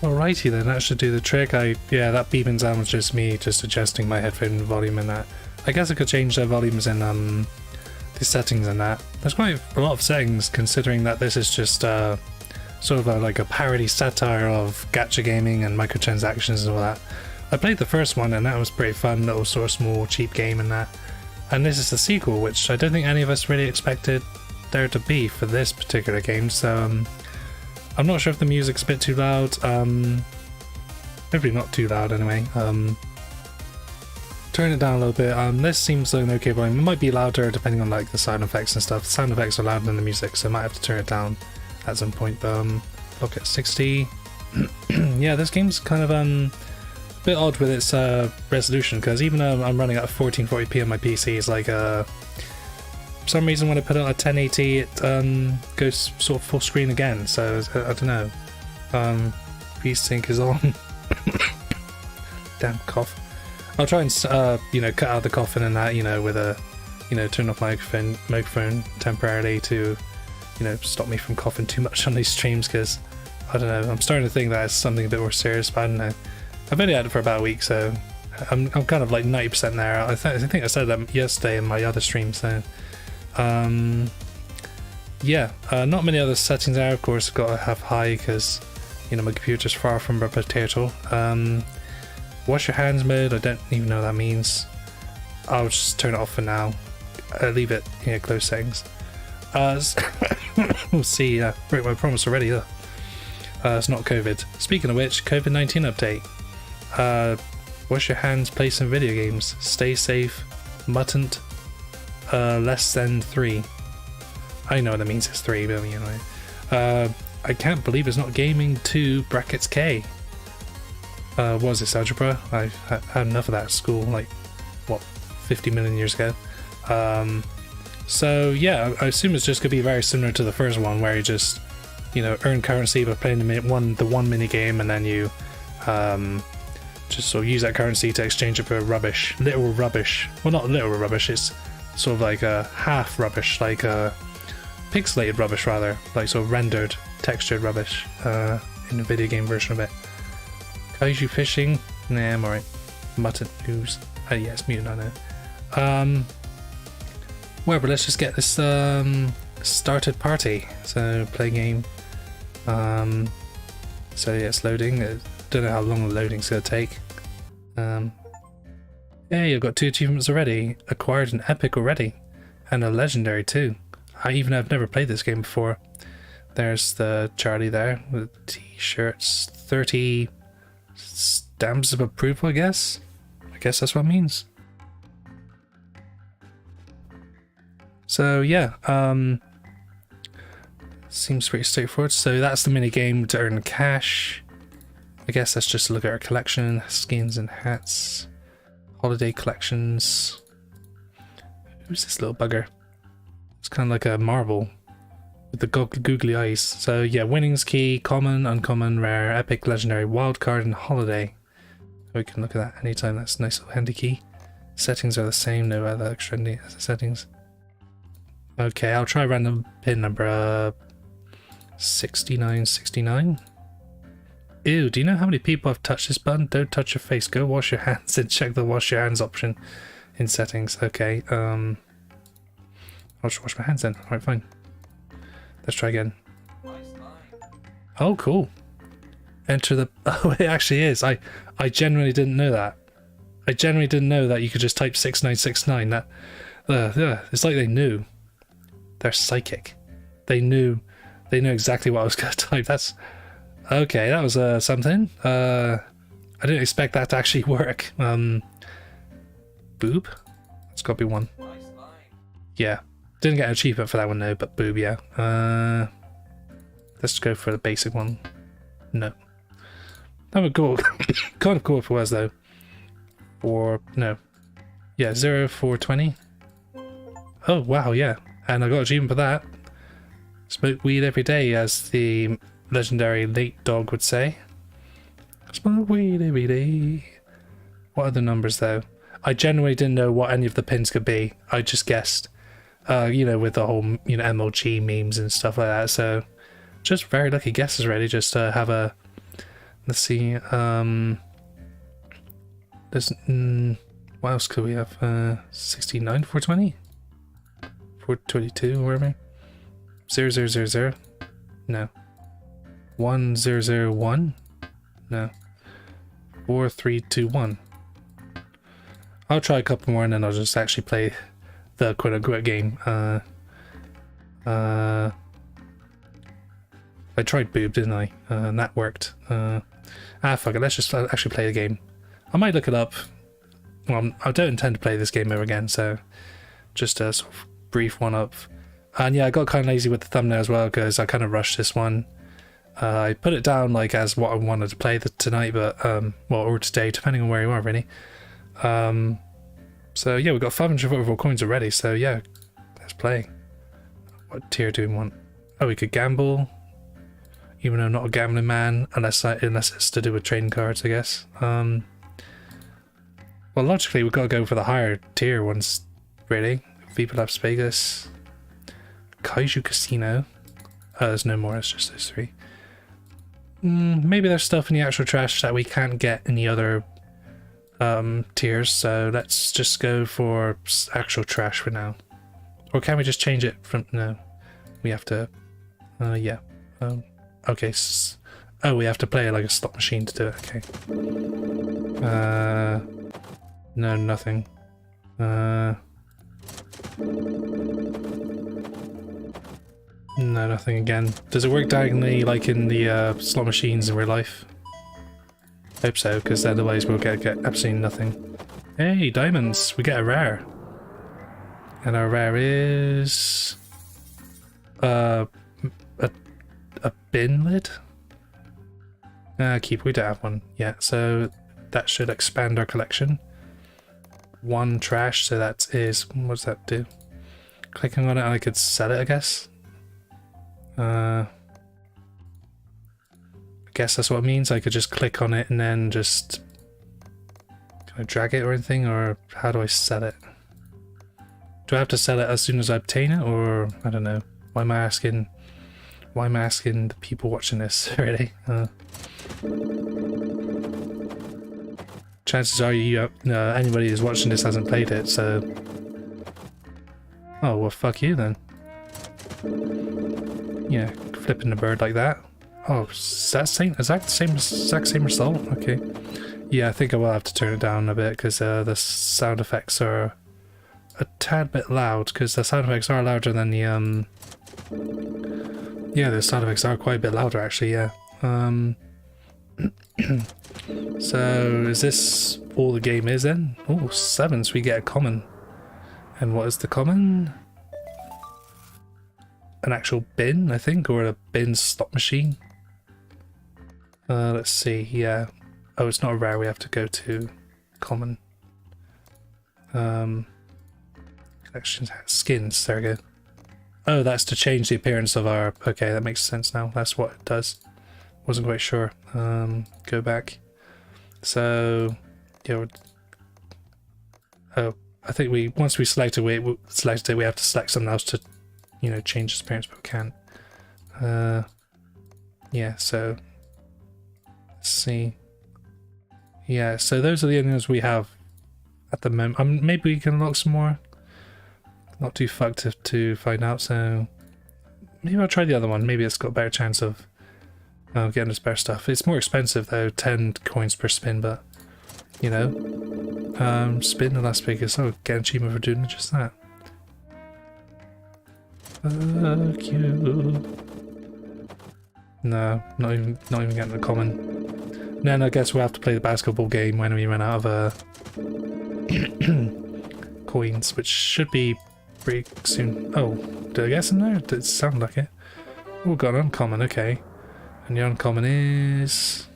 Alrighty then, that should do the trick. Yeah, that beeping sound was just me just adjusting my headphone volume and that. I guess I could change the volumes in the settings and that. There's quite a lot of settings considering that this is just sort of like a parody satire of gacha gaming and microtransactions and all that. I played the first one and that was pretty fun, little sort of small cheap game and that. And this is the sequel, which I don't think any of us really expected there to be for this particular game, so I'm not sure if the music's a bit too loud. Hopefully not too loud anyway. Turn it down a little bit. This seems like an okay volume. It might be louder depending on like the sound effects and stuff. The sound effects are louder than the music, so I might have to turn it down at some point, but look at 60. Yeah, this game's kind of a bit odd with its resolution, because even though I'm running at 1440p on my PC, it's like for some reason when I put it on 1080 it goes sort of full screen again, so I don't know. VSync is on. Damn cough. I'll try and you know, cut out the coughing and that, you know, with a, you know, turn off my microphone temporarily to, you know, stop me from coughing too much on these streams, because I don't know, I'm starting to think that it's something a bit more serious, but I don't know. I've only had it for about a week, so I'm kind of like 90% there. I think I said that yesterday in my other stream, so yeah, not many other settings there. Of course, I've got to have high because, you know, my computer's far from a potato. Wash your hands mode, I don't even know what that means. I'll just turn it off for now. Leave it, you know, close settings. We'll see, break my promise already. It's not COVID. Speaking of which, COVID-19 update. Wash your hands, play some video games. Stay safe. Muttant. Less than 3. I know what that means, it's 3, but you know. I can't believe it's not gaming 2 brackets K. What was this, algebra? I had enough of that at school, like, what, 50 million years ago. So yeah, I assume it's just going to be very similar to the first one, where you just, you know, earn currency by playing the one mini game, and then you just sort of use that currency to exchange it for rubbish, literal rubbish. Well, not literal rubbish, it's sort of like a half rubbish, like a pixelated rubbish rather, like sort of rendered, textured rubbish in the video game version of it. Kaiju fishing? Nah, I'm alright. Mutton news. Yes, mutant, I know. Well, but let's just get this started party. So, play game. So yeah, it's loading. Don't know how long the loading's gonna take. Yeah, you've got 2 achievements already. Acquired an epic already. And a legendary too. I've never played this game before. There's the Charlie there with T-shirts. 30 stamps of approval, I guess. I guess that's what it means. So yeah, seems pretty straightforward. So that's the mini game to earn cash. I guess let's just look at our collection. Skins and hats. Holiday collections. Who's this little bugger? It's kind of like a marble with the googly eyes. So yeah, winnings key, common, uncommon, rare, epic, legendary, wildcard, and holiday. We can look at that anytime. That's a nice little handy key. Settings are the same, no other extra settings. Okay, I'll try random pin number 6969. Ew, do you know how many people have touched this button? Don't touch your face, go wash your hands and check the wash your hands option in settings. Okay, I'll just wash my hands then. Alright, fine. Let's try again. Oh, cool. Enter the... Oh, it actually is. I genuinely didn't know that. I genuinely didn't know that you could just type 6969. That, it's like they knew. They're psychic. They knew exactly what I was going to type. That's... Okay, that was something. I didn't expect that to actually work. Boob? It's got to be one. Yeah. Didn't get an achievement for that one though, but boob, yeah. Let's go for the basic one. No. That would go kind of cool if it was though. Or no. Yeah, 0420. Oh wow, yeah. And I got an achievement for that. Smoke weed every day, as the legendary late dog would say. Smoke weed every day. What are the numbers though? I genuinely didn't know what any of the pins could be. I just guessed. You know, with the whole, you know, MLG memes and stuff like that. So, just very lucky guesses really, just to have a Let's see. There's what else could we have? 69, 420, 422, whatever. 0000. No. 1001. No. 4321. I'll try a couple more and then I'll just actually play the quote-unquote game. I tried boob, didn't I? And that worked. Fuck it, let's just actually play the game. I might look it up. Well, I don't intend to play this game ever again, so just a sort of brief one up. And yeah, I got kind of lazy with the thumbnail as well because I kind of rushed this one. I put it down like as what I wanted to play tonight, but well, or today, depending on where you are, really. So yeah, we've got 544 coins already. So yeah, let's play. What tier do we want? Oh, we could gamble, even though I'm not a gambling man, unless it's to do with trading cards, I guess. Well, logically, we've got to go for the higher tier ones, really. Viva Las Vegas, Kaiju Casino. Oh, there's no more. It's just those three. Maybe there's stuff in the actual trash that we can't get in the other tiers, so let's just go for actual trash for now. Or can we just change it from... No. We have to... yeah. Okay. Oh, we have to play like a slot machine to do it. Okay. No, nothing. No, nothing again. Does it work diagonally like in the slot machines in real life? Hope so, because otherwise we'll get absolutely nothing. Hey, diamonds! We get a rare. And our rare is... a bin lid? We don't have one yet, so that should expand our collection. One trash, so that is... What does that do? Clicking on it and I could sell it, I guess. I guess that's what it means. I could just click on it and then just... Can I drag it or anything? Or how do I sell it? Do I have to sell it as soon as I obtain it? Or... I don't know. Why am I asking the people watching this, really? Chances are anybody who's watching this hasn't played it, so... Oh, well, fuck you then. Yeah, flipping the bird like that. Oh, is that the same exact same result? Okay. Yeah, I think I will have to turn it down a bit because the sound effects are a tad bit loud, because the sound effects are louder than the yeah, the sound effects are quite a bit louder actually, yeah. So is this all the game is then? Oh, 7, so we get a common. And what is the common? An actual bin, I think, or a bin slot machine. Let's see, yeah. Oh, it's not a rare, we have to go to common. Collections, skins, there we go. Oh, that's to change the appearance of our... Okay, that makes sense now. That's what it does. Wasn't quite sure. Go back. So, yeah. Oh, I think once we select it, we have to select something else to, you know, change its appearance, but we can't. Yeah. So, let's see. Yeah. So those are the only ones we have at the moment. Maybe we can unlock some more. Not too fucked to find out. So maybe I'll try the other one. Maybe it's got a better chance of getting us better stuff. It's more expensive though, 10 coins per spin, but you know, spin in Las Vegas. Oh, get an achievement for doing just that. Fuck you. No, not even getting the common. Then I guess we'll have to play the basketball game when we run out of coins, which should be pretty soon. Oh, did I guess in there? Did it sound like it? Oh, got an uncommon, okay. And the uncommon is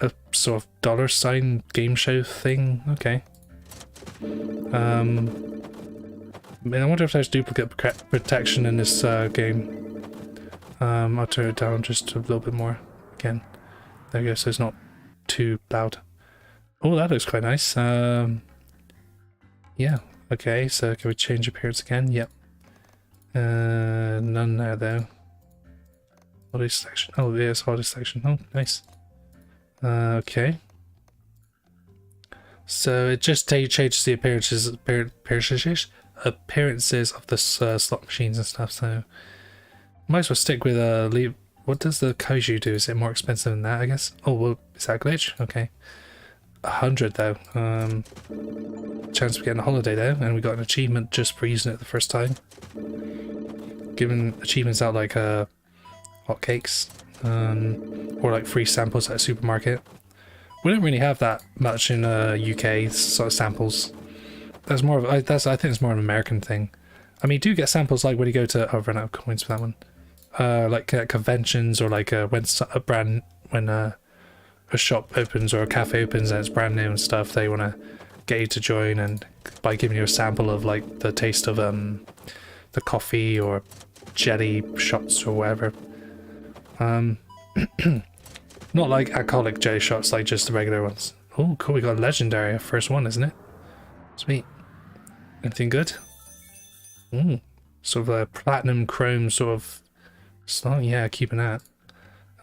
a sort of $ game show thing. Okay. I wonder if there's duplicate protection in this game. I'll turn it down just a little bit more again. There we go, so it's not too loud. Oh, that looks quite nice. Yeah, okay, so can we change appearance again? Yep. None there though. Holiday selection. Oh, yes, holiday selection. Oh, nice. Okay. So it just changes the appearances of the slot machines and stuff. So might as well stick with leave. What does the kaiju do? Is it more expensive than that? I guess. Oh, well, is that a glitch? Okay. 100 though. Chance of getting a holiday though, and we got an achievement just for using it the first time. Giving achievements out like hotcakes, or like free samples at a supermarket. We don't really have that much in UK sort of samples. That's more of I think it's more of an American thing. I mean, you do get samples like when you go to. Oh, I've run out of coins for that one. Like conventions or like when a shop opens or a cafe opens and it's brand new and stuff. They want to get you to join, and by giving you a sample of like the taste of the coffee or jelly shots or whatever. Not like alcoholic jelly shots, like just the regular ones. Oh, cool, we got a legendary first one, isn't it? Sweet. Anything good? Ooh, sort of a platinum chrome sort of slot. Yeah, keeping that.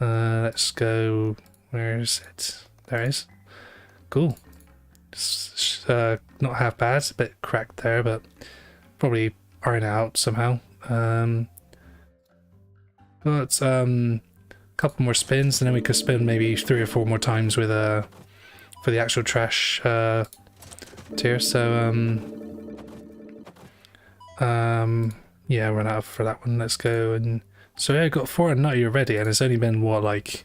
Let's go. Where is it? There it is. Cool. Not half bad. It's a bit cracked there, but probably iron it out somehow. But couple more spins, and then we could spin maybe 3 or 4 more times with for the actual trash tier. So yeah, run out for that one. Let's go. And so yeah, I got 490 already, and it's only been what, like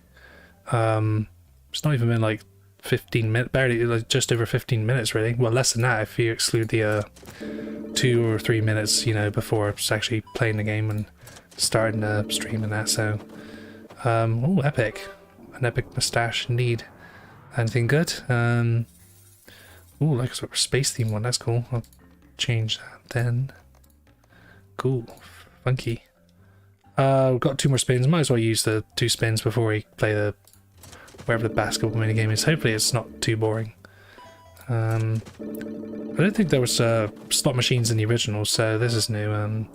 it's not even been like 15 minutes, barely, like just over 15 minutes really. Well, less than that if you exclude the 2 or 3 minutes, you know, before it's actually playing the game and starting the stream and that. So oh, epic. An epic mustache indeed. Anything good? Oh, like a sort of space theme one. That's cool. I'll change that then. Cool. Funky. We've got 2 more spins. Might as well use the 2 spins before we play the wherever the basketball minigame is. Hopefully it's not too boring. I don't think there was slot machines in the original, so this is new.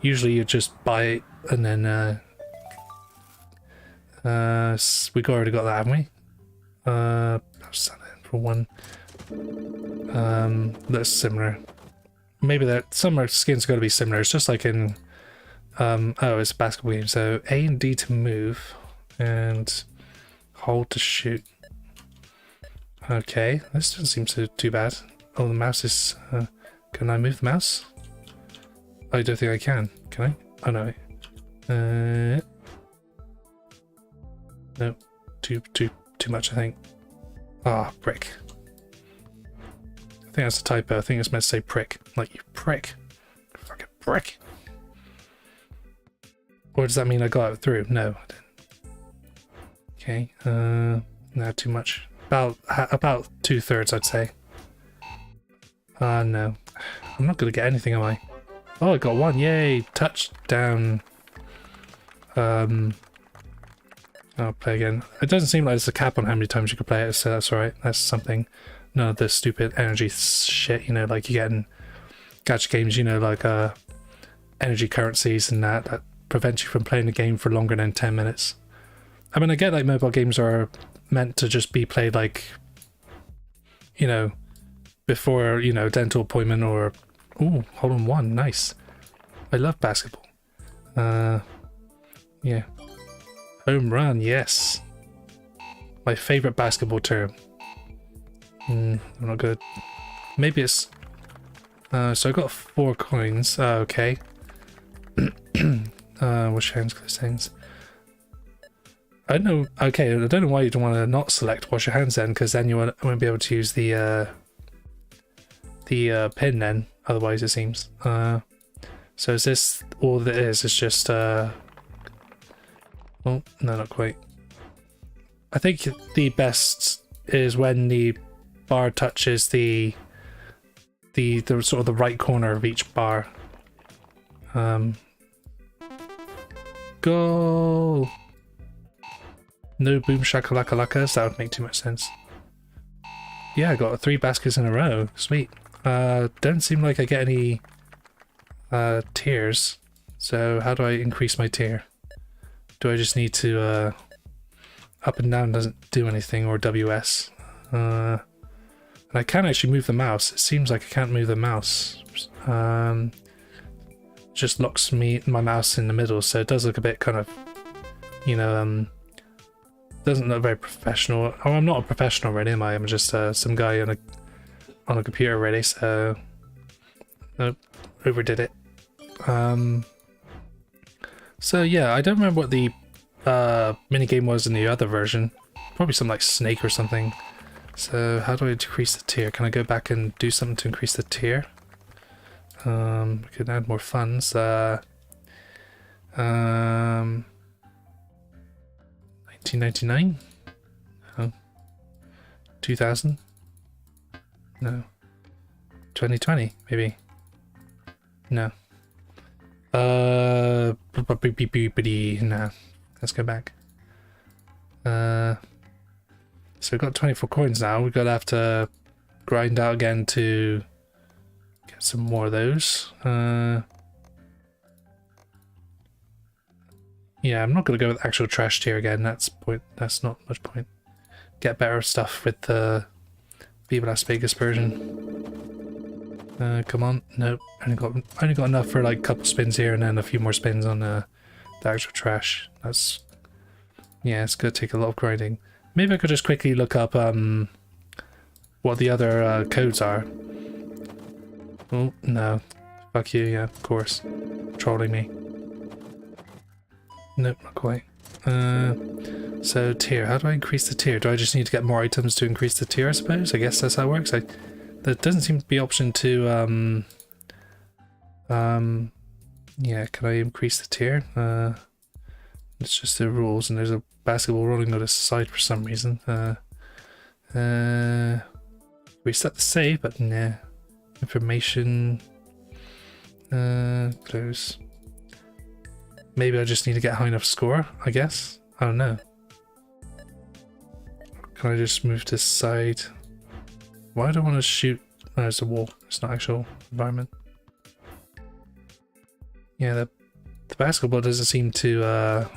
Usually you just buy it and then we already got that, haven't we? I'll set it for 1. That's similar. Maybe that some skins got to be similar. It's just like in oh, it's a basketball game. So A and D to move, and hold to shoot. Okay, this doesn't seem too bad. Oh, the mouse is. Can I move the mouse? I don't think I can. Can I? Oh no. No, too much, I think. Ah, prick. I think that's a typo. I think it's meant to say prick. Like, you prick. Fucking prick. Or does that mean I got it through? No, I didn't. Okay, no, too much. About 2/3, I'd say. No. I'm not gonna get anything, am I? Oh, I got 1. Yay! Touchdown. I'll play again. It doesn't seem like there's a cap on how many times you can play it, so that's alright. That's something. None of the stupid energy shit, you know, like you get in gacha games, you know, like energy currencies and that prevents you from playing the game for longer than 10 minutes. I mean, I get like mobile games are meant to just be played like, you know, before, you know, dental appointment or... Ooh, hole in one, nice. I love basketball. Yeah. Home run, yes. My favorite basketball term. I'm not good. Maybe it's... so I got 4 coins. Okay. Wash hands, close hands. I don't know. Okay, I don't know why you'd want to not select wash your hands then, because then you won't be able to use the pin then. Otherwise, it seems. So is this all that is? It's just oh, no, not quite. I think the best is when the bar touches the sort of the right corner of each bar. Goal! No boom shakalaka lakas. That would make too much sense. Yeah, I got 3 baskets in a row. Sweet. Don't seem like I get any tiers. So how do I increase my tier? do I just need to up and down doesn't do anything, or WS? And I can actually move the mouse. It seems like I can't move the mouse. Just locks my mouse in the middle, so it does look a bit kind of, you know, doesn't look very professional. Oh, I'm not a professional really, am I? I'm just some guy on a computer really, so nope, overdid it. So yeah, I don't remember what the minigame was in the other version. Probably some like snake or something. So how do I decrease the tier? Can I go back and do something to increase the tier? We can add more funds. 1999? No. 2000? No. 2020, maybe. No. No. Let's go back. So we've got 24 coins now. We're gonna have to grind out again to get some more of those. Yeah, I'm not gonna go with actual trash tier again. That's not much point. Get better stuff with the Viva Las Vegas version. Come on, nope. Only got enough for like a couple spins here, and then a few more spins on the actual trash. That's, yeah, it's gonna take a lot of grinding. Maybe I could just quickly look up what the other codes are. Oh no, fuck you, yeah, of course, trolling me. Nope, not quite. So tier, how do I increase the tier? Do I just need to get more items to increase the tier, I suppose? I guess that's how it works. There doesn't seem to be option to yeah, can I increase the tier? It's just the rules, and there's a basketball rolling on the side for some reason. Reset the save, but nah. Information, close. Maybe I just need to get high enough score, I guess. I don't know. Can I just move to the side? Why do I want to shoot? No, it's a wall. It's not actual environment. Yeah, the basketball doesn't seem to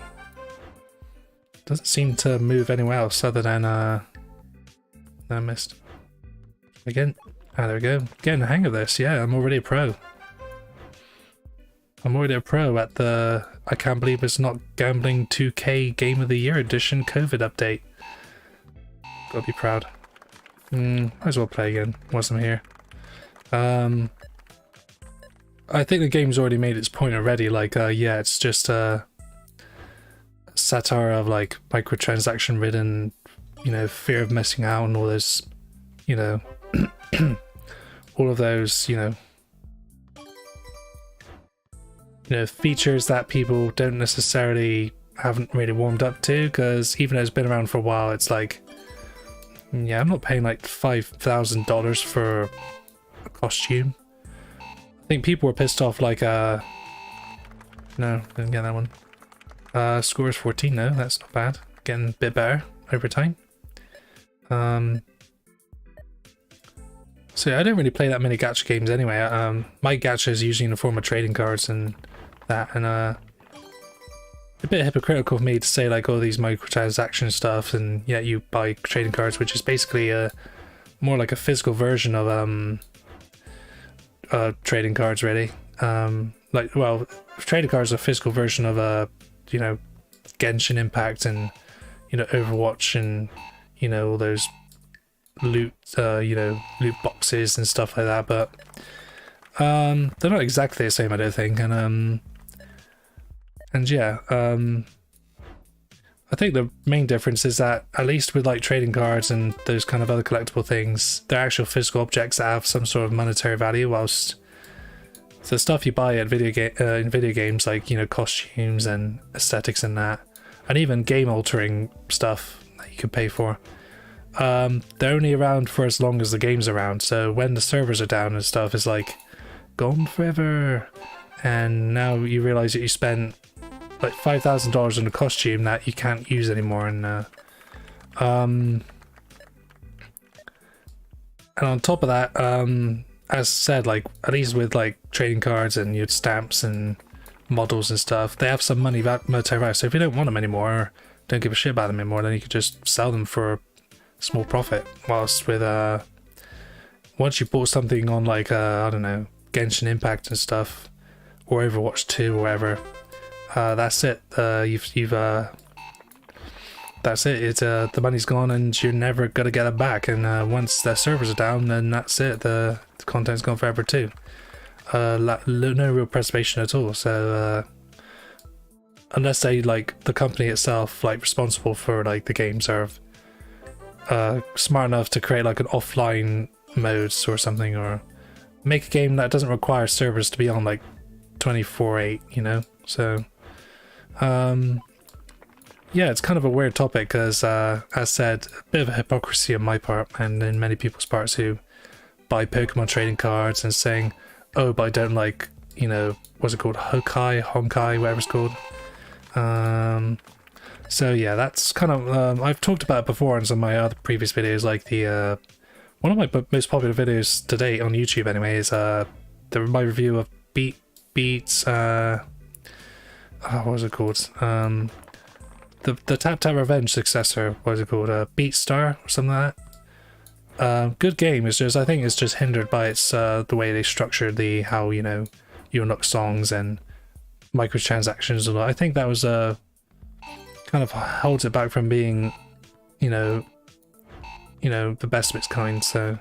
move anywhere else other than no, I missed. Again. Ah, there we go. Getting the hang of this. Yeah, I'm already a pro. I'm already a pro at the I can't believe it's not gambling 2K Game of the Year edition COVID update. Gotta be proud. Might as well play again once I'm here. I think the game's already made its point already. Like, yeah, it's just a satire of like microtransaction ridden, you know, fear of missing out and all those, you know, all of those, you know, features that people don't necessarily haven't really warmed up to, because even though it's been around for a while, it's like, yeah, I'm not paying like $5,000 for a costume. I think people were pissed off like, no, didn't get that one. Score is 14, no, that's not bad. Getting a bit better over time. So yeah, I don't really play that many gacha games anyway. My gacha is usually in the form of trading cards and that, and a bit hypocritical of me to say like all these microtransaction stuff, and yet you buy trading cards, which is basically more like a physical version of trading cards, really. Like, well, trading cards are a physical version of you know, Genshin Impact and, you know, Overwatch and, you know, all those loot you know, loot boxes and stuff like that, but they're not exactly the same, I don't think. And yeah, I think the main difference is that at least with like trading cards and those kind of other collectible things, they're actual physical objects that have some sort of monetary value, whilst the stuff you buy at in video games, like, you know, costumes and aesthetics and that, and even game altering stuff that you can pay for, they're only around for as long as the game's around. So when the servers are down and stuff, it's like gone forever, and now you realize that you spent like $5,000 on a costume that you can't use anymore. And on top of that, as said, like, at least with like trading cards and your stamps and models and stuff, they have some money monetary value. So if you don't want them anymore, or don't give a shit about them anymore, then you could just sell them for a small profit. Whilst with once you bought something on like I don't know, Genshin Impact and stuff, or Overwatch 2 or whatever, that's it. That's it. It's the money's gone and you're never gonna get it back. And once the servers are down, then that's it. The content's gone forever too. No real preservation at all. So unless they like the company itself, like responsible for like the games, are smart enough to create like an offline modes or something, or make a game that doesn't require servers to be on like 24/8, you know. So yeah, it's kind of a weird topic because as said, a bit of a hypocrisy on my part and in many people's parts who buy Pokemon trading cards and saying, oh, but I don't like, you know, what's it called, Honkai, whatever it's called. So yeah, that's kind of I've talked about it before in some of my other previous videos, like the one of my most popular videos to date on YouTube anyway is my review of Beats what was it called, the Tap Tap Revenge successor, what is it called, Beat Star or something like that. Good game. It's just, I think it's just hindered by its the way they structured how, you know, you unlock songs and microtransactions and all. I think that was kind of holds it back from being, you know, the best of its kind. So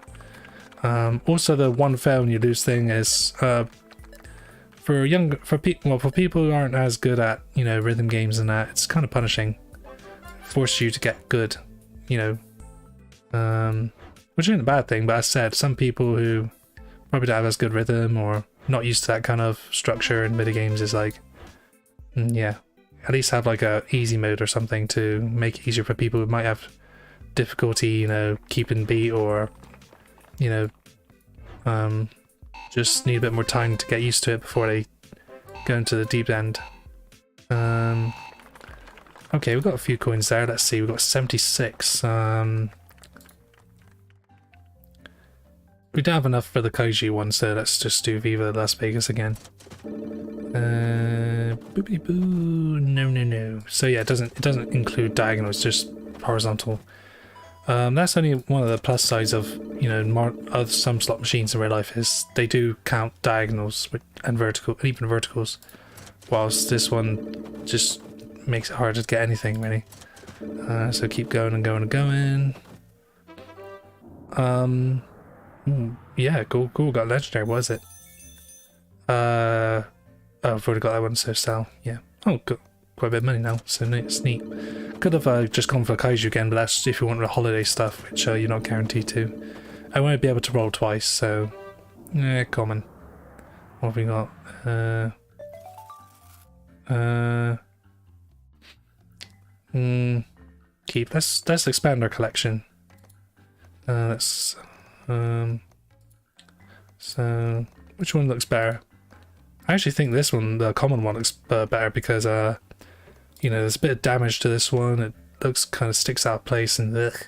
also the one fail and you lose thing is for people who aren't as good at, you know, rhythm games and that, it's kind of punishing. Force you to get good, you know. Which isn't a bad thing, but as said, some people who probably don't have as good rhythm or not used to that kind of structure in MIDI games is like, yeah, at least have like a easy mode or something to make it easier for people who might have difficulty, you know, keeping beat, or, you know, just need a bit more time to get used to it before they go into the deep end. Okay, we've got a few coins there. Let's see, we've got 76. We don't have enough for the Kaiju one, so let's just do Viva Las Vegas again. Boopity boo, no. So yeah, it doesn't include diagonal, it's just horizontal. That's only one of the plus sides of, you know, of some slot machines in real life, is they do count diagonals and even verticals, whilst this one just makes it hard to get anything really. So keep going and going and going. Yeah, cool. Got legendary. What is it? Oh, I've already got that one. So sell. Yeah. Oh, got quite a bit of money now. So it's neat. Could have just gone for Kaiju again, but that's if you want the holiday stuff, which you're not guaranteed to. I won't be able to roll twice, so common. What have we got? Keep. Let's expand our collection. So which one looks better? I actually think this one, the common one, looks better because you know, there's a bit of damage to this one. It looks kind of sticks out of place and ugh.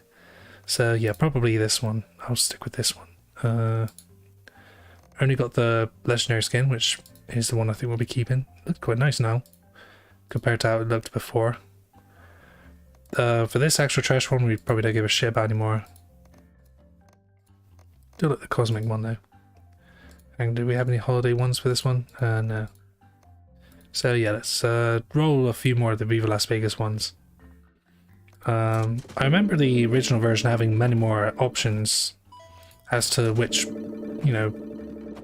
So yeah, probably this one. I'll stick with this one. Only got the legendary skin, which is the one I think we'll be keeping. Looks quite nice now compared to how it looked before. For this extra trash one, we probably don't give a shit about anymore. Do like the cosmic one though. And do we have any holiday ones for this one? No. So yeah, let's roll a few more of the Viva Las Vegas ones. I remember the original version having many more options as to which, you know,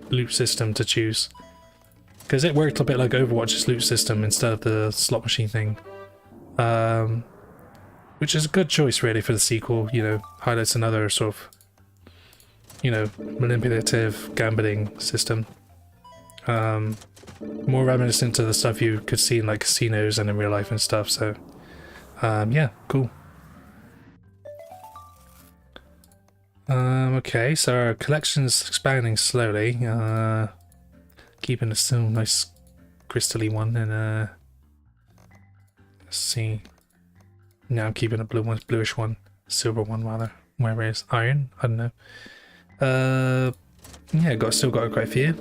loot system to choose, because it worked a bit like Overwatch's loot system instead of the slot machine thing. Which is a good choice really for the sequel. You know, highlights another sort of, you know, manipulative gambling system. More reminiscent to the stuff you could see in like casinos and in real life and stuff. So yeah, cool. Okay, so our collection's expanding slowly. Keeping a still nice crystally one, and let's see. Now I'm keeping a bluish one, silver one rather. Where is iron? I don't know. Yeah, still got quite a few.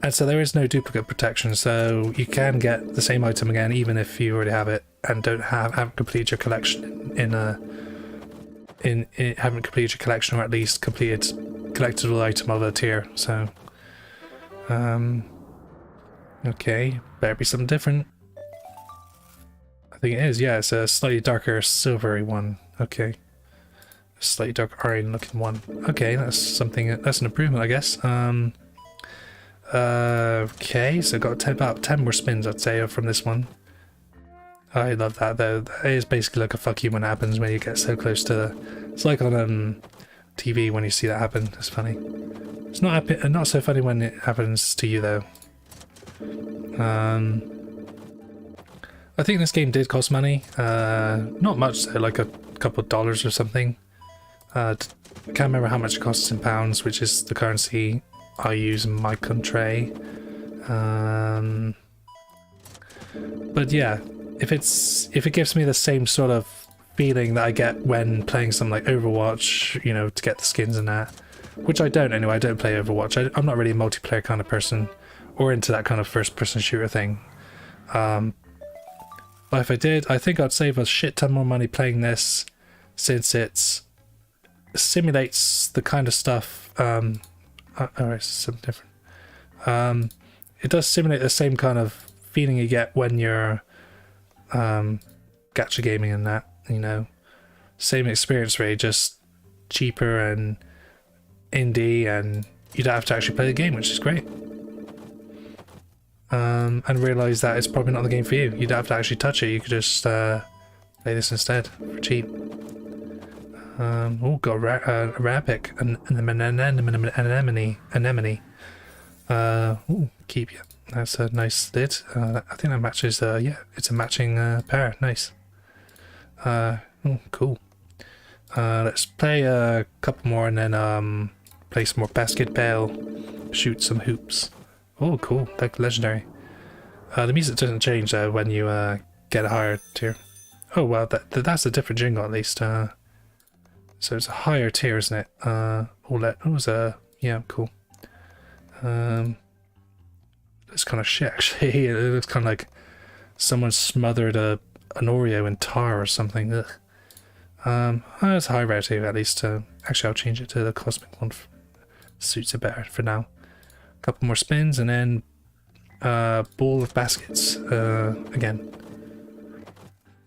And so there is no duplicate protection, so you can get the same item again even if you already have it and haven't completed your collection haven't completed your collection, or at least collected all item of a tier. So okay, better be something different. I think it is, yeah, it's a slightly darker silvery one. Okay. A slightly dark iron looking one. Okay, that's something, that's an improvement, I guess. Okay, so got about 10 more spins, I'd say, from this one. I love that though. That is basically like a fuck you when it happens when you get so close to the... It's like on TV when you see that happen. It's funny. It's not so funny when it happens to you though. I think this game did cost money. Not much though, like a couple of dollars or something. I can't remember how much it costs in pounds, which is the currency I use in my country. But yeah, if it gives me the same sort of feeling that I get when playing something like Overwatch, you know, to get the skins and that, which I don't anyway. I don't play Overwatch. I'm not really a multiplayer kind of person or into that kind of first-person shooter thing. But if I did, I think I'd save a shit ton more money playing this, since it simulates the kind of stuff. Alright, something different. It does simulate the same kind of feeling you get when you're gacha gaming and that, you know. Same experience rate, just cheaper and indie, and you don't have to actually play the game, which is great. And realise that it's probably not the game for you. You don't have to actually touch it, you could just play this instead for cheap. Oh, got a rare pick, an anemone. Ooh, keep you. That's a nice lid. I think that matches. Yeah, it's a matching pair. Nice. Oh, cool. Let's play a couple more and then play some more basketball. Shoot some hoops. Oh, cool. Like legendary. The music doesn't change when you get a higher tier. Oh well, that's a different jingle at least. So it's a higher tier, isn't it? Yeah, cool. It's kind of shit actually. It looks kind of like someone smothered an Oreo in tar or something. Ugh. It's high rarity at least. Actually, I'll change it to the cosmic one. Suits it better for now. A couple more spins and then ball of baskets again.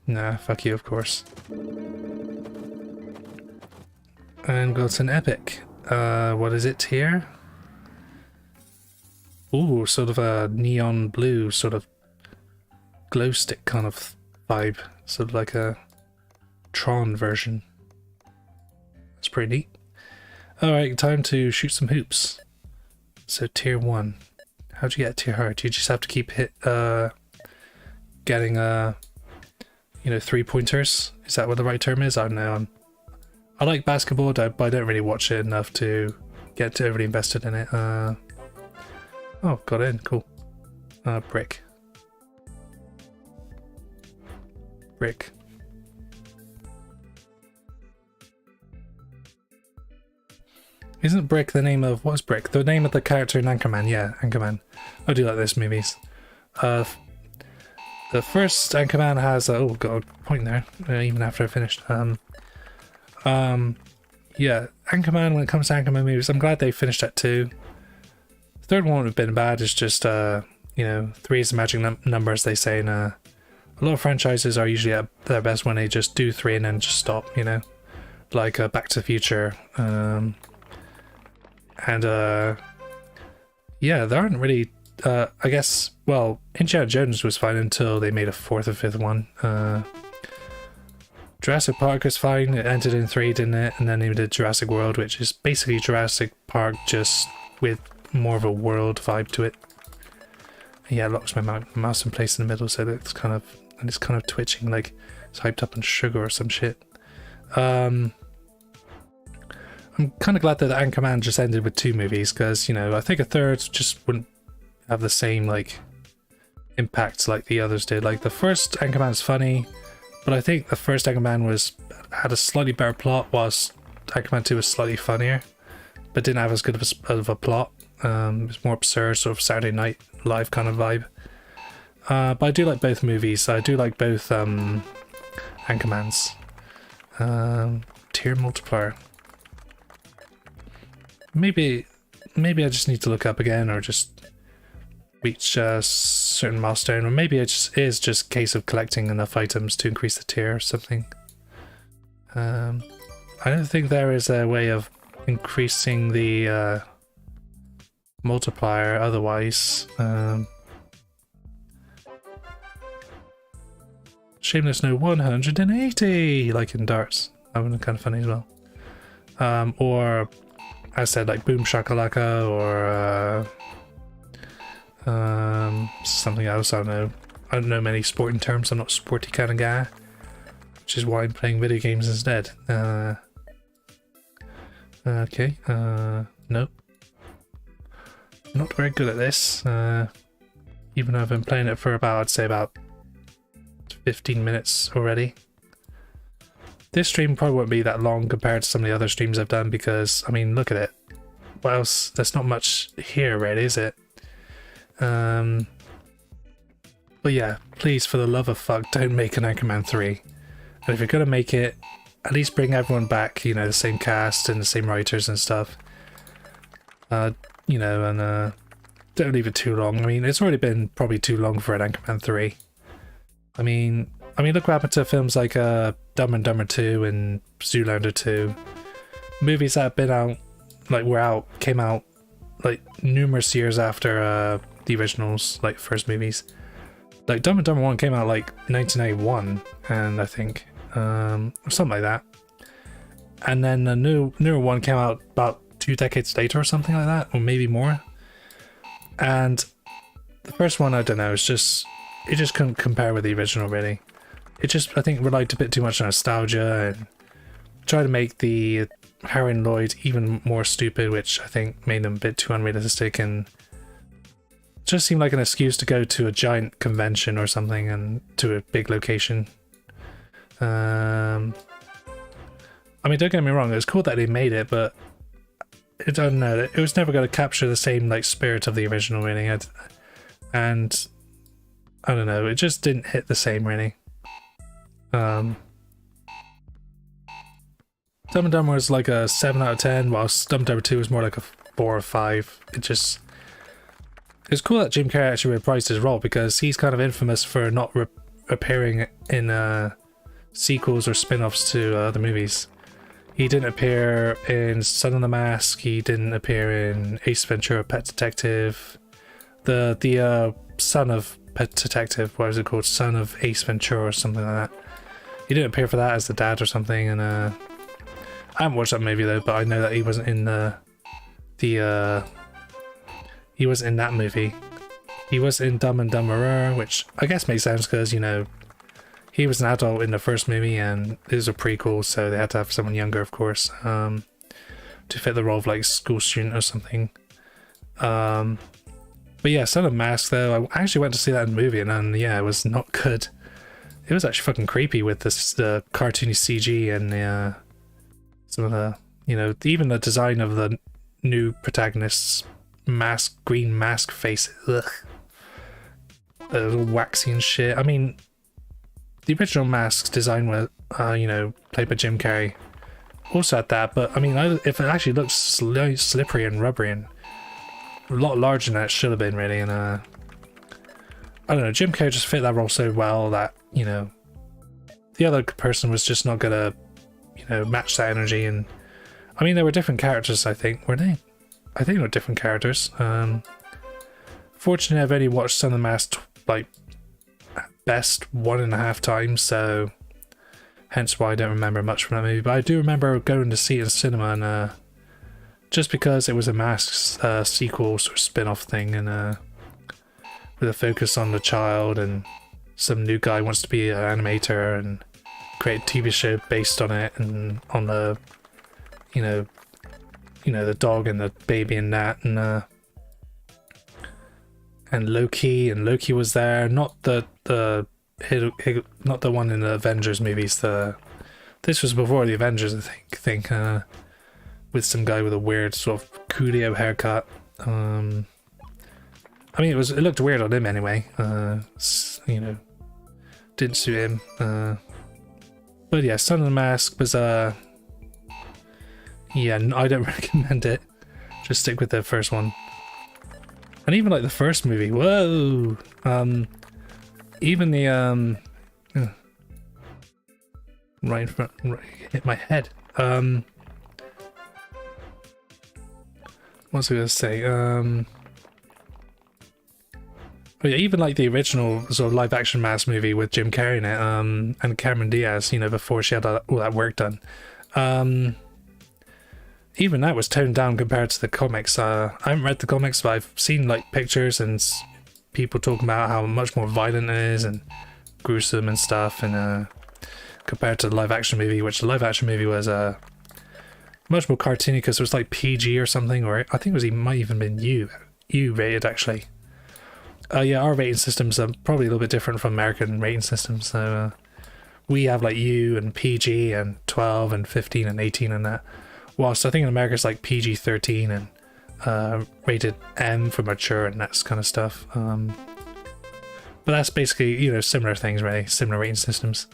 Nah, fuck you, of course. And got an epic. What is it here? Ooh, sort of a neon blue, sort of glow stick kind of vibe. Sort of like a Tron version. That's pretty neat. Alright, time to shoot some hoops. So tier 1. How'd you get tier higher? Do you just have to keep getting you know, 3-pointers? Is that what the right term is? I don't know. I like basketball, but I don't really watch it enough to get overly invested in it. Oh, got in. Cool. Brick. Brick. Isn't Brick the name of... What's Brick? The name of the character in Anchorman. Yeah, Anchorman. I do like those movies. The first Anchorman has... oh, got a point there. Even after I finished. Yeah, Anchorman, when it comes to Anchorman movies, I'm glad they finished that too. The third one would have been bad. It's just, you know, 3 is the magic number, as they say, and a lot of franchises are usually at their best when they just do 3 and then just stop, you know, like Back to the Future, and yeah, there aren't really, I guess, well, Indiana Jones was fine until they made a 4th or 5th one. Jurassic Park was fine, it entered in 3, didn't it? And then they did Jurassic World, which is basically Jurassic Park just with more of a world vibe to it. Yeah, I lost my mouse in place in the middle, so it's kind of twitching like it's hyped up on sugar or some shit. I'm kind of glad that Anchorman just ended with 2 movies, because, you know, I think a third just wouldn't have the same like impact like the others did. Like the first Anchorman's funny, but I think the first Anchorman had a slightly better plot, whilst Anchorman 2 was slightly funnier, but didn't have as good of a plot. It's more absurd, sort of Saturday Night Live kind of vibe. But I do like both movies. I do like both Anchormans. Tier multiplier. Maybe I just need to look up again, or just reach a certain milestone, or maybe it is just a case of collecting enough items to increase the tier or something. I don't think there is a way of increasing the multiplier otherwise. Shame there's no 180 like in darts. That would be kind of funny as well. Or I said like Boom Shakalaka, or something else. I don't know. I don't know many sporting terms. I'm not a sporty kind of guy, which is why I'm playing video games instead. Okay. Nope. Not very good at this. Even though I've been playing it for about, I'd say about 15 minutes already. This stream probably won't be that long compared to some of the other streams I've done, because, I mean, look at it. What else? There's not much here, really, is it? But yeah, please, for the love of fuck, don't make an Anchorman 3. And if you're gonna make it, at least bring everyone back, you know, the same cast and the same writers and stuff. You know, and don't leave it too long. I mean, it's already been probably too long for an Anchorman 3. I mean, look what happened to films like Dumb and Dumber 2 and Zoolander 2. Movies that have been out, came out like numerous years after the originals, like first movies. Like Dumb and Dumber 1 came out like 1981, and I think, or something like that. And then the newer one came out about 2 decades later or something like that, or maybe more. And the first one, I don't know, it just couldn't compare with the original, really. It just, I think, relied a bit too much on nostalgia and tried to make the Harry and Lloyd even more stupid, which I think made them a bit too unrealistic, and just seemed like an excuse to go to a giant convention or something and to a big location. I mean, don't get me wrong, it was cool that they made it, but I don't know, it was never going to capture the same like spirit of the original, really. And I don't know, it just didn't hit the same, really. Dumb and Dumber was like a 7 out of 10, whilst Dumb and Dumber 2 was more like a 4 or 5. It's cool that Jim Carrey actually reprised his role, because he's kind of infamous for not appearing in sequels or spin-offs to other movies. He didn't appear in Son of the Mask, he didn't appear in Ace Ventura Pet Detective, the son of Pet Detective, what was it called? Son of Ace Ventura or something like that. He didn't appear for that as the dad or something, and I haven't watched that movie though, but I know that he wasn't in he was in that movie. He was in Dumb and Dumberer, which I guess makes sense because, you know, he was an adult in the first movie and it was a prequel, so they had to have someone younger, of course, to fit the role of like school student or something. But yeah, Son of Mask though, I actually went to see that in the movie, and then yeah, it was not good. It was actually fucking creepy with the cartoony CG and some of the, you know, even the design of the new protagonist's mask, green mask face. Ugh. All waxy and shit. I mean, the original Mask's design was, you know, played by Jim Carrey, also had that, but I mean, if it actually looks slippery and rubbery and a lot larger than it should have been, really, and I don't know, Jim Carrey just fit that role so well that, you know, the other person was just not gonna, you know, match that energy. And I mean, there were different characters, I think, were they? I think they were different characters. Fortunately, I've only watched Son of the Mask like at best 1.5 times, so hence why I don't remember much from that movie. But I do remember going to see it in cinema, and just because it was a Mask's sequel sort of spin-off thing, and with a focus on the child, and some new guy wants to be an animator and create a TV show based on it, and on the, you know, the dog and the baby and that, and Loki was there, not the one in the Avengers movies. This was before the Avengers, I think, with some guy with a weird sort of Coolio haircut. I mean, it looked weird on him anyway. You know, didn't suit him. But yeah, Son of the Mask was yeah, I don't recommend it. Just stick with the first one. And even like the first movie, whoa! Even the right in front, right, hit my head. What's I gonna say? But yeah, even like the original sort of live action Mask movie with Jim Carrey in it, and Cameron Diaz, you know, before she had all that work done. Even that was toned down compared to the comics. I haven't read the comics, but I've seen like pictures and people talking about how much more violent it is and gruesome and stuff, and compared to the live action movie, which the live action movie was much more cartoony because it was like PG or something, or I think it might even been U rated actually. Yeah, our rating systems are probably a little bit different from American rating systems. So we have like U and PG and 12 and 15 and 18 and that. Whilst I think in America it's like PG-13 and rated M for mature and that kind of stuff. But that's basically, you know, similar things really, similar rating systems.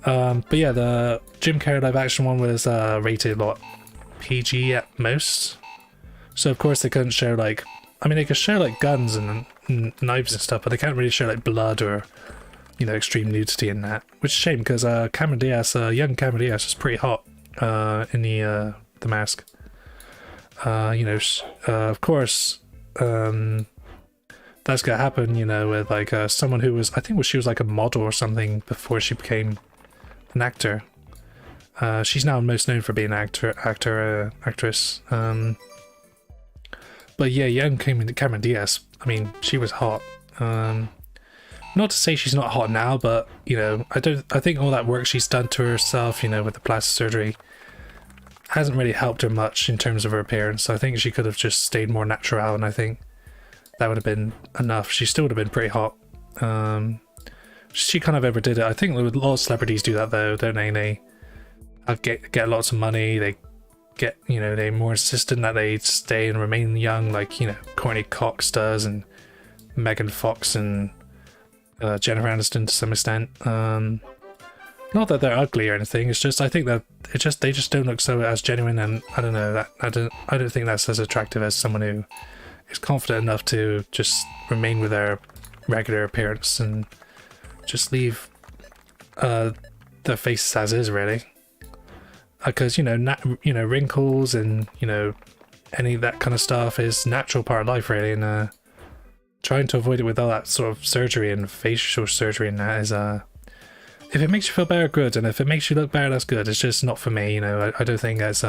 But yeah, the Jim Carrey live action one was rated what, PG at most. So of course they couldn't show like, I mean they could show like guns and knives and stuff, but they can't really show like blood or, you know, extreme nudity in that. Which is a shame because Cameron Diaz, young Cameron Diaz was pretty hot in the Mask. You know, of course, that's gonna happen, you know, with like someone who was, I think she was like a model or something before she became an actor. She's now most known for being an actress. But yeah, young Cameron Diaz, I mean, she was hot. Not to say she's not hot now, but you know, I think all that work she's done to herself, you know, with the plastic surgery, hasn't really helped her much in terms of her appearance. I think she could have just stayed more natural, and I think that would have been enough. She still would have been pretty hot. She kind of overdid it. I think a lot of celebrities do that though, don't they? They get lots of money. They get, you know, they're more insistent that they stay and remain young, like, you know, Courtney Cox does, and Megan Fox and Jennifer Aniston to some extent. Not that they're ugly or anything. It's just I think that they just don't look so as genuine, and I don't know, that I don't think that's as attractive as someone who is confident enough to just remain with their regular appearance and just leave their faces as is, really. Because you know, wrinkles and, you know, any of that kind of stuff is natural part of life, really, and trying to avoid it with all that sort of surgery and facial surgery and that is if it makes you feel better, good, and if it makes you look better, that's good. It's just not for me, you know. I don't think that's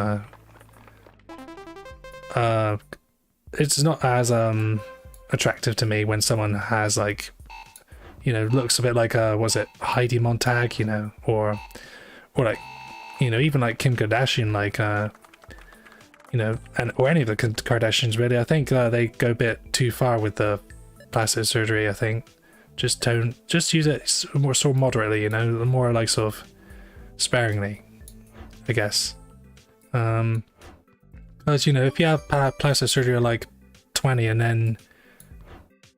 it's not as attractive to me when someone has, like, you know, looks a bit like was it Heidi Montag, you know, or like, you know, even like Kim Kardashian, like you know, or any of the Kardashians really. I think they go a bit too far with the plastic surgery. I think just use it more sort of moderately, you know, more like sort of sparingly, I guess. Because, you know, if you have plastic surgery at like 20 and then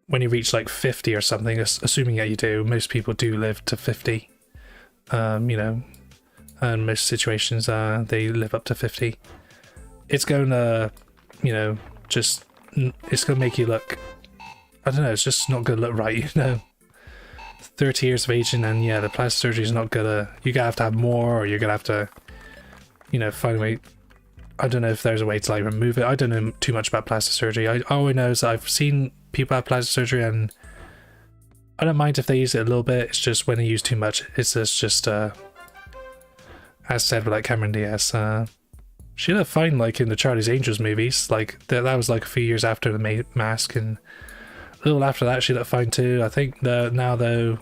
when you reach like 50 or something, assuming that you do, most people do live to 50, you know, and most situations they live up to 50. It's going to, you know, just, it's going to make you look, I don't know, it's just not going to look right, you know. 30 years of aging, and yeah, the plastic surgery is not gonna, you're gonna have to have more, or you're gonna have to, you know, find a way. I don't know if there's a way to like remove it. I don't know too much about plastic surgery. All I know is I've seen people have plastic surgery, and I don't mind if they use it a little bit. It's just when they use too much, it's just as said with like Cameron Diaz, she looked fine like in the Charlie's Angels movies. Like that was like a few years after the Mask, and a little after that she looked fine too. I think now though,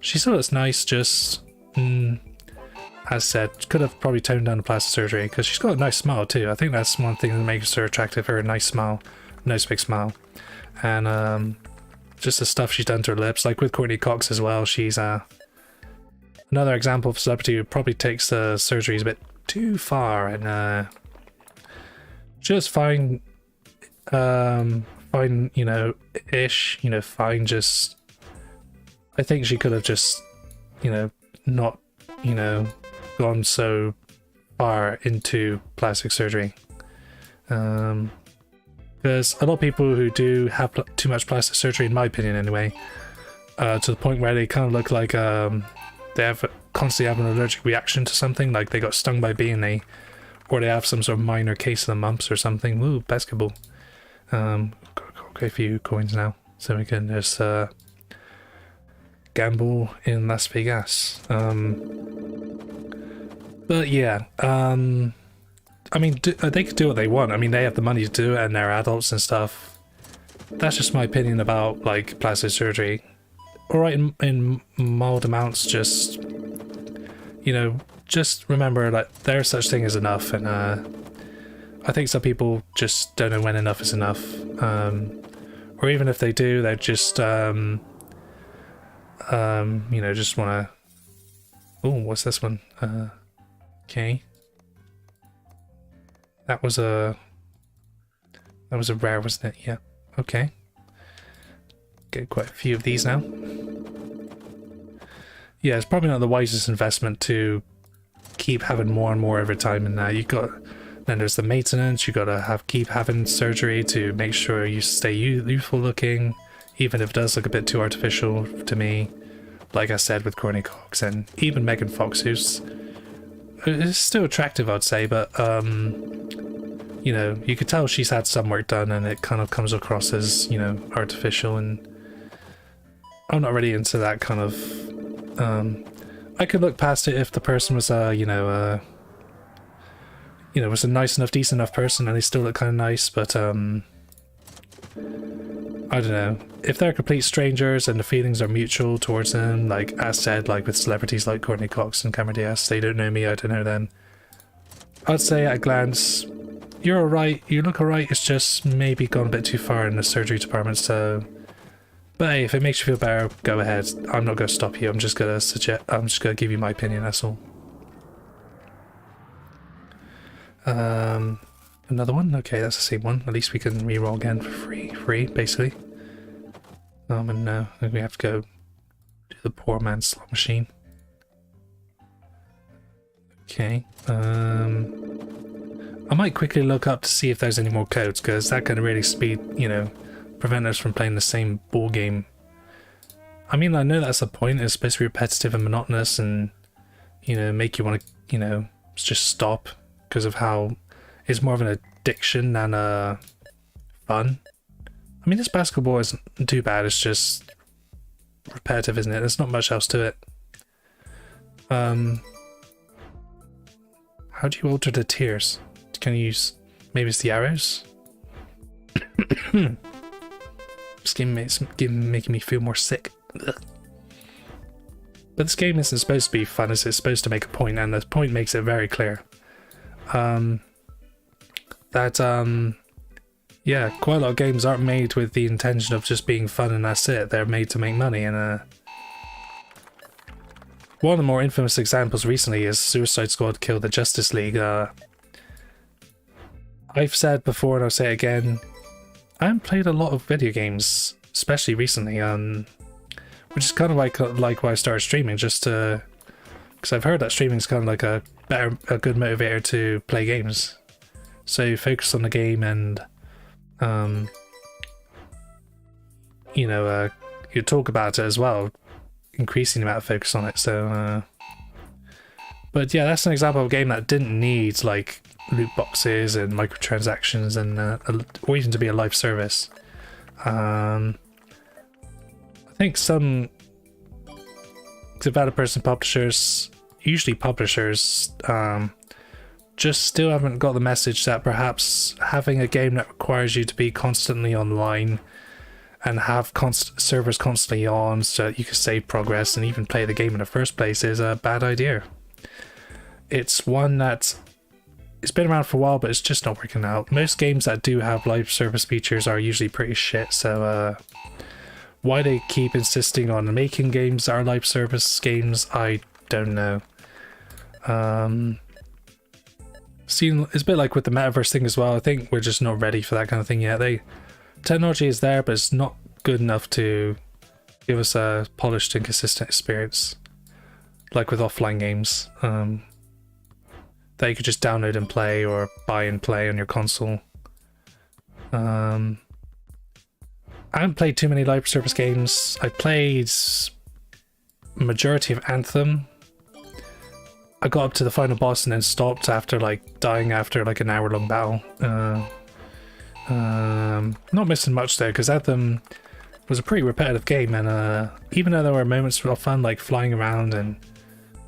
she still looks nice, just as said, could have probably toned down the plastic surgery, because she's got a nice smile too. I think that's one thing that makes her attractive, her nice smile, nice big smile, and just the stuff she's done to her lips, like with Courtney Cox as well. She's another example of celebrity who probably takes the surgeries a bit too far, and just find Fine, you know, ish, you know, fine, just... I think she could have just, you know, not, you know, gone so far into plastic surgery. Because a lot of people who do have too much plastic surgery, in my opinion anyway, to the point where they kind of look like they have constantly have an allergic reaction to something, like they got stung by a bee and or they have some sort of minor case of the mumps or something. Woo, basketball. Got a few coins now, so we can just gamble in Las Vegas. But yeah, I mean, they could do what they want. I mean, they have the money to do it, and they're adults and stuff. That's just my opinion about like plastic surgery. Alright, in mild amounts, just, you know, just remember that there's such thing as enough, and I think some people just don't know when enough is enough. Or even if they do, they're just, you know, just want to... Oh, what's this one? Okay. That was a rare, wasn't it? Yeah. Okay. Get quite a few of these now. Yeah, it's probably not the wisest investment to keep having more and more over time, and you got... Then there's the maintenance. You gotta keep having surgery to make sure you stay youthful looking, even if it does look a bit too artificial to me. Like I said with Courtney Cox and even Megan Fox, who's still attractive, I'd say, but you know, you could tell she's had some work done, and it kind of comes across as, you know, artificial, and I'm not really into that kind of. I could look past it if the person was, you know, was a nice enough, decent enough person, and they still look kind of nice, but I don't know. If they're complete strangers and the feelings are mutual towards them, like as said, like with celebrities like Courtney Cox and Cameron Diaz, they don't know me, I don't know them. I'd say at a glance, you're alright, you look alright, it's just maybe gone a bit too far in the surgery department, so... But hey, if it makes you feel better, go ahead. I'm not going to stop you, I'm just going to give you my opinion, that's all. Another one? Okay, that's the same one. At least we can reroll again for free, basically. And now we have to go to the poor man's slot machine. Okay. I might quickly look up to see if there's any more codes, because that can really prevent us from playing the same ball game. I mean, I know that's the point. It's supposed to be repetitive and monotonous, and make you want to just stop, because of how it's more of an addiction than fun. I mean, this basketball isn't too bad, it's just repetitive, isn't it? There's not much else to it. How do you alter the tiers? Can you use... maybe it's the arrows? This game is making me feel more sick. Ugh. But this game isn't supposed to be fun, it's supposed to make a point, and the point makes it very clear. Yeah, quite a lot of games aren't made with the intention of just being fun and that's it. They're made to make money, and one of the more infamous examples recently is Suicide Squad killed the Justice League. I've said before and I'll say it again, I haven't played a lot of video games, especially recently, which is kind of like why I started streaming, just to... because I've heard that streaming is kind of like a good motivator to play games. So you focus on the game and you talk about it as well, increasing the amount of focus on it. So but yeah, that's an example of a game that didn't need like loot boxes and microtransactions and or even to be a live service. I think some developers and publishers, usually publishers, just still haven't got the message that perhaps having a game that requires you to be constantly online and have servers constantly on so that you can save progress and even play the game in the first place is a bad idea. It's one that it's been around for a while, but it's just not working out. Most games that do have live service features are usually pretty shit, so why they keep insisting on making games that are live service games, I don't know. seen it's a bit like with the metaverse thing as well. I think we're just not ready for that kind of thing yet. Technology is there, but it's not good enough to give us a polished and consistent experience, like with offline games that you could just download and play or buy and play on your console. I haven't played too many live service games. I played majority of Anthem. I got up to the final boss and then stopped after like dying after like an hour-long battle. Not missing much though, because Anthem was a pretty repetitive game, and even though there were moments of fun like flying around and,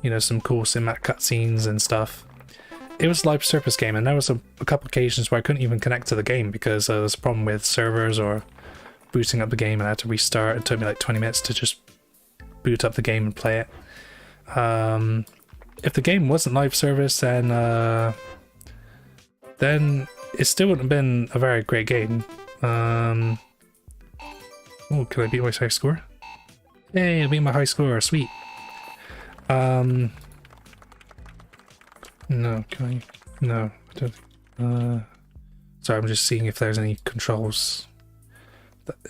you know, some cool cinematic cutscenes and stuff, it was a live service game, and there was a couple occasions where I couldn't even connect to the game because there was a problem with servers or booting up the game, and I had to restart. It took me like 20 minutes to just boot up the game and play it. If the game wasn't live service, then it still wouldn't have been a very great game. Oh, can I beat my high score? Hey, I beat my high score, sweet. No, can I? No, I don't. Sorry, I'm just seeing if there's any controls.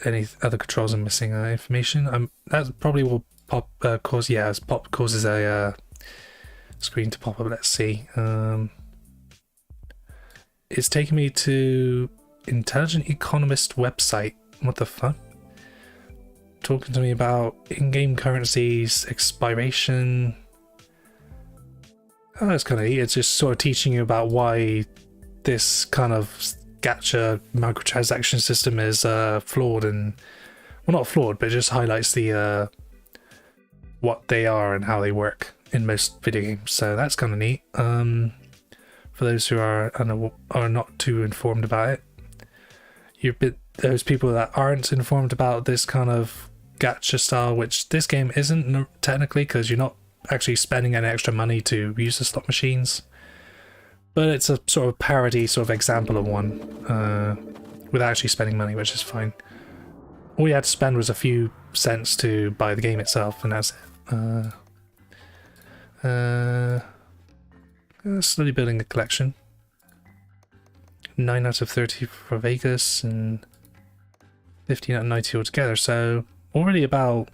Any other controls I'm missing information. That probably will pop cause, yeah, pop causes a screen to pop up. Let's see. It's taking me to Intelligent Economist website. What the fuck? Talking to me about in-game currencies, expiration. Oh, that's kind of neat. It's just sort of teaching you about why this kind of gacha microtransaction system is flawed, and well, not flawed, but it just highlights the what they are and how they work in most video games. So that's kind of neat. For those who are not too informed about it, those people that aren't informed about this kind of gacha style, which this game isn't technically, because you're not actually spending any extra money to use the slot machines, but it's a sort of parody sort of example of one without actually spending money, which is fine. All you had to spend was a few cents to buy the game itself, and that's it. Slowly building a collection. 9 out of 30 for Vegas and 15 out of 90 altogether, so already about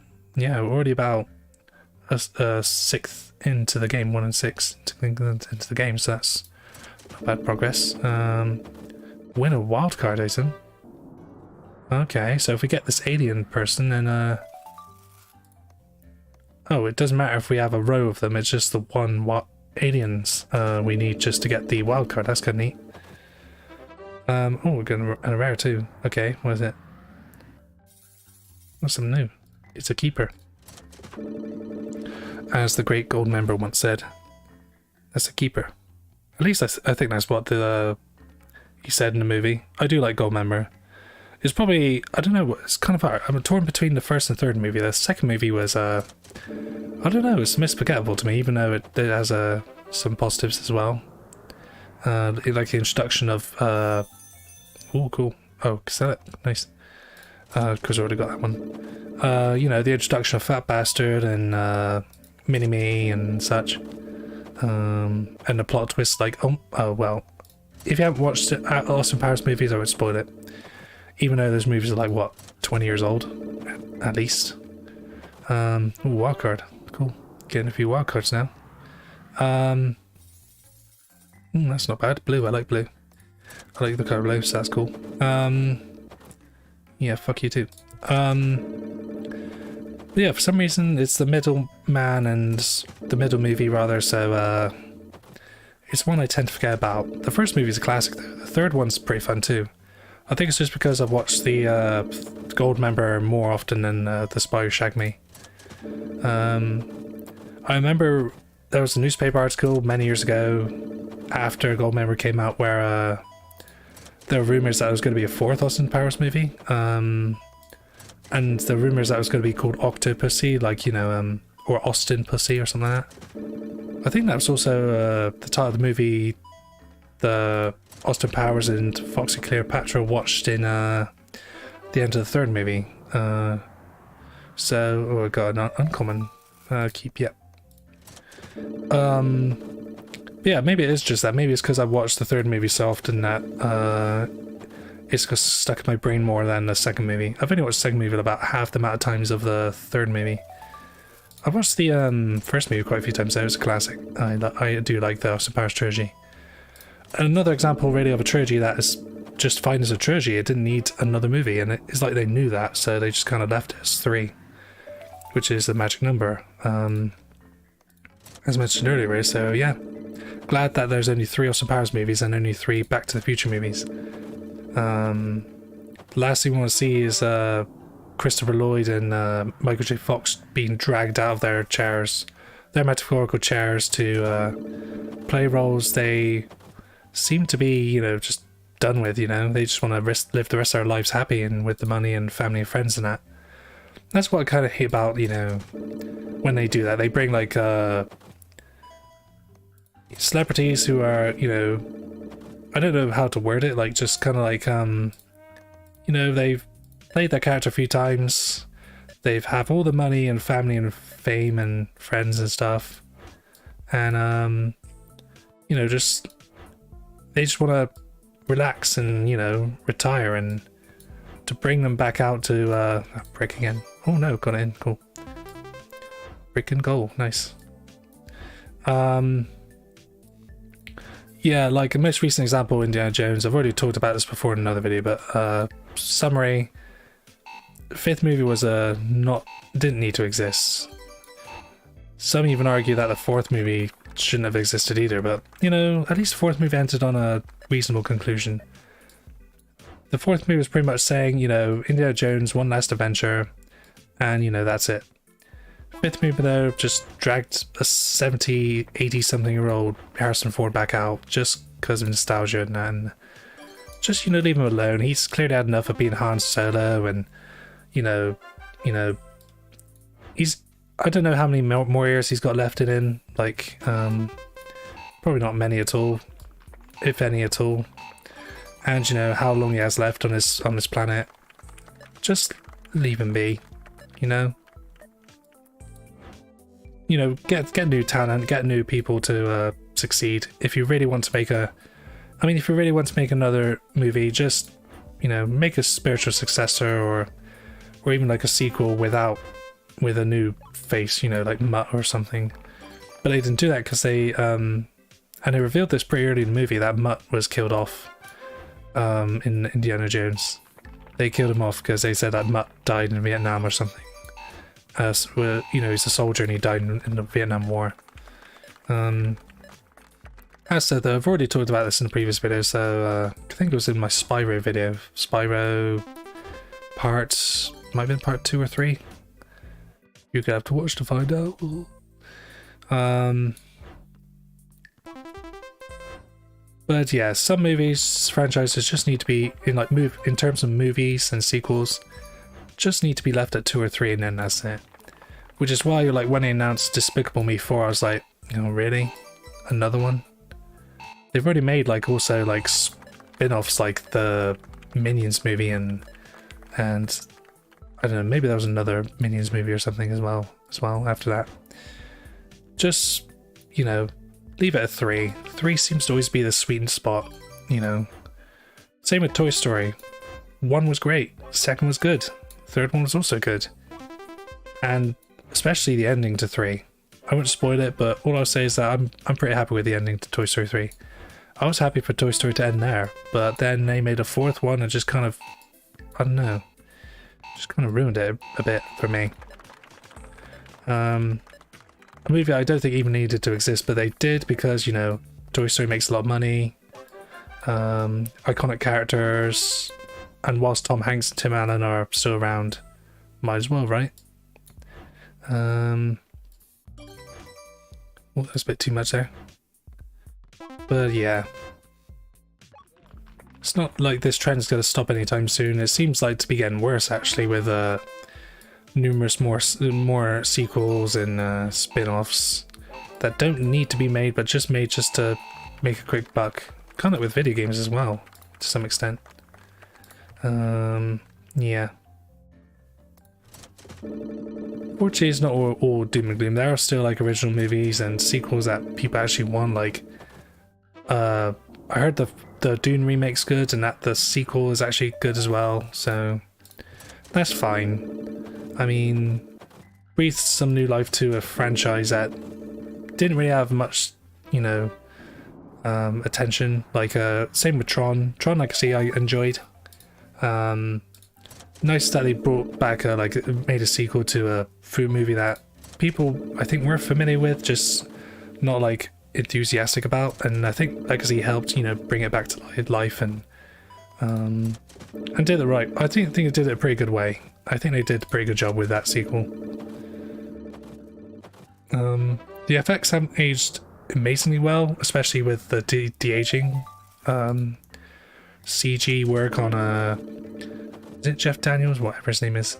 a sixth into the game, 1 and 6 into the game, so that's not bad progress. Win a wildcard item. Okay, so if we get this alien person, then oh, it doesn't matter if we have a row of them, it's just the one aliens we need just to get the wildcard. That's kind of neat. Oh, we're getting a rare too. Okay, what is it? What's something new? It's a keeper. As the great gold member once said, that's a keeper. At least I think that's what he said in the movie. I do like gold member. It's probably, I don't know, it's kind of hard. I'm torn between the first and third movie. The second movie was, I don't know, it's misforgettable to me, even though it has some positives as well. Like the introduction of, oh, cool. Oh, sell it. Nice. Because I already got that one. You know, the introduction of Fat Bastard and Mini-Me and such. And the plot twist, like, oh, well, if you haven't watched Austin Powers movies, I would spoil it. Even though those movies are like, what, 20 years old? At least. Ooh, wildcard. Cool. Getting a few wildcards now. That's not bad. Blue, I like blue. I like the colour blue, so that's cool. Yeah, fuck you too. But yeah, for some reason it's the middle man and the middle movie rather, so it's one I tend to forget about. The first movie's a classic though. The third one's pretty fun too. I think it's just because I've watched the Gold Member more often than the Spy Who Shagged Me. I remember there was a newspaper article many years ago after Gold Member came out where there were rumours that it was going to be a fourth Austin Powers movie. And the rumours that it was going to be called Octopussy, like, you know, or Austin Pussy or something like that. I think that was also the title of the movie the Austin Powers and Foxy Cleopatra watched in the end of the third movie. So, oh, I got an uncommon keep, yep. But yeah, maybe it is just that. Maybe it's because I've watched the third movie so often that it's just stuck in my brain more than the second movie. I've only watched the second movie about half the amount of times of the third movie. I watched the first movie quite a few times. It was a classic. I do like the Austin Powers trilogy. And another example really of a trilogy that is just fine as a trilogy. It didn't need another movie, and it's like they knew that, so they just kind of left it as 3, which is the magic number, as mentioned earlier. So yeah, glad that there's only 3 Austin Powers movies and only 3 Back to the Future movies. Last thing we want to see is Christopher Lloyd and Michael J. Fox being dragged out of their chairs, their metaphorical chairs, to play roles they seem to be, you know, just done with. You know, they just want to live the rest of their lives happy and with the money and family and friends and that. That's what I kind of hate about, you know, when they do that. They bring like celebrities who are, you know, I don't know how to word it, like just kind of like you know, they've played their character a few times, they've have all the money and family and fame and friends and stuff, and you know, just they just want to relax and, you know, retire, and to bring them back out to break again. Oh no, got it in, cool. Brick and goal, nice. Yeah, like a most recent example, Indiana Jones. I've already talked about this before in another video, but summary: the 5th movie was didn't need to exist. Some even argue that the 4th movie shouldn't have existed either, but you know, at least the 4th movie ended on a reasonable conclusion. The 4th movie was pretty much saying, you know, Indiana Jones, one last adventure, and you know, that's it. 5th movie though just dragged a 70, 80 something year old Harrison Ford back out just because of nostalgia, and just, you know, leave him alone. He's clearly had enough of being Han Solo, and you know, he's, I don't know how many more years he's got left in him, like probably not many at all, if any at all. And you know how long he has left on this planet. Just leave him be, you know. You know, get new talent, get new people to succeed. If you really want to make if you really want to make another movie, just, you know, make a spiritual successor, or even like a sequel with a new face, you know, like Mutt or something. But they didn't do that because they and they revealed this pretty early in the movie that Mutt was killed off in Indiana Jones. They killed him off because they said that Mutt died in Vietnam or something. So, you know, he's a soldier and he died in the Vietnam War. As said though, I've already talked about this in the previous video, so I think it was in my Spyro video. Spyro parts, might have been part 2 or 3. You're gonna have to watch to find out. But yeah, some movies, franchises just need to be in terms of movies and sequels, just need to be left at 2 or 3, and then that's it. Which is why, like, when they announced Despicable Me 4, I was like, you know, really? Another one? They've already made like also like spin-offs like the Minions movie and I don't know, maybe there was another Minions movie or something as well after that. Just, you know, leave it at 3. 3 seems to always be the sweet spot, you know. Same with Toy Story. 1 was great, 2nd was good, 3rd one was also good. And especially the ending to 3. I won't spoil it, but all I'll say is that I'm pretty happy with the ending to Toy Story 3. I was happy for Toy Story to end there, but then they made a 4th one and just kind of, I don't know, just kind of ruined it a bit for me. A movie I don't think even needed to exist, but they did because, you know, Toy Story makes a lot of money, iconic characters, and whilst Tom Hanks and Tim Allen are still around, might as well, right? Oh, that's a bit too much there. But yeah, it's not like this trend's going to stop anytime soon. It seems like to be getting worse actually, with numerous more sequels and spin-offs that don't need to be made, but just made just to make a quick buck. Kind of with video games as well, to some extent. Yeah. Fortunately, it's not all doom and gloom. There are still like original movies and sequels that people actually want. Like I heard the Dune remake's good, and that the sequel is actually good as well, so that's fine. I mean, breathed some new life to a franchise that didn't really have much, you know, attention. Like same with Tron. Tron, like I say, I enjoyed. Nice that they brought back made a sequel to a food movie that people I think were familiar with, just not like enthusiastic about. And I think Legacy helped, you know, bring it back to life and did it right. I think it did it a pretty good way. I think they did a pretty good job with that sequel. The effects haven't aged amazingly well, especially with the de-aging. CG work on is it Jeff Daniels? Whatever his name is.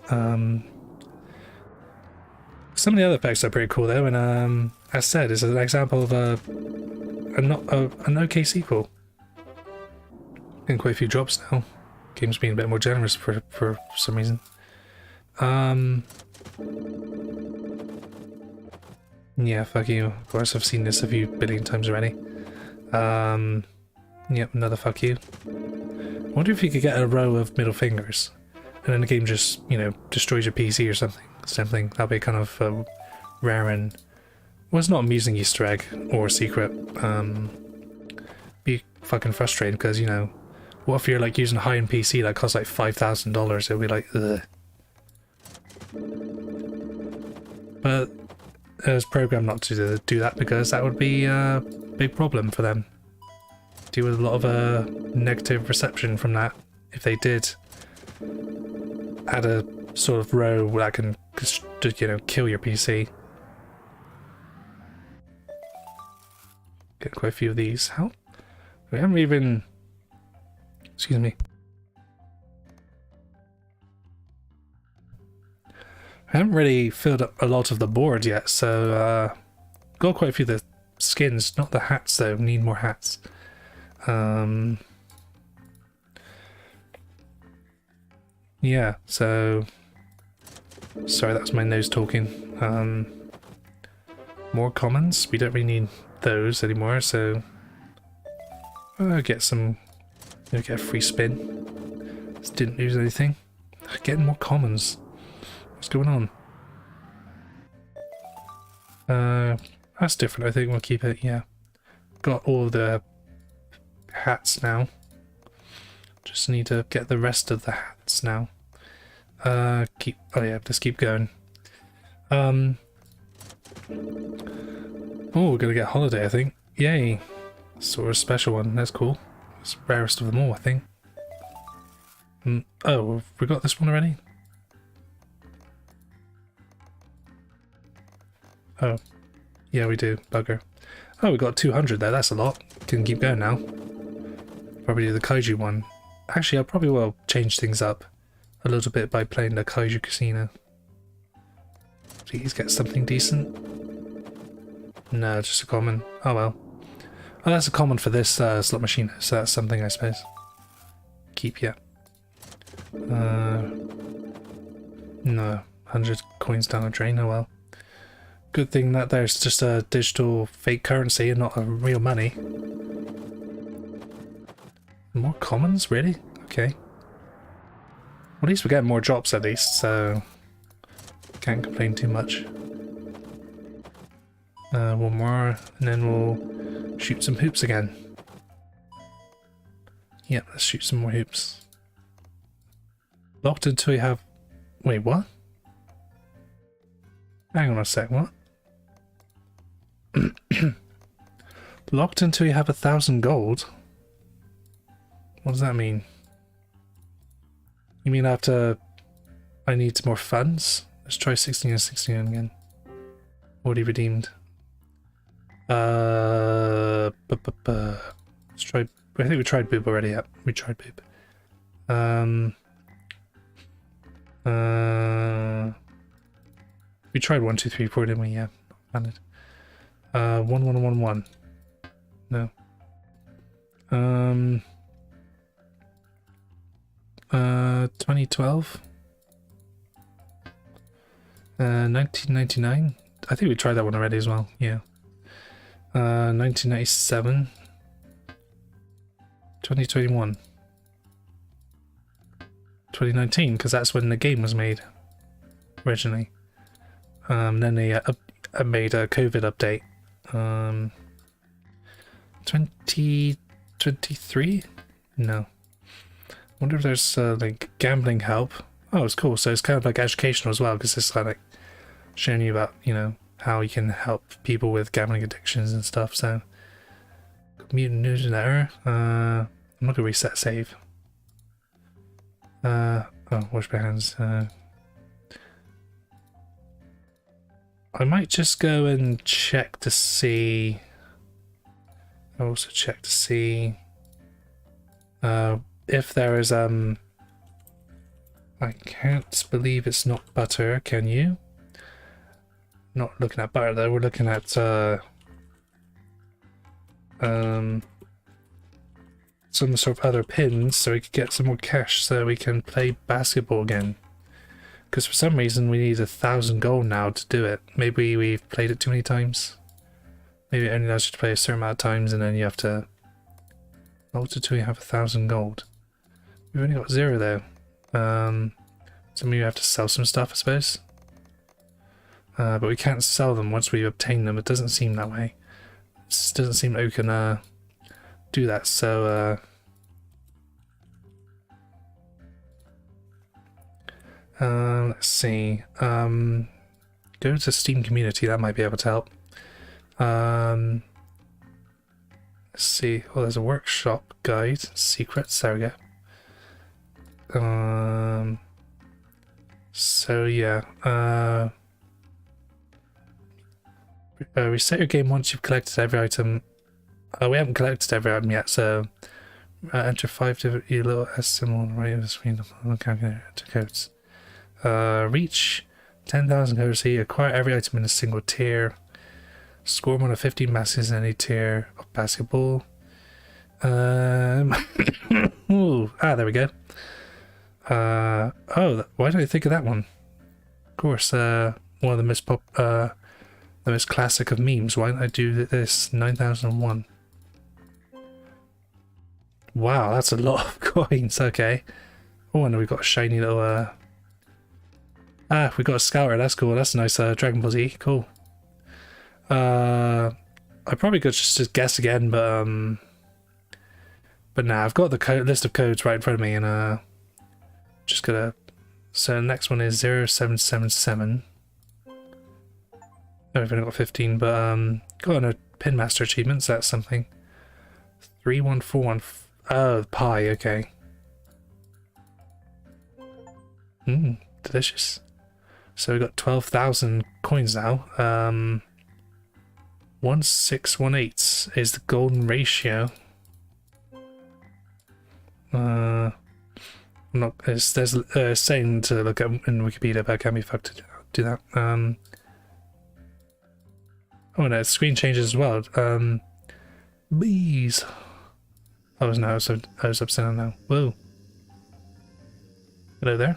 Some of the other effects are pretty cool though, and as said, it's an example of an okay sequel. Getting quite a few drops now. Game's being a bit more generous for some reason. Yeah, fuck you. Of course, I've seen this a few billion times already. Yep, another fuck you. I wonder if you could get a row of middle fingers, and then the game just, you know, destroys your PC or something. That'd be kind of rare and, well, it's not an amusing Easter egg or secret. Be fucking frustrating because, you know, what if you're like using a high-end PC that costs like $5,000? It'll be like, ugh. But it was programmed not to do that because that would be a big problem for them. Deal with a lot of negative reception from that if they did add a sort of row that can just, you know, kill your PC. Get quite a few of these. How? We haven't even... Excuse me. I haven't really filled up a lot of the board yet, so got quite a few of the skins, not the hats though. Need more hats. Yeah, so sorry, that's my nose talking. More commons. We don't really need those anymore, so get some. Get a free spin. Just didn't lose anything. Getting more commons. What's going on? That's different. I think we'll keep it. Yeah, got all the hats now. Just need to get the rest of the hats now. Oh yeah, just keep going. Oh, we're gonna get holiday, I think. Yay! Sort of special one. That's cool. It's rarest of them all, I think. Oh, have we got this one already? Oh, yeah, we do. Bugger. Oh, we got 200 there. That's a lot. Can keep going now. Probably do the kaiju one. Actually, I probably will change things up a little bit by playing the kaiju casino. Please get something decent. No, just a common. Oh well. Oh, that's a common for this slot machine, so that's something, I suppose. Keep, yeah. No, 100 coins down the drain, oh well. Good thing that there's just a digital fake currency and not a real money. More commons? Really? Okay. Well, at least we're getting more drops at least, so can't complain too much. One more, and then we'll shoot some hoops again. Yep, let's shoot some more hoops. Locked until you have... Wait, what? Hang on a sec, what? Locked until you have 1,000 gold? What does that mean? You mean after I need some more funds? Let's try 16 and 16 again. Already redeemed. Let's try. I think we tried boob already. Yep, we tried boob. We tried 1, 2, 3, 4, didn't we? Yeah, found it. 1, 1, 1, 1. No. 2012. 1999. I think we tried that one already as well. Yeah. 1997. 2021. 2019, because that's when the game was made originally. Then they made a COVID update. 2023? No. Wonder if there's like gambling help. Oh, it's cool. So it's kind of like educational as well, because it's kind of like showing you about, you know, how you can help people with gambling addictions and stuff. So mutant newsletter. I'm not gonna reset save. Oh, wash my hands. I might just go and check to see. I'll also check to see if there is I can't believe it's not butter, can you? Not looking at butter though, we're looking at some sort of other pins so we can get some more cash so we can play basketball again. Because for some reason we need 1,000 gold now to do it. Maybe we've played it too many times. Maybe it only allows you to play a certain amount of times and then you have to alter till you have 1,000 gold. We've only got 0 though. So maybe we have to sell some stuff, I suppose. But we can't sell them once we obtain them. It doesn't seem that way. It just doesn't seem like we can do that. So let's see. Go to Steam community. That might be able to help. Let's see. Oh, there's a workshop guide. Secrets. There we go. So yeah. Reset your game once you've collected every item. We haven't collected every item yet, so enter 5 different little S symbol right of the screen to calculate enter codes. Reach 10,000 courtesy. Acquire every item in a single tier. Score one of 15 matches in any tier of basketball. Ooh, there we go. Oh, why did I think of that one? Of course, one of the most classic of memes. Why don't I do this? 9,001. Wow, that's a lot of coins. Okay. Oh, and we've got a shiny little. We got a scouter. That's cool. That's a nice Dragon Ball Z. Cool. I probably could just guess again, but nah, I've got the list of codes right in front of me, and just gonna. So the next one is 0777. No, we've only got 15, but got a Pin Master achievements. That's something. 3141. Oh, pie. Okay. Delicious. So we got 12,000 coins now. 1618 is the golden ratio. I'm not. There's a saying to look at in Wikipedia, but I can't be fucked to do that. Oh no, screen changes as well. Bees. Oh no, I was upset down now. Whoa. Hello there.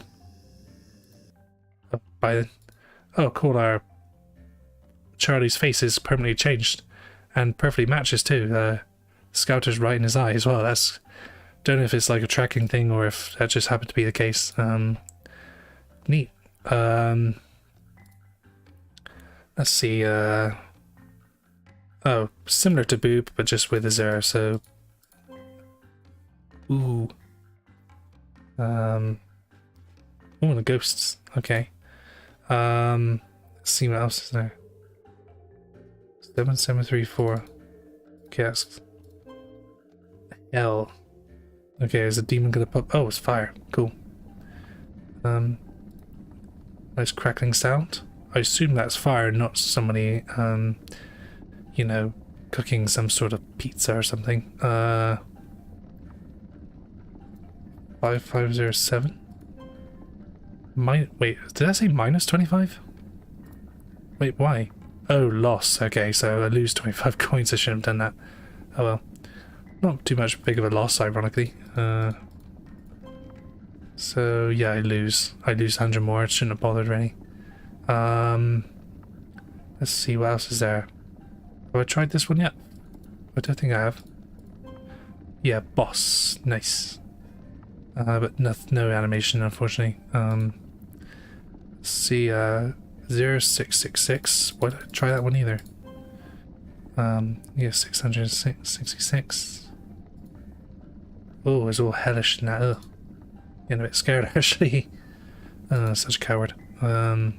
Oh, bye. Oh, cool. Our Charlie's face is permanently changed, and perfectly matches too. Scouter's right in his eye as well. That's. Don't know if it's like a tracking thing or if that just happened to be the case. Neat. Let's see. Oh, similar to Boob, but just with a 0. So. Ooh. Oh, the ghosts. Okay. Let's see what else is there. 7734. Casks. Hell. Okay, is a demon gonna pop? Oh, it's fire. Cool. Nice crackling sound. I assume that's fire, not somebody, you know, cooking some sort of pizza or something. 5507. Wait, did I say minus 25? Wait, why? Oh, loss. Okay, so I lose 25 coins. I shouldn't have done that. Oh well. Not too much big of a loss, ironically. So yeah, I lose 100 more. I shouldn't have bothered really. Let's see what else is there. Have I tried this one yet? I don't think I have. Yeah, boss. Nice. But no animation, unfortunately. Let's see, 0666. Why did I try that one either? Yeah, 666. Oh, it's all hellish now. Ugh. Getting a bit scared, actually. Such a coward. Well,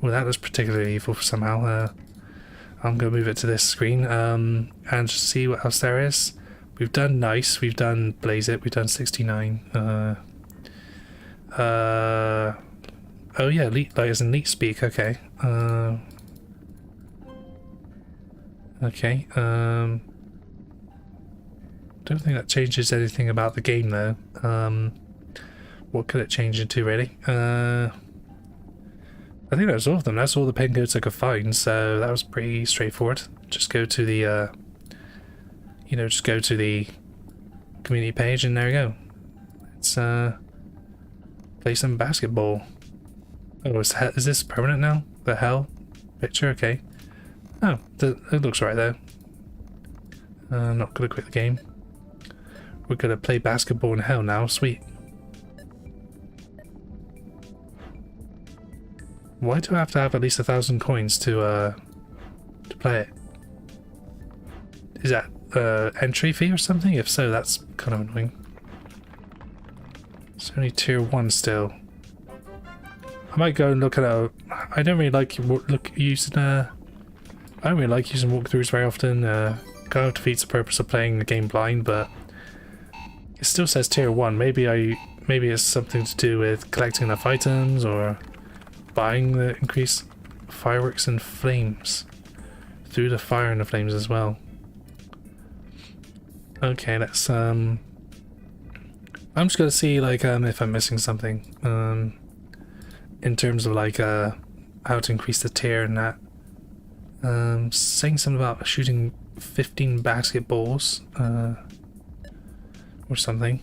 that was particularly evil somehow. I'm going to move it to this screen and just see what else there is. We've done nice, we've done blaze it, we've done 69. Oh yeah, like as in leet speak, okay. Okay, don't think that changes anything about the game though. What could it change into really? I think that's all of them. That's all the pen codes I could find, so that was pretty straightforward. Just go to the, you know, just go to the community page and there we go. Let's play some basketball. Oh, is this permanent now? The hell picture? Okay. Oh, it looks right though. I'm not gonna quit the game. We're gonna play basketball in hell now. Sweet. Why do I have to have at least 1,000 coins to play it? Is that entry fee or something? If so, that's kind of annoying. It's only tier 1 still. I might go and look at a. I don't really like using I don't really like using walkthroughs very often. Kind of defeats the purpose of playing the game blind, but it still says tier 1. Maybe it's something to do with collecting enough items or buying the increased fireworks and flames through the fire and the flames as well. Okay, let's I'm just gonna see like if I'm missing something in terms of like how to increase the tier and that. Saying something about shooting 15 basketballs or something.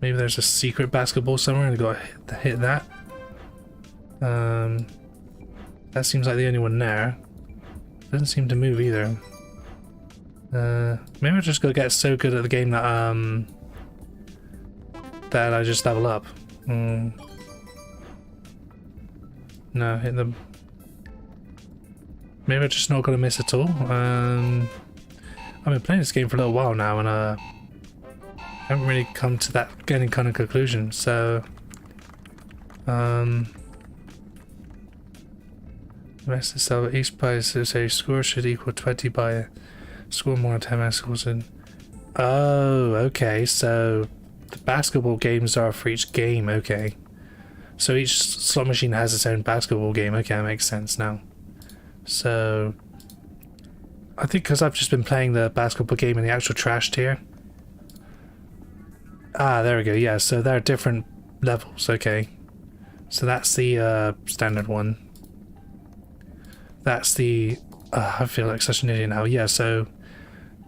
Maybe there's a secret basketball somewhere and I gotta hit that. That seems like the only one there. Doesn't seem to move either. Maybe I'll just go get so good at the game that that I just level up. No, hit them. Maybe I'm just not gonna miss at all. I've been playing this game for a little while now and I haven't really come to that any kind of conclusion, so the rest is so each player says a score should equal 20 by a score more than 10 basketballs in. Oh, okay, so the basketball games are for each game, okay. So each slot machine has its own basketball game, okay, that makes sense now. So I think because I've just been playing the basketball game in the actual trash tier. Ah, there we go, yeah, so there are different levels, okay. So that's the standard one. That's the... I feel like such an idiot now. Yeah, so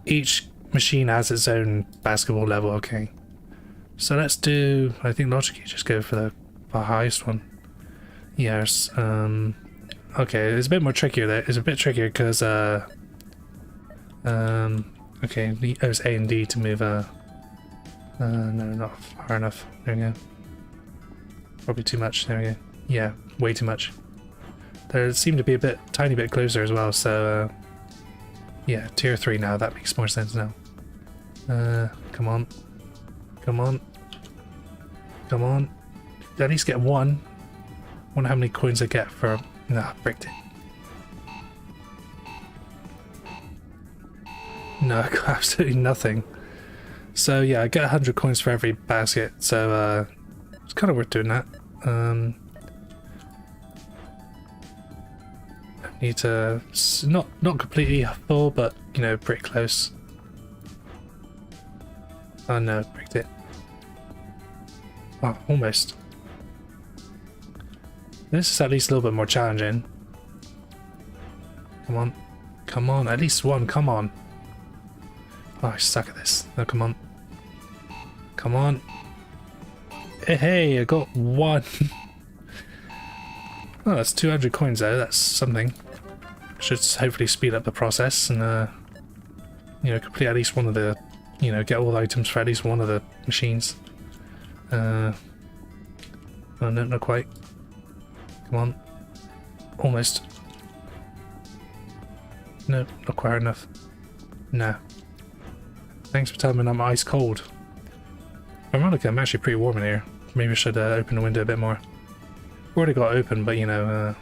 each machine has its own basketball level, okay. So let's do... I think logically just go for the highest one. Yes, okay, it's a bit more trickier there. It's a bit trickier because, okay, there's A and D to move, no, not far enough. There we go. Probably too much. There we go. Yeah, way too much. There seemed to be a tiny bit closer as well, so, yeah, tier 3 now. That makes more sense now. Come on. Come on. Come on. At least get one. Wonder how many coins I get for... Nah, bricked it. No, I got absolutely nothing. So yeah, I get 100 coins for every basket, so it's kind of worth doing that. I need to... not completely full, but, you know, pretty close. Oh no, bricked it. Oh, almost. This is at least a little bit more challenging. Come on. Come on, at least one, come on. Oh, I suck at this. No, come on. Come on. Hey, I got one. Oh, that's 200 coins though, that's something. Should hopefully speed up the process and you know, complete at least one of the, you know, get all the items for at least one of the machines. Oh no, not quite. Come on. Almost. No, not quite enough. Nah. Thanks for telling me I'm ice cold. Ironically, I'm actually pretty warm in here. Maybe I should open the window a bit more. Already got open, but you know,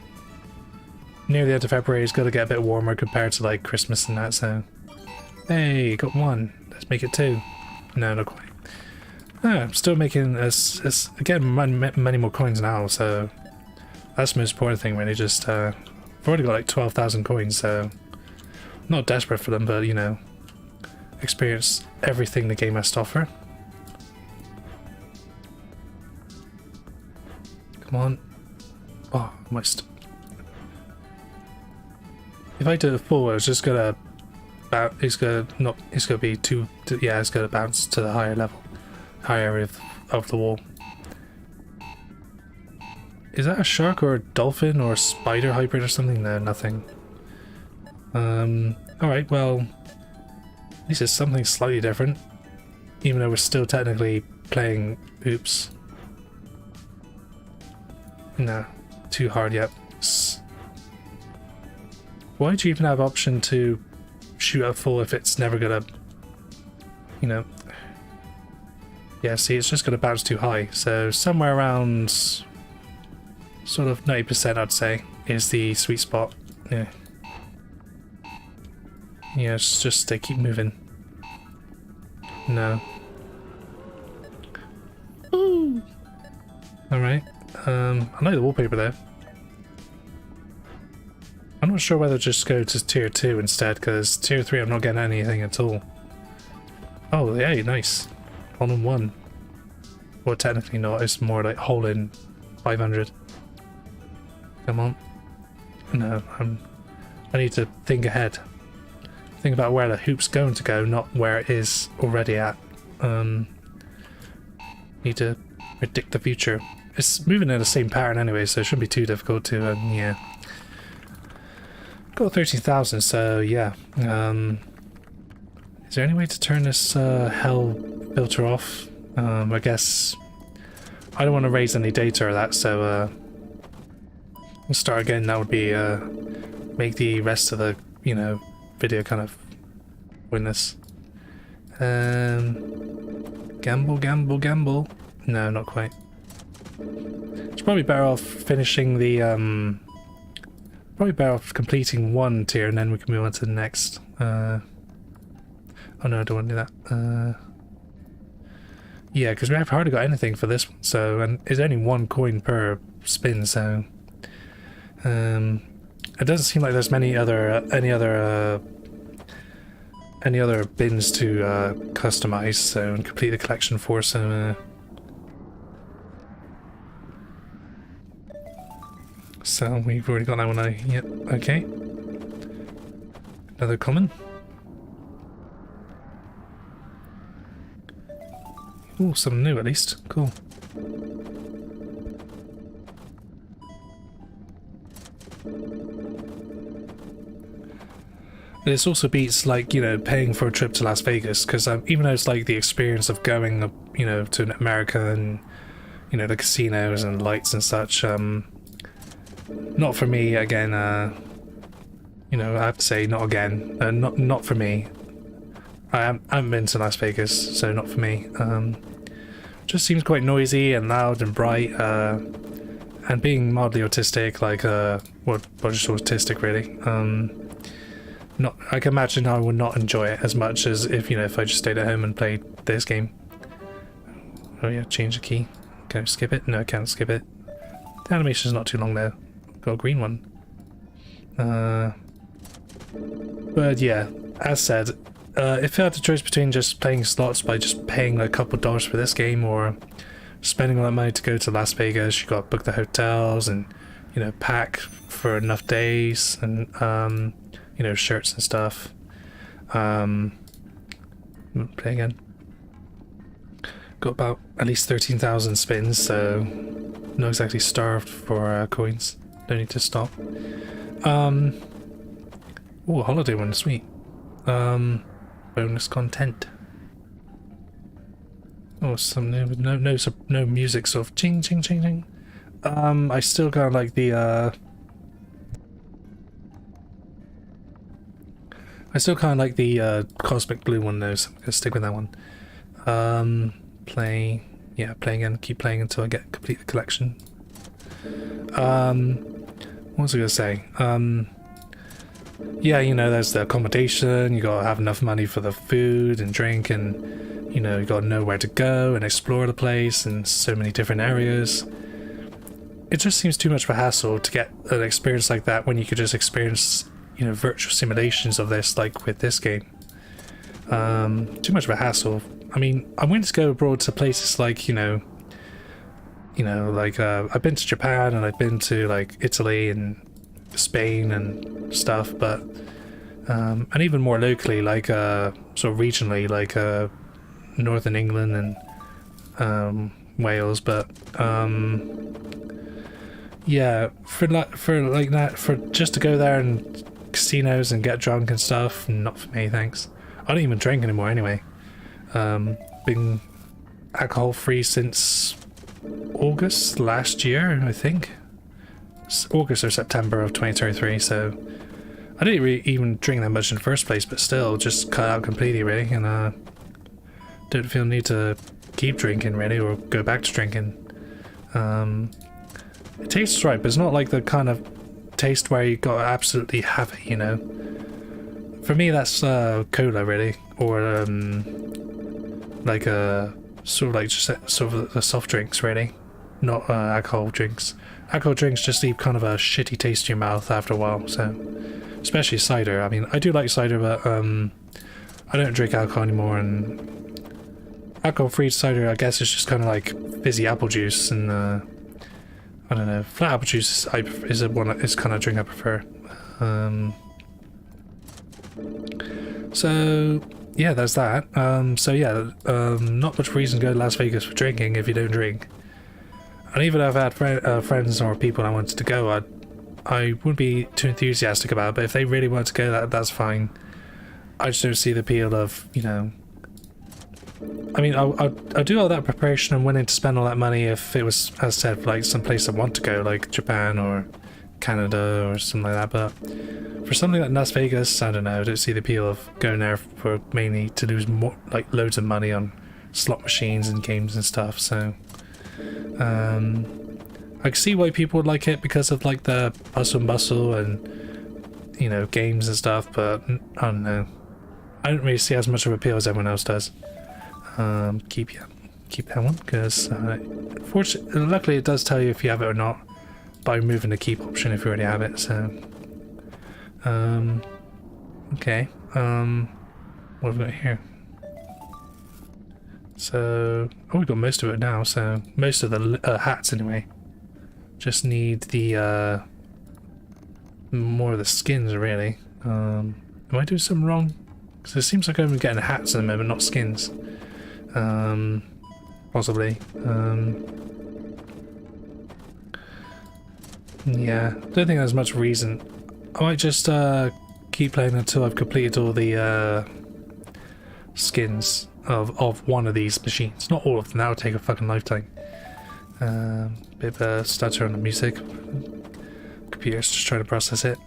near the end of February it's got to get a bit warmer compared to like Christmas and that, so... Hey, got one. Let's make it two. No, not quite. I'm still making again many more coins now, so that's the most important thing really. Just I've already got like 12,000 coins, so I'm not desperate for them, but you know, experience everything the game has to offer. Come on. Oh, almost. If I do it full, it's just gonna it's gonna be too yeah, it's gonna bounce to the higher level. High area of the wall. Is that a shark or a dolphin or a spider hybrid or something? No, nothing. Alright, well, at least it's something slightly different. Even though we're still technically playing Oops. No, too hard yet. Why do you even have option to shoot at full if it's never gonna, you know... Yeah, see, it's just going to bounce too high. So somewhere around sort of 90%, I'd say, is the sweet spot. Yeah. Yeah, it's just they keep moving. No. Ooh. Alright. I like the wallpaper there. I'm not sure whether to just go to tier 2 instead, because tier 3 I'm not getting anything at all. Oh, yeah, nice. Hole in 1. Well, technically not, it's more like hole in 500. Come on. No, I need to think ahead. Think about where the hoop's going to go, not where it is already at. Need to predict the future. It's moving in the same pattern anyway, so it shouldn't be too difficult to, yeah. Got 13,000, so yeah. Is there any way to turn this hell filter off? I guess I don't want to raise any data or that, so we'll start again. That would be make the rest of the, you know, video kind of pointless. Gamble, gamble, gamble. No, not quite. It's probably better off finishing the probably better off completing one tier and then we can move on to the next. Oh no, I don't want to do that. Yeah, because we have hardly got anything for this one, so, and it's only 1 coin per spin, so it doesn't seem like there's many other any other bins to customize, so, and complete the collection for. So we've already got that one out. Yep. Okay. Another common. Ooh, something new at least. Cool. This also beats, like, you know, paying for a trip to Las Vegas, because even though it's like the experience of going, you know, to America and, you know, the casinos and lights and such, not for me again. You know, I have to say, not again. Not for me. I haven't been to Las Vegas, so not for me. Just seems quite noisy and loud and bright, and being mildly autistic, like well, just autistic really. Not, I can imagine I would not enjoy it as much as if, you know, if I just stayed at home and played this game. Oh yeah, change the key. Can I skip it? No, I can't skip it. The animation's not too long though. Got a green one. But yeah, as said, if I had the choice between just playing slots by just paying a couple $dollars for this game or spending all that money to go to Las Vegas, you got to book the hotels and, you know, pack for enough days and, you know, shirts and stuff. Play again. Got about at least 13,000 spins, so not exactly starved for coins. Don't need to stop. Oh, holiday one, sweet. bonus content. Oh, some no music, sort of ching ching ching ching. I still kind of like the cosmic blue one though, so I'm gonna stick with that one. Play again, keep playing until I complete the collection. What was I gonna say? Yeah, you know, there's the accommodation, you gotta have enough money for the food and drink, and you know, you gotta know where to go and explore the place and so many different areas. It just seems too much of a hassle to get an experience like that when you could just experience, you know, virtual simulations of this like with this game. Too much of a hassle. I mean, I'm willing to go abroad to places like, you know, like I've been to Japan and I've been to like Italy and Spain and stuff, but and even more locally, like sort of regionally, like Northern England and Wales, but yeah, for just to go there and casinos and get drunk and stuff, not for me, thanks. I don't even drink anymore anyway. Been alcohol free since August last year, I think. August or September of 2023, so I didn't really even drink that much in the first place, but still just cut out completely really, and don't feel the need to keep drinking really or go back to drinking. It tastes right, but it's not like the kind of taste where you gotta absolutely have it, you know. For me that's cola really, or like a sort of like just sort of the soft drinks really, not alcohol drinks. Alcohol drinks just leave kind of a shitty taste in your mouth after a while, so especially cider. I mean, I do like cider, but I don't drink alcohol anymore, and alcohol-free cider I guess is just kind of like fizzy apple juice, and I don't know, flat apple juice is kind of drink I prefer. So yeah, there's that. So yeah, not much reason to go to Las Vegas for drinking if you don't drink. And even if I've had friends or people I wanted to go, I wouldn't be too enthusiastic about it, but if they really want to go, that's fine. I just don't see the appeal of, you know... I mean, I'll do all that preparation and willing to spend all that money if it was, as said, like some place I want to go, like Japan or Canada or something like that, but for something like Las Vegas, I don't know, I don't see the appeal of going there for mainly to lose more, like loads of money on slot machines and games and stuff, so... I can see why people would like it because of like the hustle and bustle and, you know, games and stuff, but I don't know. I don't really see as much of appeal as everyone else does. Keep that one, because fortunately, luckily it does tell you if you have it or not by removing the keep option if you already have it, so... okay, what have we got here? So, oh, we've got most of it now, so most of the hats anyway. Just need the more of the skins really. Am I doing something wrong? Because it seems like I'm getting hats at the moment, not skins. Possibly. Yeah, don't think there's much reason. I might just keep playing until I've completed all the skins of one of these machines. Not all of them, that would take a fucking lifetime. Bit of a stutter on the music. Computer's just trying to process it.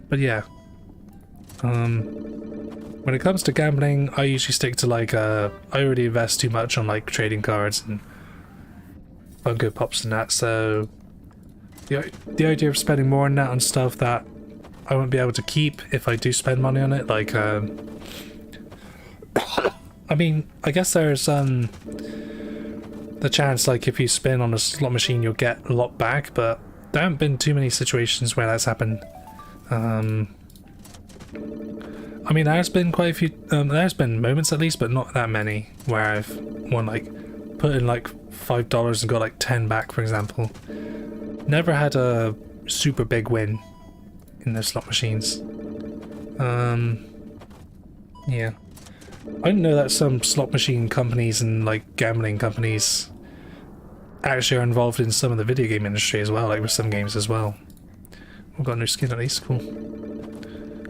But yeah. When it comes to gambling, I usually stick to like I already invest too much on like trading cards and Funko Pops and that, so the idea of spending more on that on stuff that I won't be able to keep if I do spend money on it, like I mean, I guess there's the chance like if you spin on a slot machine you'll get a lot back, but there haven't been too many situations where that's happened. I mean, there's been quite a few, there's been moments at least, but not that many, where I've won like, put in like $5 and got like 10 back, for example. Never had a super big win in those slot machines. Yeah. I didn't know that some slot machine companies and like gambling companies actually are involved in some of the video game industry as well, like with some games as well. We've got a new skin at least, cool.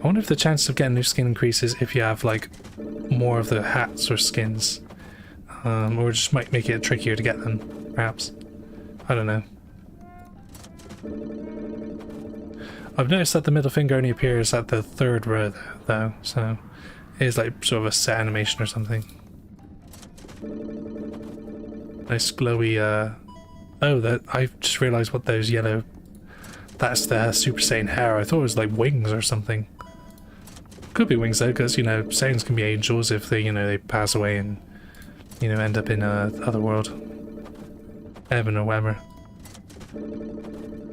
I wonder if the chance of getting new skin increases if you have like more of the hats or skins, or just might make it trickier to get them, perhaps. I don't know. I've noticed that the middle finger only appears at the 3rd row though, so it is like sort of a set animation or something. Nice glowy, oh, that I've just realised what those yellow, that's the Super Saiyan hair. I thought it was like wings or something. Could be wings though, because, you know, Saiyans can be angels if they, you know, they pass away and, you know, end up in other world. Heaven or whatever.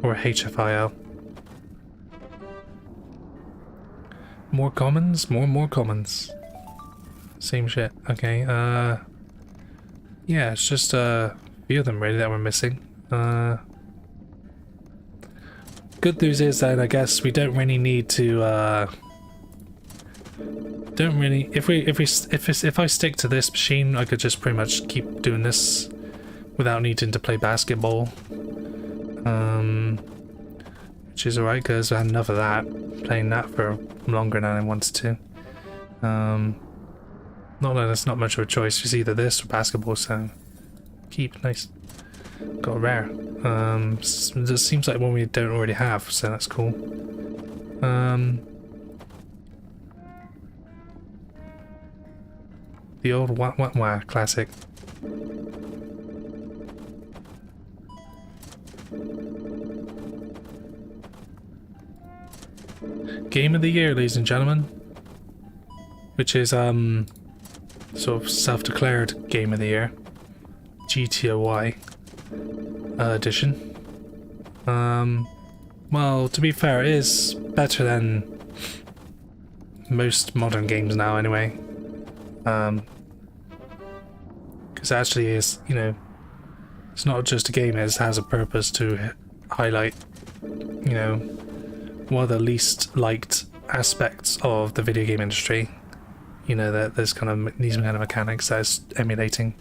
Or HFIL. More commons? More commons. Same shit. Okay, yeah, it's just a few of them really that we're missing. Good news is that I guess we don't really need to, don't really, if I stick to this machine, I could just pretty much keep doing this without needing to play basketball. Which is alright, because I had enough of that, playing that for longer than I wanted to. Not that it's not much of a choice, it's either this or basketball, so keep, nice. Got a rare. It seems like one we don't already have, so that's cool. The old wah wah wah classic. Game of the year, ladies and gentlemen. Which is sort of self-declared game of the year. GTOY edition. Well, to be fair, it is better than most modern games now anyway. Because it actually is, you know, it's not just a game, it has a purpose to highlight, you know, one of the least liked aspects of the video game industry. You know, that there's kind of these kind of mechanics that it's emulating.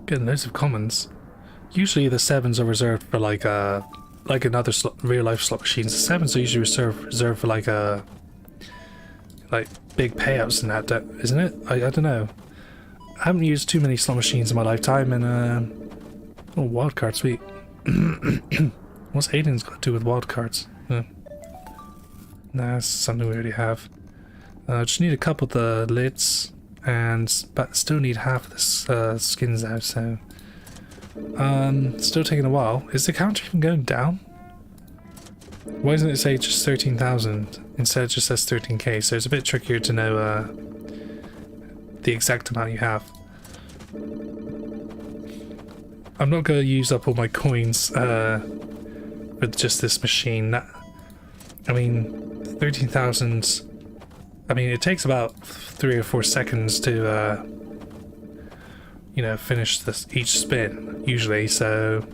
Getting loads of commons. Usually the 7s are reserved for like another real life slot machines. The 7s are usually reserved for like big payouts and that, isn't it? I don't know. I haven't used too many slot machines in my lifetime, and oh, wildcard, sweet. What's aliens got to do with wildcards? Nah, that's something we already have. Just need a couple of the lids, but still need half of the skins out, so still taking a while. Is the counter even going down? Why doesn't it say just 13,000? Instead it just says 13k, so it's a bit trickier to know the exact amount you have. I'm not going to use up all my coins with just this machine. I mean, 13,000... I mean, it takes about 3 or 4 seconds to, you know, finish each spin, usually, so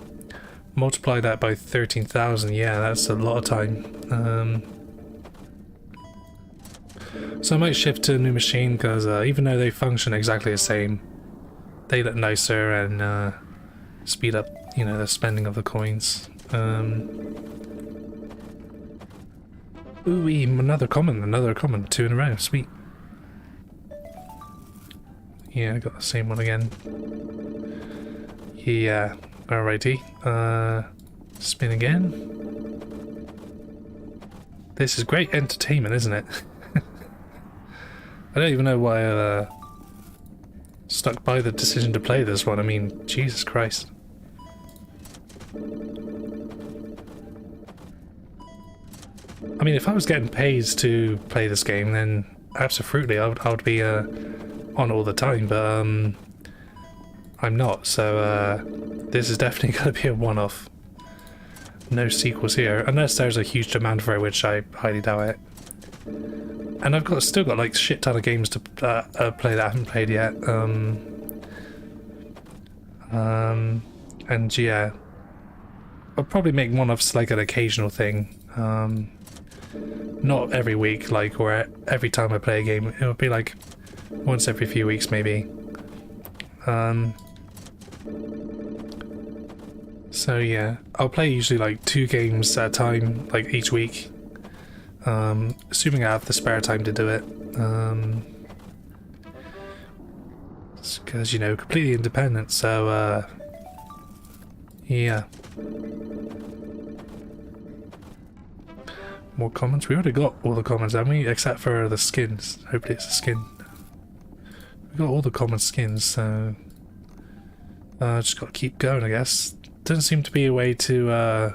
multiply that by 13,000, yeah, that's a lot of time. So I might shift to a new machine, because even though they function exactly the same, they look nicer and speed up, you know, the spending of the coins. Ooh, another common, 2 in a row, sweet. Yeah, I got the same one again. Yeah, alrighty. Spin again. This is great entertainment, isn't it? I don't even know why I stuck by the decision to play this one. I mean, Jesus Christ. I mean, if I was getting paid to play this game, then absolutely I would be on all the time, but I'm not, so this is definitely going to be a one-off. No sequels here, unless there's a huge demand for it, which I highly doubt it. And I've still got like a shit ton of games to play that I haven't played yet. And yeah, I'll probably make one-offs like an occasional thing. Not every week, like, or every time I play a game. It would be like once every few weeks, maybe. So yeah, I'll play usually like 2 games at a time, like each week. Assuming I have the spare time to do it. Because, you know, completely independent, so yeah. More comments? We already got all the comments, haven't we? Except for the skins. Hopefully it's a skin. We got all the common skins, so just gotta keep going, I guess. Doesn't seem to be a way to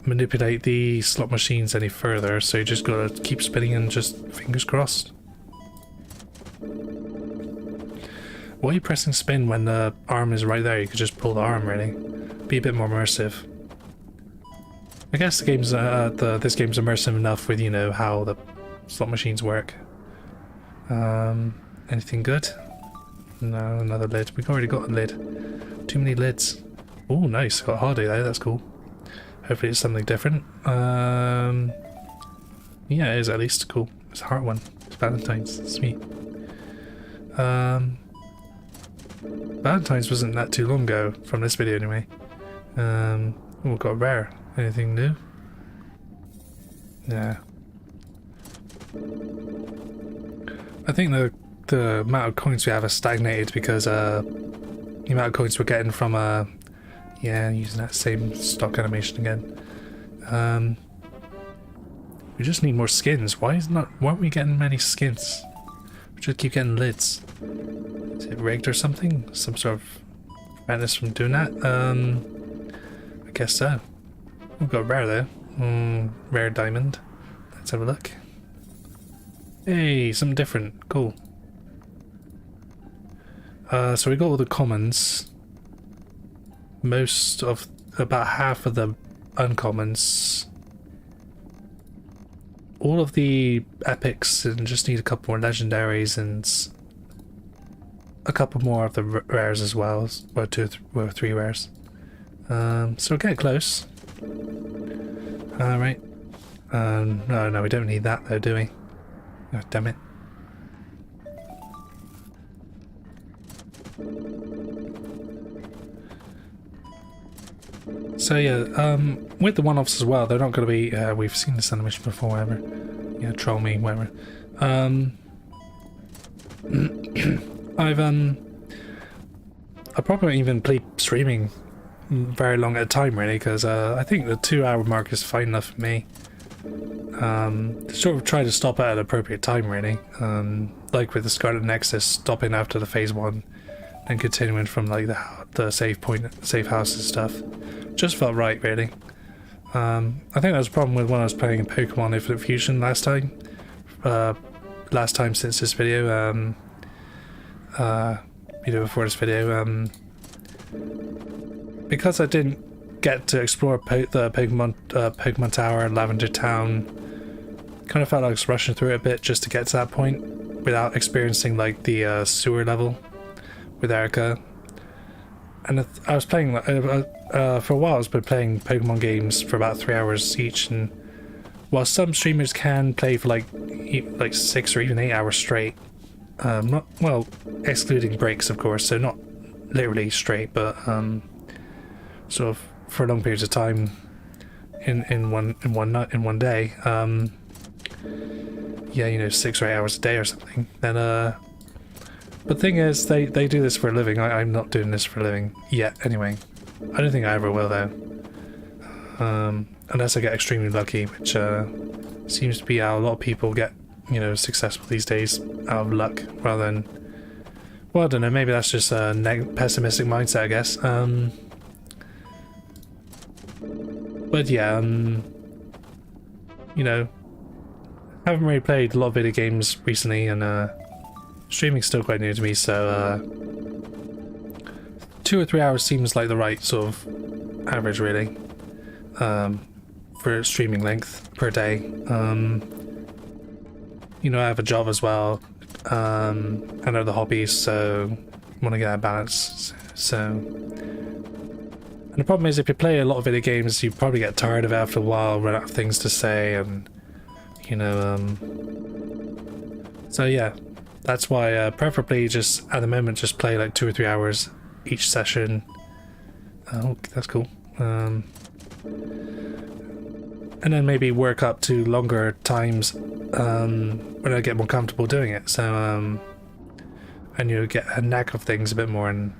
manipulate the slot machines any further, so you just gotta keep spinning and just fingers crossed. Why are you pressing spin when the arm is right there? You could just pull the arm, really. Be a bit more immersive. I guess the game's this game's immersive enough with, you know, how the slot machines work. Anything good? No, another lid. We've already got a lid. Too many lids. Oh, nice. Got a holiday there. That's cool. Hopefully it's something different. Yeah, it is at least cool. It's a heart one. It's Valentine's. Sweet. Valentine's wasn't that too long ago from this video anyway. Oh, we've got rare. Anything new? Yeah. I think the amount of coins we have are stagnated because the amount of coins we're getting from yeah, using that same stock animation again. We just need more skins. Why aren't we getting many skins? We just keep getting lids. Is it rigged or something? Some sort of madness from doing that? I guess so. We've got rare though. Rare diamond. Let's have a look. Hey, something different. Cool. So we got all the commons. About half of the uncommons. All of the epics, and just need a couple more legendaries and a couple more of the rares as well. Or 2 or 3 rares. So we're getting close. Alright. No, we don't need that though, do we? Oh, damn it. So yeah, with the one-offs as well, they're not going to be, we've seen this animation before, whatever. Yeah, troll me, whatever. I probably even played streaming very long at a time really, because I think the 2-hour mark is fine enough for me. Sort of try to stop at an appropriate time really, like with the Scarlet Nexus, stopping after the phase 1 and continuing from like the save point, safe house and stuff. Just felt right really. I think that was a problem with when I was playing Pokemon Infinite Fusion last time. Last time since this video, before this video, because I didn't get to explore the Pokemon Tower and Lavender Town, kind of felt like I was rushing through it a bit just to get to that point without experiencing like the sewer level with Erica. And I was playing for a while. I've been playing Pokemon games for about 3 hours each, and while some streamers can play for like 6 or even 8 hours straight, not well, excluding breaks of course, so not literally straight, but sort of for long periods of time in one day. Yeah, 6 or 8 hours a day or something. Then but the thing is, they do this for a living. I'm not doing this for a living yet, anyway. I don't think I ever will, though. Unless I get extremely lucky, which seems to be how a lot of people get, successful these days, out of luck, rather than... Well, I don't know, maybe that's just a pessimistic mindset, I guess. But yeah, haven't really played a lot of video games recently, and streaming's still quite new to me, so 2 or 3 hours seems like the right sort of average, really, for streaming length per day. I have a job as well, and other hobbies, so I want to get that balance. So, and the problem is, if you play a lot of video games, you probably get tired of it after a while, run out of things to say, and so yeah. That's why preferably just at the moment just play like 2 or 3 hours each session, Oh, that's cool. And then maybe work up to longer times when I get more comfortable doing it. So, and you get a knack of things a bit more, and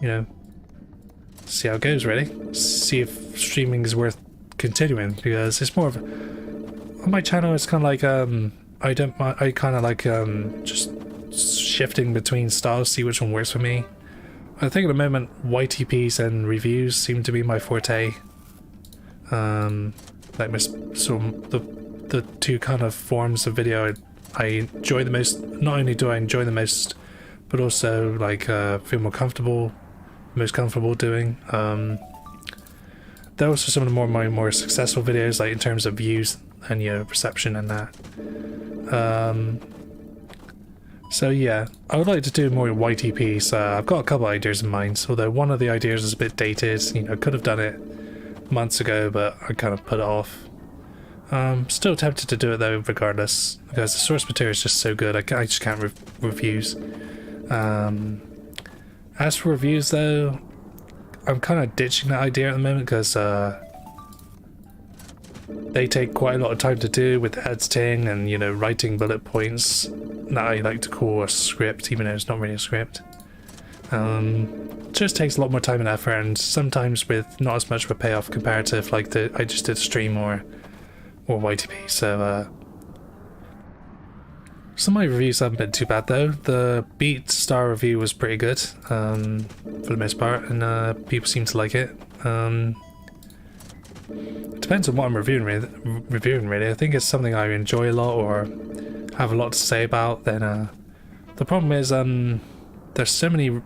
you know, see how it goes. Really, see if streaming is worth continuing, because it's more of on my channel. It's kind of like I kind of like just shifting between styles, see which one works for me. I think at the moment YTPs and reviews seem to be my forte. Like my sort of the two kind of forms of video I enjoy the most. Not only do I enjoy the most, but also like feel most comfortable doing. They're also some of the my more successful videos, like in terms of views and reception and that. So yeah, I would like to do more YTPs. I've got a couple ideas in mind, although one of the ideas is a bit dated. Could have done it months ago, but I kind of put it off. Still tempted to do it though, regardless, because the source material is just so good. I just can't reviews. As for reviews though, I'm kind of ditching that idea at the moment because they take quite a lot of time to do with editing and writing bullet points that I like to call a script, even though it's not really a script. It just takes a lot more time and effort, and sometimes with not as much of a payoff comparative like I just did a stream or YTP. So some of my reviews haven't been too bad though. The Beat Star review was pretty good for the most part, and people seem to like it. It depends on what I'm reviewing really. I think it's something I enjoy a lot or have a lot to say about, then the problem is there's so many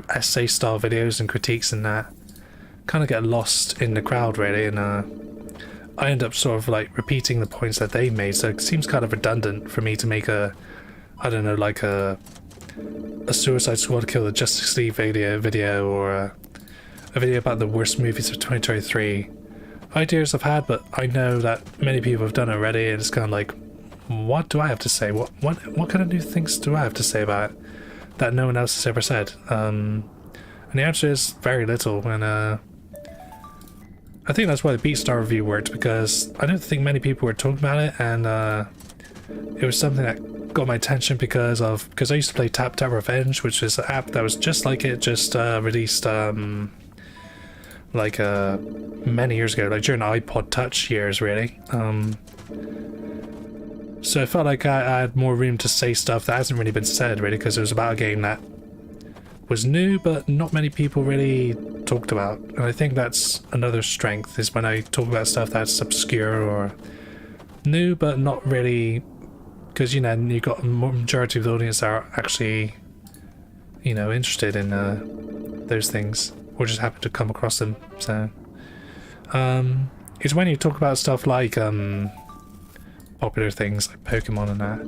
essay style videos and critiques and that kind of get lost in the crowd really, and I end up sort of like repeating the points that they made, so it seems kind of redundant for me to make a Suicide Squad kill the Justice League video or a video about the worst movies of 2023. Ideas I've had, but I know that many people have done it already, and it's kind of like, what do I have to say? What kind of new things do I have to say about it that no one else has ever said? And the answer is very little, and I think that's why the Beatstar review worked, because I don't think many people were talking about it, and it was something that got my attention because I used to play Tap Tap Revenge, which is an app that was just like it, just released many years ago, like during the iPod Touch years really. So I felt like I had more room to say stuff that hasn't really been said really, because it was about a game that was new but not many people really talked about. And I think that's another strength, is when I talk about stuff that's obscure or new but not really, because you've got a majority of the audience that are actually interested in those things, or just happen to come across them. So it's when you talk about stuff like popular things like Pokemon and that,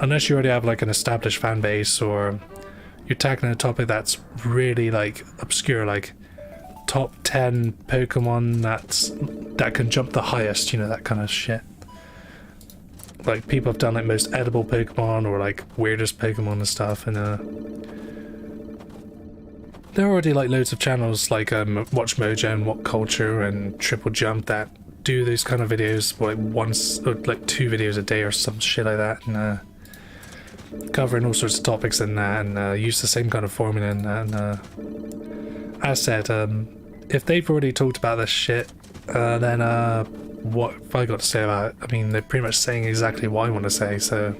unless you already have like an established fan base, or you're tackling a topic that's really like obscure, like top 10 Pokemon that can jump the highest, that kind of shit. Like people have done like most edible Pokemon or like weirdest Pokemon and stuff, and there are already like loads of channels like Watch Mojo and What Culture and Triple Jump that do these kind of videos, like once or like 2 videos a day or some shit like that, and covering all sorts of topics in that, and use the same kind of formula in that. And as said, if they've already talked about this shit, then what have I got to say about it? I mean, they're pretty much saying exactly what I want to say, so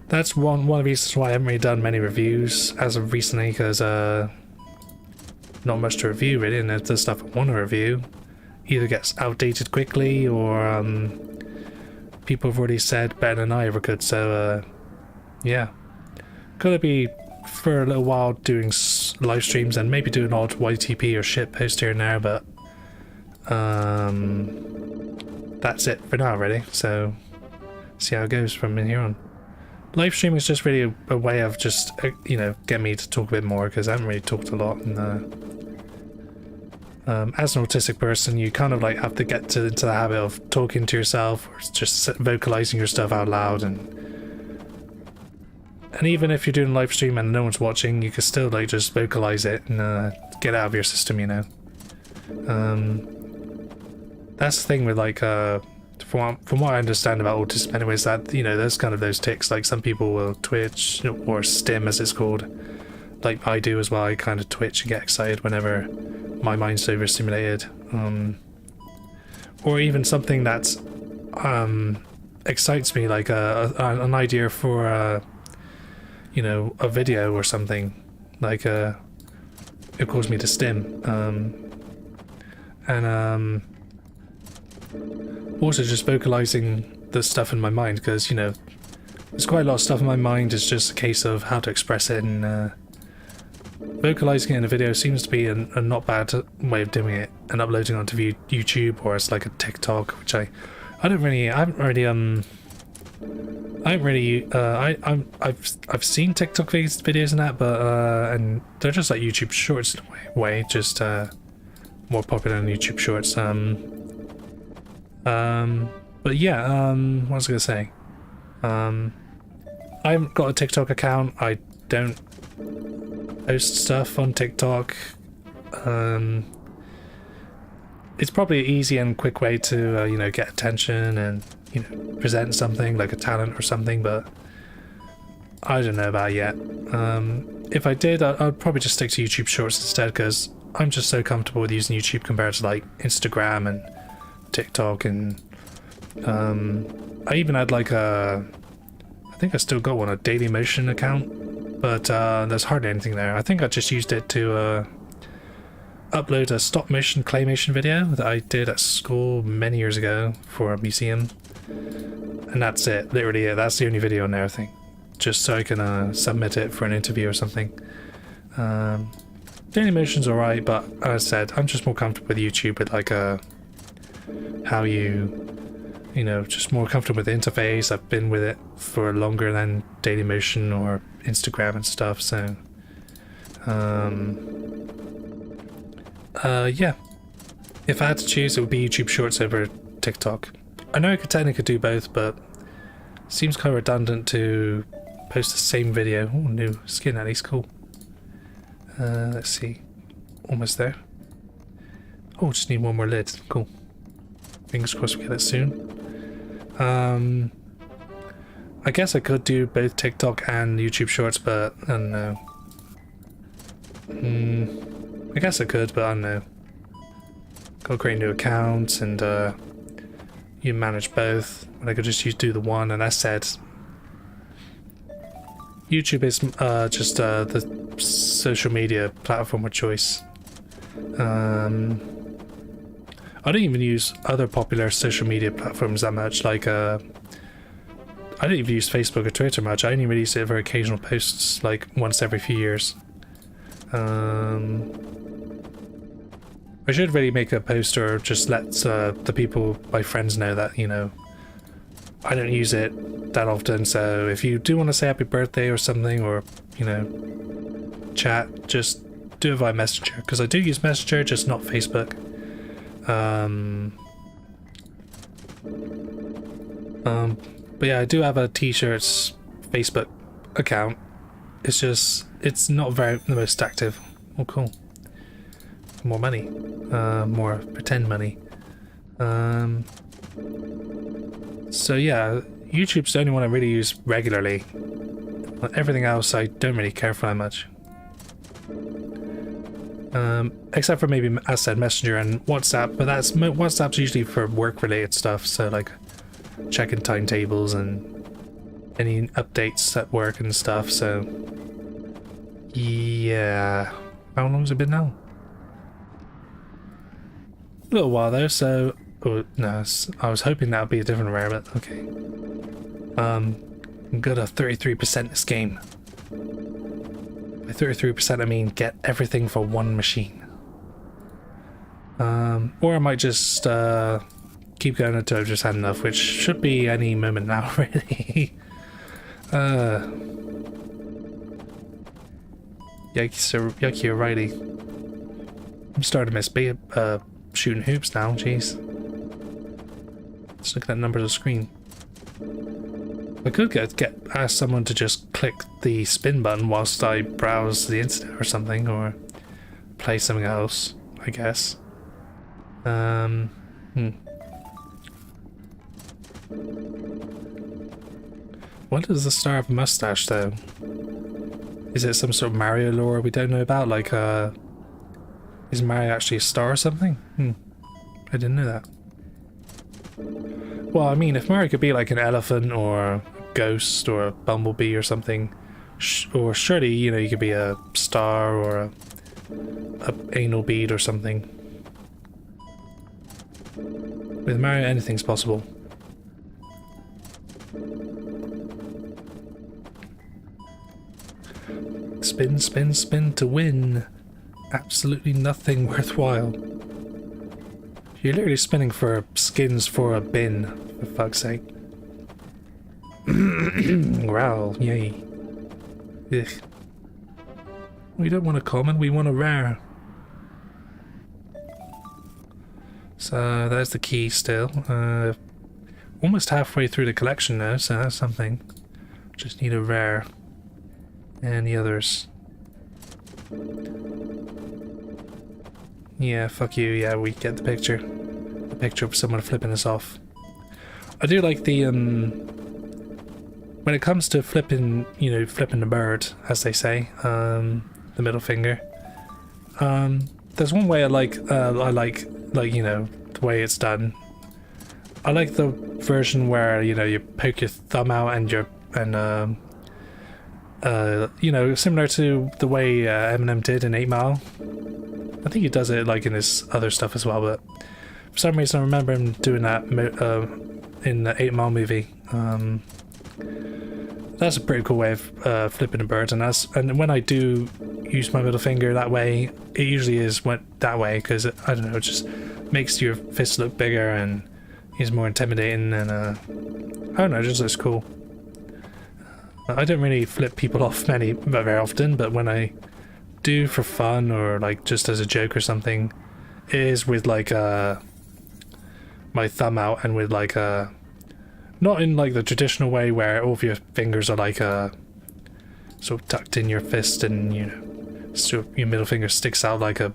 that's one of the reasons why I haven't really done many reviews as of recently, because not much to review really, and the stuff I want to review either gets outdated quickly, or people have already said better than I ever could. So yeah, gonna be for a little while doing live streams and maybe do an odd YTP or shit post here and there, but that's it for now really. So see how it goes from here on. Live streaming is just really a way of just getting me to talk a bit more, because I haven't really talked a lot, and as an autistic person, you kind of like have to get into the habit of talking to yourself or just vocalizing your stuff out loud, and And even if you're doing live stream and no one's watching, you can still like just vocalize it and get out of your system, you know. That's the thing with like from what I understand about autism anyways, that, you know, there's kind of those tics, like some people will twitch or stim as it's called, like I do as well. I kind of twitch and get excited whenever my mind's overstimulated, or even something that's excites me, like an idea for you know, a video or something, like it caused me to stim, and also just vocalizing the stuff in my mind, because, you know, there's quite a lot of stuff in my mind. It's just a case of how to express it, and vocalizing it in a video seems to be a not bad way of doing it, and uploading onto YouTube or as like a TikTok, which I've seen TikTok videos and that, but and they're just like YouTube Shorts in a way, just more popular than YouTube Shorts. But yeah, what was I gonna say? I haven't got a TikTok account. I don't post stuff on TikTok. It's probably an easy and quick way to you know, get attention and, you know, present something like a talent or something, but I don't know about it yet. If I did, I'd probably just stick to YouTube Shorts instead, because I'm just so comfortable with using YouTube compared to like Instagram and TikTok, and I even had like I think I still got one, a Daily Motion account, but there's hardly anything there. I think I just used it to upload a stop motion claymation video that I did at school many years ago for a museum, and that's it, literally. Yeah, that's the only video on there, I think, just so I can submit it for an interview or something. Daily Motion's alright, but as I said, I'm just more comfortable with YouTube, with like how you know, just more comfortable with the interface. I've been with it for longer than Daily Motion or Instagram and stuff, so yeah, if I had to choose, it would be YouTube Shorts over TikTok. I know I could technically do both, but it seems kind of redundant to post the same video. Oh, new skin, at least. Cool. Let's see, almost there. Oh, just need one more lid. Cool. Fingers crossed we get it soon. I guess I could do both TikTok and YouTube Shorts, but I don't know. I guess I could, but I don't know. Gotta create new accounts, and you manage both. When I could just do the one, and I said YouTube is just the social media platform of choice. I don't even use other popular social media platforms that much, like I don't even use Facebook or Twitter much. I only really use it for occasional posts, like once every few years. I should really make a post or just let the people, my friends, know that, you know, I don't use it that often, so if you do want to say happy birthday or something, or, you know, chat, just do it via Messenger, because I do use Messenger, just not Facebook. But yeah, I do have a T-shirts Facebook account. It's just, it's not the most active. Oh, cool. More money. More pretend money. So yeah, YouTube's the only one I really use regularly. Everything else I don't really care for that much. Except for maybe, as I said, Messenger and WhatsApp, but WhatsApp's usually for work-related stuff, so like checking timetables and any updates at work and stuff, so yeah. How long's it been now? A little while though, so... Oh, no, I was hoping that would be a different rare, but okay. Got a 33% this game. By 33% I mean get everything for one machine. Or I might just keep going until I've just had enough, which should be any moment now, really. Yucky O'Reilly. I'm starting to miss shooting hoops now, jeez. Just look at that number on the screen. I could ask someone to just click the spin button whilst I browse the internet or something, or play something else, I guess. What does the star have a mustache, though? Is it some sort of Mario lore we don't know about? Like, is Mario actually a star or something? I didn't know that. Well, I mean, if Mario could be like an elephant or a ghost or a bumblebee or something, or surely, you know, you could be a star or a anal bead or something. With Mario, anything's possible. Spin, spin, spin to win. Absolutely nothing worthwhile. You're literally spinning for skins for a bin, for fuck's sake. Growl, yay. Ugh. We don't want a common, we want a rare. So there's the key still. Almost halfway through the collection now, so that's something. Just need a rare. And the others. Yeah, fuck you, yeah, we get the picture. The picture of someone flipping us off. I do like the, when it comes to flipping, you know, flipping the bird, as they say, the middle finger. There's one way I like, you know, the way it's done. I like the version where, you know, you poke your thumb out and you know, similar to the way Eminem did in 8 Mile. I think he does it like in his other stuff as well, but for some reason I remember him doing that in the 8 Mile movie. That's a pretty cool way of flipping a bird, and when I do use my middle finger that way, it usually went that way because I don't know, it just makes your fist look bigger and is more intimidating, and I don't know, it just looks cool. I don't really flip people off very often, but when I do for fun or like just as a joke or something, it is with like my thumb out and with like not in like the traditional way where all of your fingers are like sort of tucked in your fist and, you know, so your middle finger sticks out like a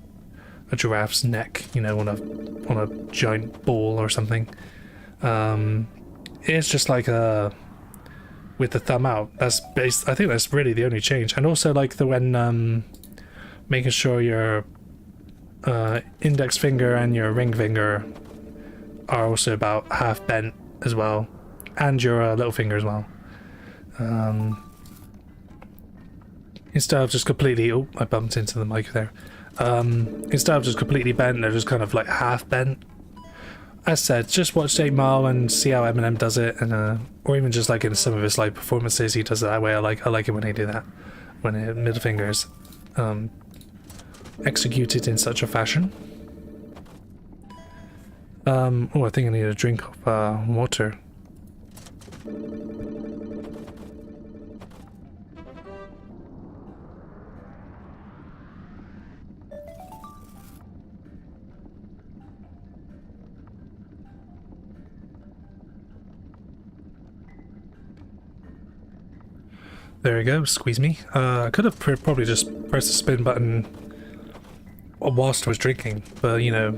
giraffe's neck, you know, on a giant ball or something. It's just like with the thumb out. I think that's really the only change. And also like when making sure your index finger and your ring finger are also about half bent as well, and your little finger as well. Instead of just completely, oh, I bumped into the mic there. Instead of just completely bent, they're just kind of like half bent. As said, just watch 8 Mile and see how Eminem does it, and or even just like in some of his live performances, he does it that way. I like it when they do that, when the middle fingers executed in such a fashion. Oh, I think I need a drink of water. There we go, squeeze me. I could have probably just pressed the spin button whilst I was drinking, but you know,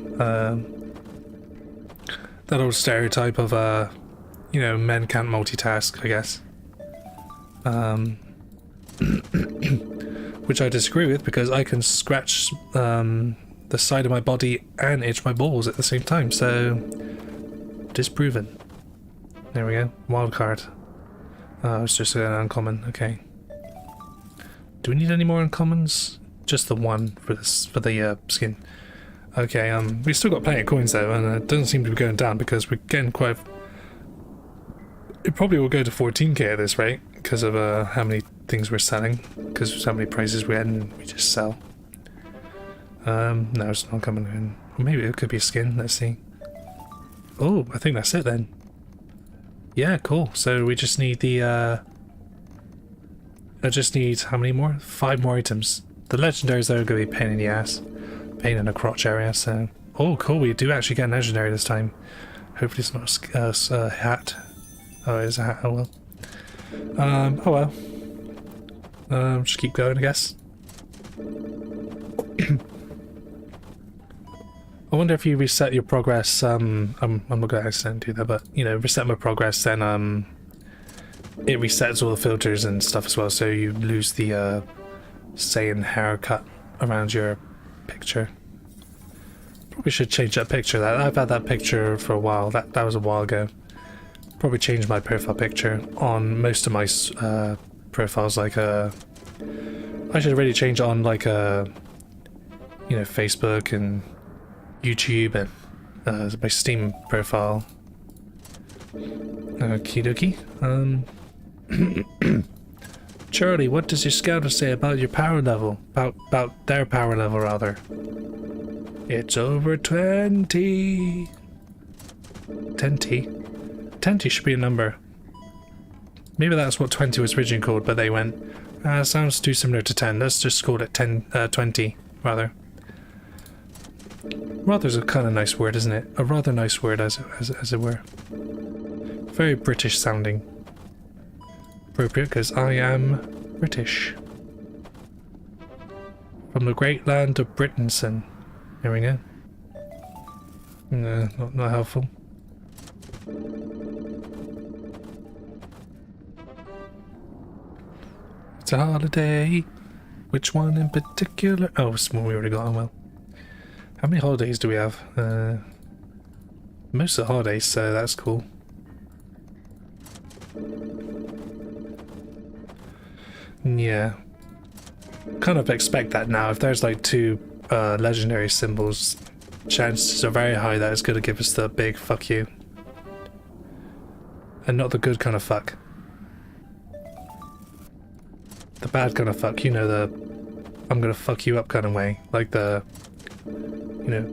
that old stereotype of, you know, men can't multitask, I guess. Which I disagree with, because I can scratch the side of my body and itch my balls at the same time, so disproven. There we go, wild card. Oh, it's just an uncommon, okay. Do we need any more uncommons? Just the one for this, for the skin. Okay, we still got plenty of coins though, and it doesn't seem to be going down because we're getting quite... It probably will go to 14k at this rate, because of how many things we're selling, because of how many prices we had and we just sell. No, it's not coming in. Or maybe it could be a skin, let's see. Oh, I think that's it then. Yeah, cool. So we just need the, I just need, how many more? 5 more items. The legendaries though are going to be a pain in the ass. Pain in the crotch area, so... Oh, cool, we do actually get a legendary this time. Hopefully it's not a hat. Oh, it is a hat, oh well. Oh well. Just keep going, I guess. I wonder if you reset your progress, I'm not gonna accidentally do that, but, you know, reset my progress, then, it resets all the filters and stuff as well, so you lose the, saying haircut around your picture. Probably should change that picture. I've had that picture for a while. That was a while ago. Probably change my profile picture on most of my profiles. Like I should really change it on like you know, Facebook and YouTube and my Steam profile. Okie dokie. Charlie, what does your scouter say about your power level? About their power level, rather. It's over 20. 20? 20 should be a number. Maybe that's what 20 was originally called, but they went, sounds too similar to 10. Let's just call it 20, rather. Rather's a kind of nice word, isn't it? A rather nice word, as it were. Very British sounding. Appropriate, because I am British. From the great land of Britain. There we go. No, not helpful. It's a holiday. Which one in particular? Oh, it's one we already got on. Well, how many holidays do we have? Most of the holidays, so that's cool. Yeah. Kind of expect that now. If there's like 2 legendary symbols, chances are very high that it's going to give us the big fuck you. And not the good kind of fuck. The bad kind of fuck, you know, the I'm going to fuck you up kind of way. Like the, you know,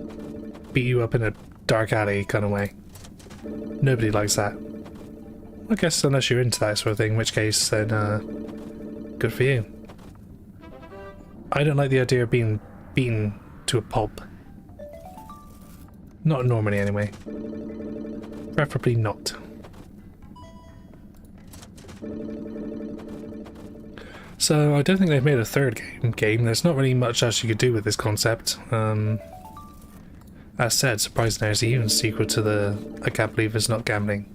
beat you up in a dark alley kind of way. Nobody likes that. I guess unless you're into that sort of thing, in which case then good for you. I don't like the idea of being beaten to a pulp. Not normally, anyway. Preferably not. So, I don't think they've made a third game. There's not really much else you could do with this concept. As said, surprisingly, there's even a sequel to the I Can't Believe It's Not Gambling.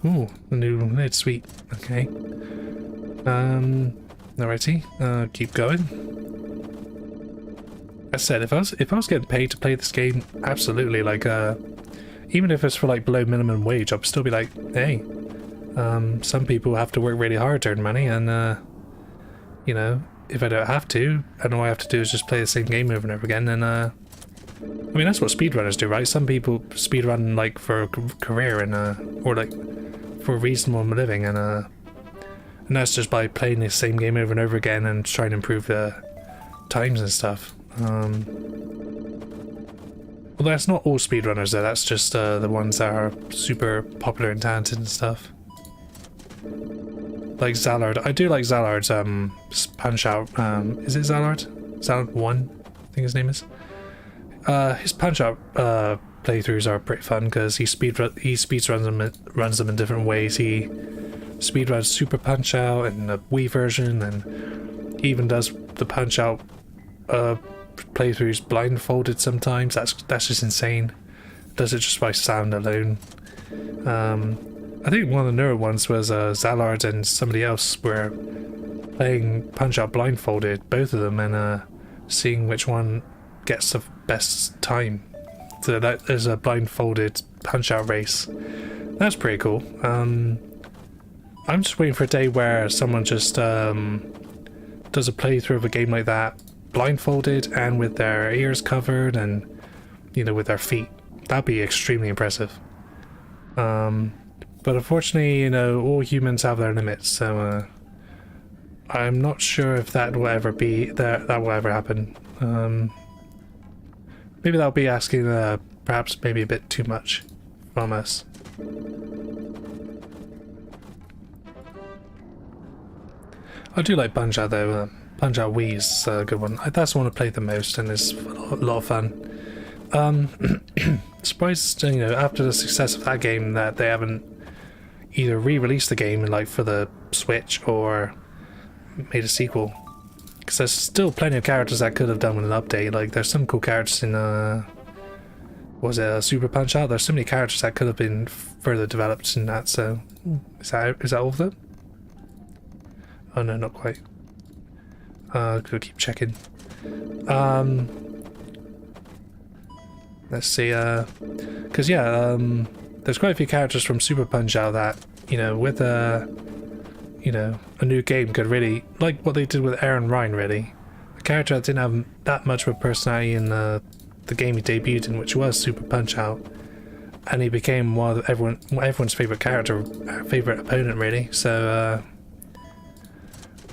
Ooh, the new lid, sweet. Okay. Alrighty. Keep going. As said, if I was getting paid to play this game, absolutely. Like, even if it's for like below minimum wage, I'd still be like, hey, some people have to work really hard to earn money, and you know, if I don't have to, and all I have to do is just play the same game over and over again, then I mean, that's what speedrunners do, right? Some people speedrun like for a career and or like for a reasonable living, and that's just by playing the same game over and over again and trying to improve the times and stuff. Well, that's not all speedrunners though, that's just the ones that are super popular and talented and stuff. Like Zallard. I do like Zallard's punch out. Is it Zallard? Zallard 1, I think his name is. His punch out playthroughs are pretty fun because he runs them in different ways. He speedruns Super Punch Out and the Wii version, and he even does the Punch Out playthroughs blindfolded sometimes. That's just insane. Does it just by sound alone. I think one of the newer ones was Zallard and somebody else were playing Punch Out blindfolded, both of them, and seeing which one gets the best time. So that there's a blindfolded Punch Out race. That's pretty cool. I'm just waiting for a day where someone just does a playthrough of a game like that, blindfolded and with their ears covered and, you know, with their feet. That'd be extremely impressive. But unfortunately, you know, all humans have their limits, so I'm not sure if that will ever be that will ever happen. Maybe that'll be asking perhaps maybe a bit too much from us. I do like Punch Out though. Punch Out Wii is a good one. That's the one I played the most and it's a lot of fun. surprised, you know, after the success of that game that they haven't either re-released the game like for the Switch or made a sequel. Because there's still plenty of characters that could have done with an update. Like there's some cool characters in was it Super Punch Out? There's so many characters that could have been further developed in that. So is that all of them? Oh no, not quite. Gotta keep checking. Let's see. Because yeah, there's quite a few characters from Super Punch Out that, you know, with you know, a new game could really, like what they did with Aaron Ryan, really. A character that didn't have that much of a personality in the game he debuted in, which was Super Punch Out, and he became one of everyone's favorite character, favorite opponent, really. So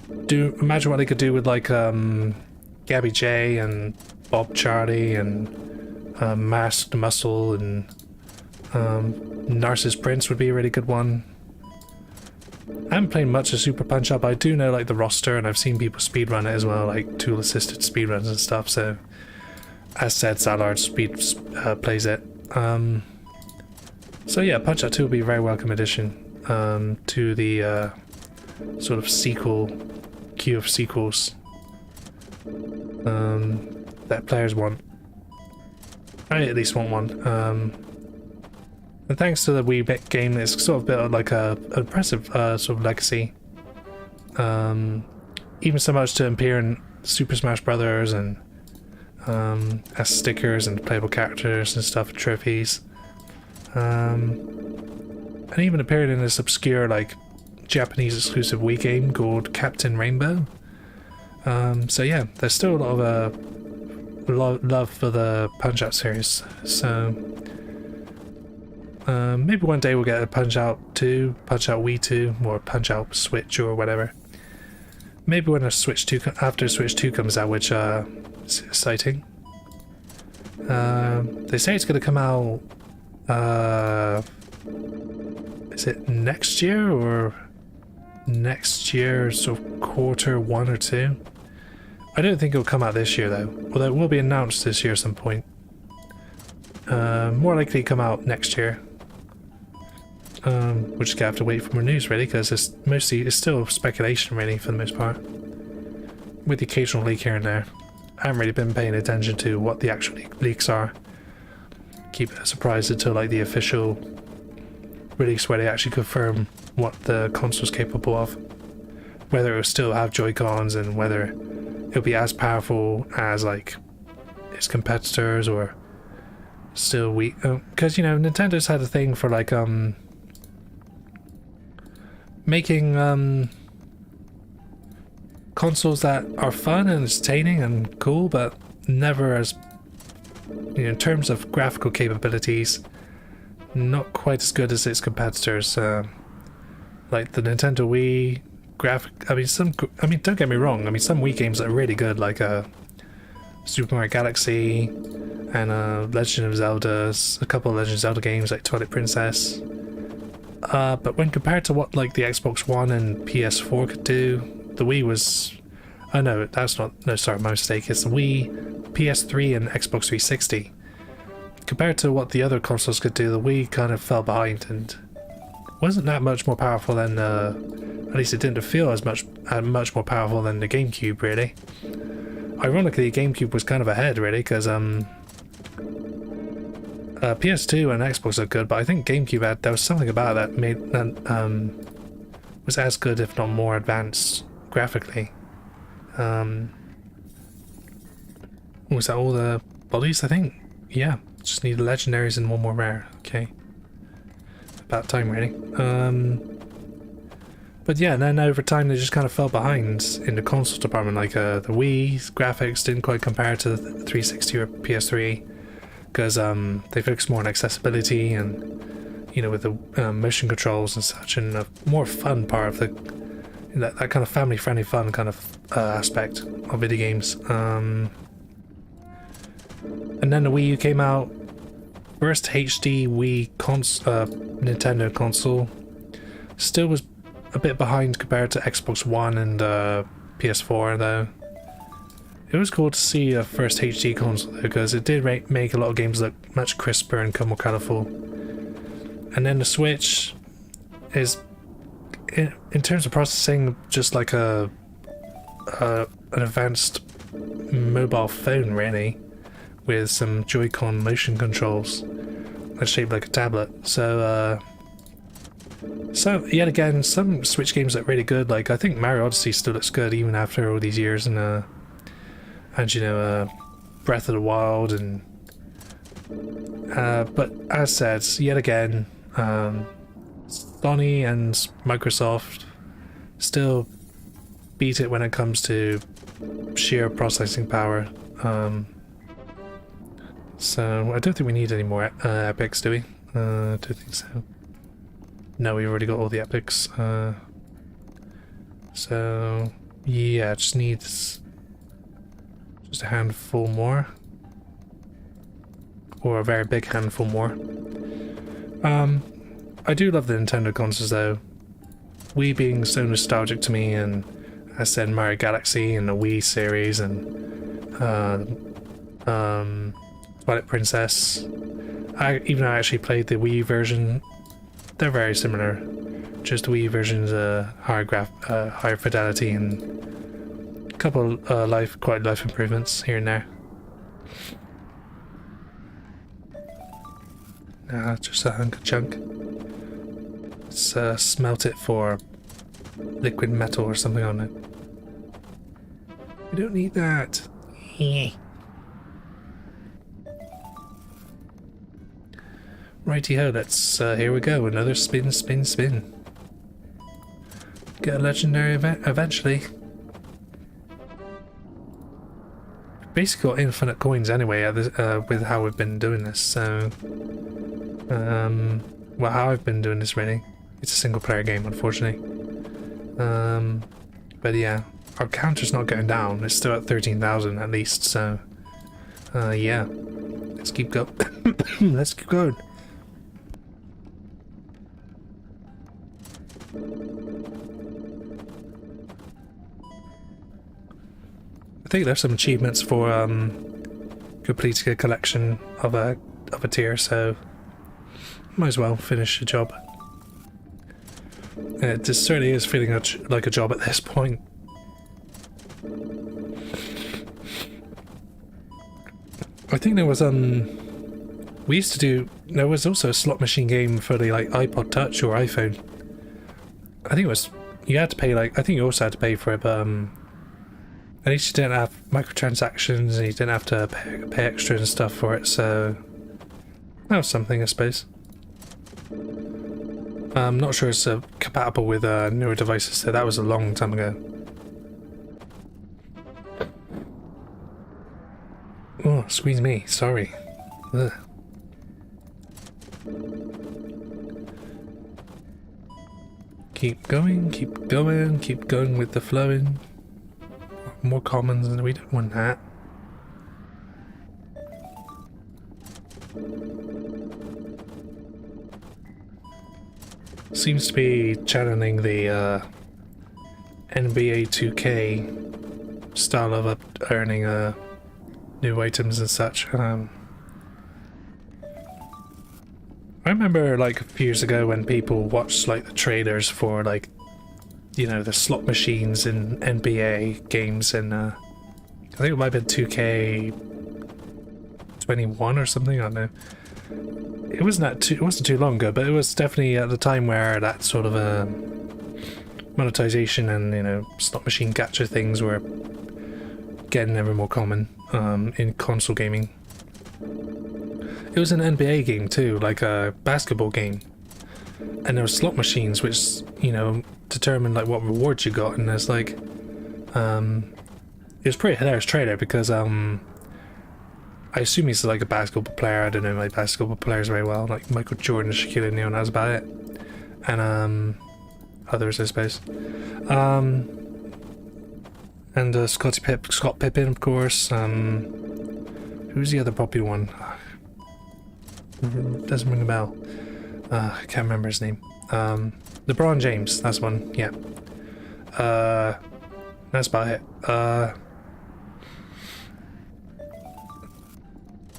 imagine what they could do with like Gabby J and Bob Charlie and Masked Muscle and Narcissus Prince would be a really good one. I haven't played much of Super Punch Out, but I do know like the roster, and I've seen people speedrun it as well, like tool assisted speedruns and stuff. So as said, Zalard plays it. So yeah, Punch Out 2 will be a very welcome addition to the sort of queue of sequels that players want. I at least want one. And thanks to the Wii game, it's sort of built like an impressive sort of legacy. Even so much to appear in Super Smash Brothers and as stickers and playable characters and stuff, and trophies. And even appeared in this obscure like Japanese exclusive Wii game called Captain Rainbow. So yeah, there's still a lot of love for the Punch Out series. So maybe one day we'll get a Punch Out 2, Punch Out Wii 2, or Punch Out Switch or whatever. Maybe when after Switch 2 comes out, which is exciting. They say it's going to come out, is it next year or next year, sort of quarter 1 or 2? I don't think it'll come out this year though, although it will be announced this year at some point. More likely to come out next year. We'll just have to wait for more news really, because it's still speculation really for the most part. With the occasional leak here and there. I haven't really been paying attention to what the actual leaks are. Keep it a surprise until like the official release where they actually confirm what the console's capable of. Whether it will still have Joy-Cons and whether it'll be as powerful as like its competitors or still weak. Because you know, Nintendo's had a thing for like making consoles that are fun and entertaining and cool, but never as, you know, in terms of graphical capabilities, not quite as good as its competitors. Like the Nintendo Wii graphic. I mean, don't get me wrong. I mean, some Wii games are really good, like Super Mario Galaxy and Legend of Zelda. A couple of Legend of Zelda games like Twilight Princess. But when compared to what like the Xbox One and PS4 could do, the Wii was... Oh no, that's not... No, sorry, my mistake. It's the Wii, PS3 and Xbox 360. Compared to what the other consoles could do, the Wii kind of fell behind and wasn't that much more powerful than... at least it didn't feel as much more powerful than the GameCube, really. Ironically, the GameCube was kind of ahead, really, because PS2 and Xbox are good, but I think GameCube there was something about that made that was as good, if not more advanced graphically. Was that all the bodies? I think. Yeah, just need the legendaries and one more rare. Okay, about time, really. But yeah, then over time they just kind of fell behind in the console department. Like the Wii's graphics didn't quite compare to the 360 or PS3. Because they focus more on accessibility and, you know, with the motion controls and such, and a more fun part of that kind of family-friendly fun kind of aspect of video games. And then the Wii U came out, first HD Wii Nintendo console, still was a bit behind compared to Xbox One and PS4 though. It was cool to see a first HD console though, because it did make a lot of games look much crisper and more colourful. And then the Switch is, in terms of processing, just like an advanced mobile phone really, with some Joy-Con motion controls that's shaped like a tablet. So yet again, some Switch games look really good. Like I think Mario Odyssey still looks good even after all these years, and you know, Breath of the Wild, and but as said, yet again, Sony and Microsoft still beat it when it comes to sheer processing power. So I don't think we need any more epics, do we? I don't think so. No, we've already got all the epics. So yeah, just needs just a handful more, or a very big handful more. I do love the Nintendo consoles though. Wii being so nostalgic to me, and I said Mario Galaxy and the Wii series, and Twilight Princess. Even though I actually played the Wii version, they're very similar. Just the Wii version's higher fidelity and a couple quite life improvements here and there. Nah, just a hunk of junk. Let's smelt it for liquid metal or something on it. We don't need that. Righty-ho, let's, here we go, another spin, spin, spin. Get a legendary event eventually. Basically got infinite coins anyway with how we've been doing this, so... well, how I've been doing this really. It's a single player game, unfortunately. But yeah, our counter's not going down, it's still at 13,000 at least, so... yeah. Let's keep going. Let's keep going. I think there's some achievements for completing a collection of a tier, so might as well finish the job. It just certainly is feeling like a job at this point. I think there was we used to do, there was also a slot machine game for the like iPod Touch or iPhone. I think it was, you had to pay like, I think you also had to pay for it, but at least you didn't have microtransactions and you didn't have to pay extra and stuff for it, so that was something, I suppose. I'm not sure it's compatible with newer devices, so that was a long time ago. Oh, squeeze me, sorry. Ugh. Keep going, keep going, keep going with the flowing. More commons, and we don't want that. Seems to be channeling the NBA 2K style of earning new items and such. I remember like a few years ago when people watched like the trailers for like, you know, the slot machines in NBA games, and I think it might have been 2K21 or something, I don't know. It wasn't too long ago, but it was definitely at the time where that sort of monetization and, you know, slot machine gacha things were getting ever more common in console gaming. It was an NBA game too, like a basketball game, and there were slot machines which, you know, determined like what rewards you got, and there's like it was a pretty hilarious trailer because I assume he's like a basketball player. I don't know my basketball players very well, like Michael Jordan, Shaquille O'Neal, and that's about it, and others I suppose, and Scott Pippen of course. Who's the other popular one? Doesn't ring a bell. I can't remember his name. LeBron James, that's one, yeah. That's about it.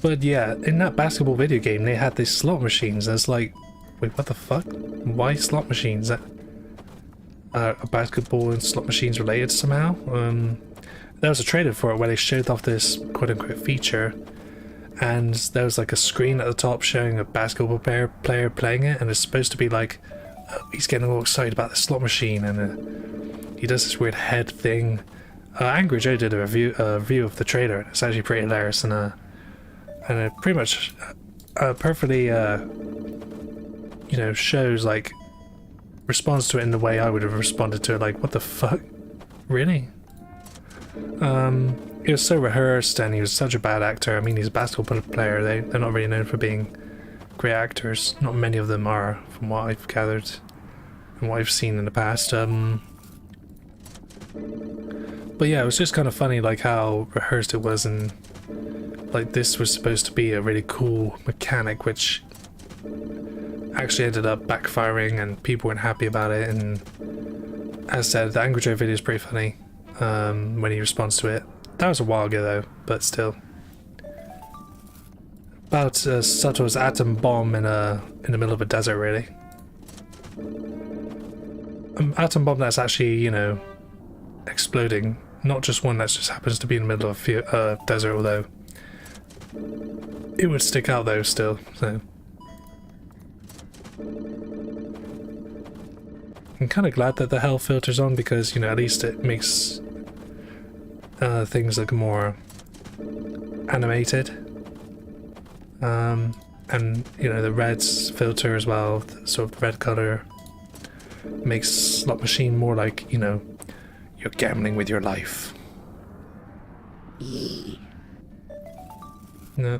But yeah, in that basketball video game, they had these slot machines. That's like, wait, what the fuck? Why slot machines? Are basketball and slot machines related somehow? There was a trailer for it where they showed off this quote-unquote feature, and there was like a screen at the top showing a basketball player playing it, and it's supposed to be like, oh, he's getting all excited about the slot machine, and he does this weird head thing. Angry Joe did a review of the trailer, and it's actually pretty hilarious, and it pretty much perfectly, you know, shows like, responds to it in the way I would have responded to it, like, what the fuck? Really? He was so rehearsed, and he was such a bad actor. I mean, he's a basketball player. They're not really known for being great actors. Not many of them are, from what I've gathered and what I've seen in the past. But yeah, it was just kind of funny, like, how rehearsed it was, and like, this was supposed to be a really cool mechanic, which actually ended up backfiring, and people weren't happy about it. And as I said, the Angry Joe video is pretty funny when he responds to it. That was a while ago though, but still. About Sato's atom bomb in the middle of a desert, really. Atom bomb that's actually, you know, exploding, not just one that just happens to be in the middle of a desert, although it would stick out though still, so. I'm kind of glad that the hell filter's on, because, you know, at least it makes things look more animated. And, you know, the reds filter as well, sort of the red color, makes Slot Machine more like, you know, you're gambling with your life. No.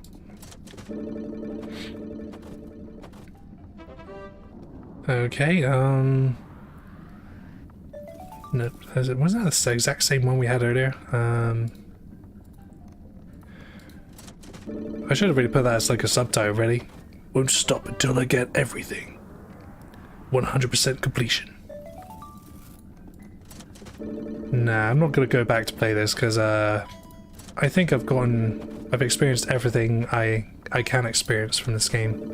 Okay, no, wasn't that the exact same one we had earlier? I should have really put that as like a subtitle, really. Won't stop until I get everything. 100% completion. Nah, I'm not gonna go back to play this, because I think I've experienced everything I can experience from this game.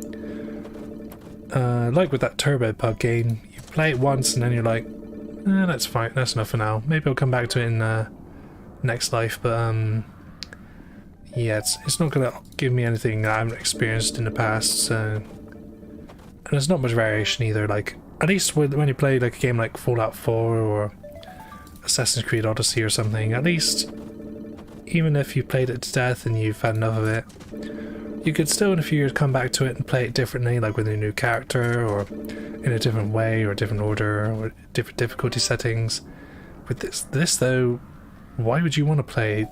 Like with that Turbo Pug game, you play it once and then you're like, that's fine, that's enough for now. Maybe I'll come back to it in next life, but yeah, it's not gonna give me anything I haven't experienced in the past, so. And there's not much variation either, like, at least when you play like a game like Fallout 4 or Assassin's Creed Odyssey or something, at least, even if you played it to death and you've had enough of it, you could still in a few years come back to it and play it differently, like with a new character, or in a different way, or a different order, or different difficulty settings. With this though, why would you want to play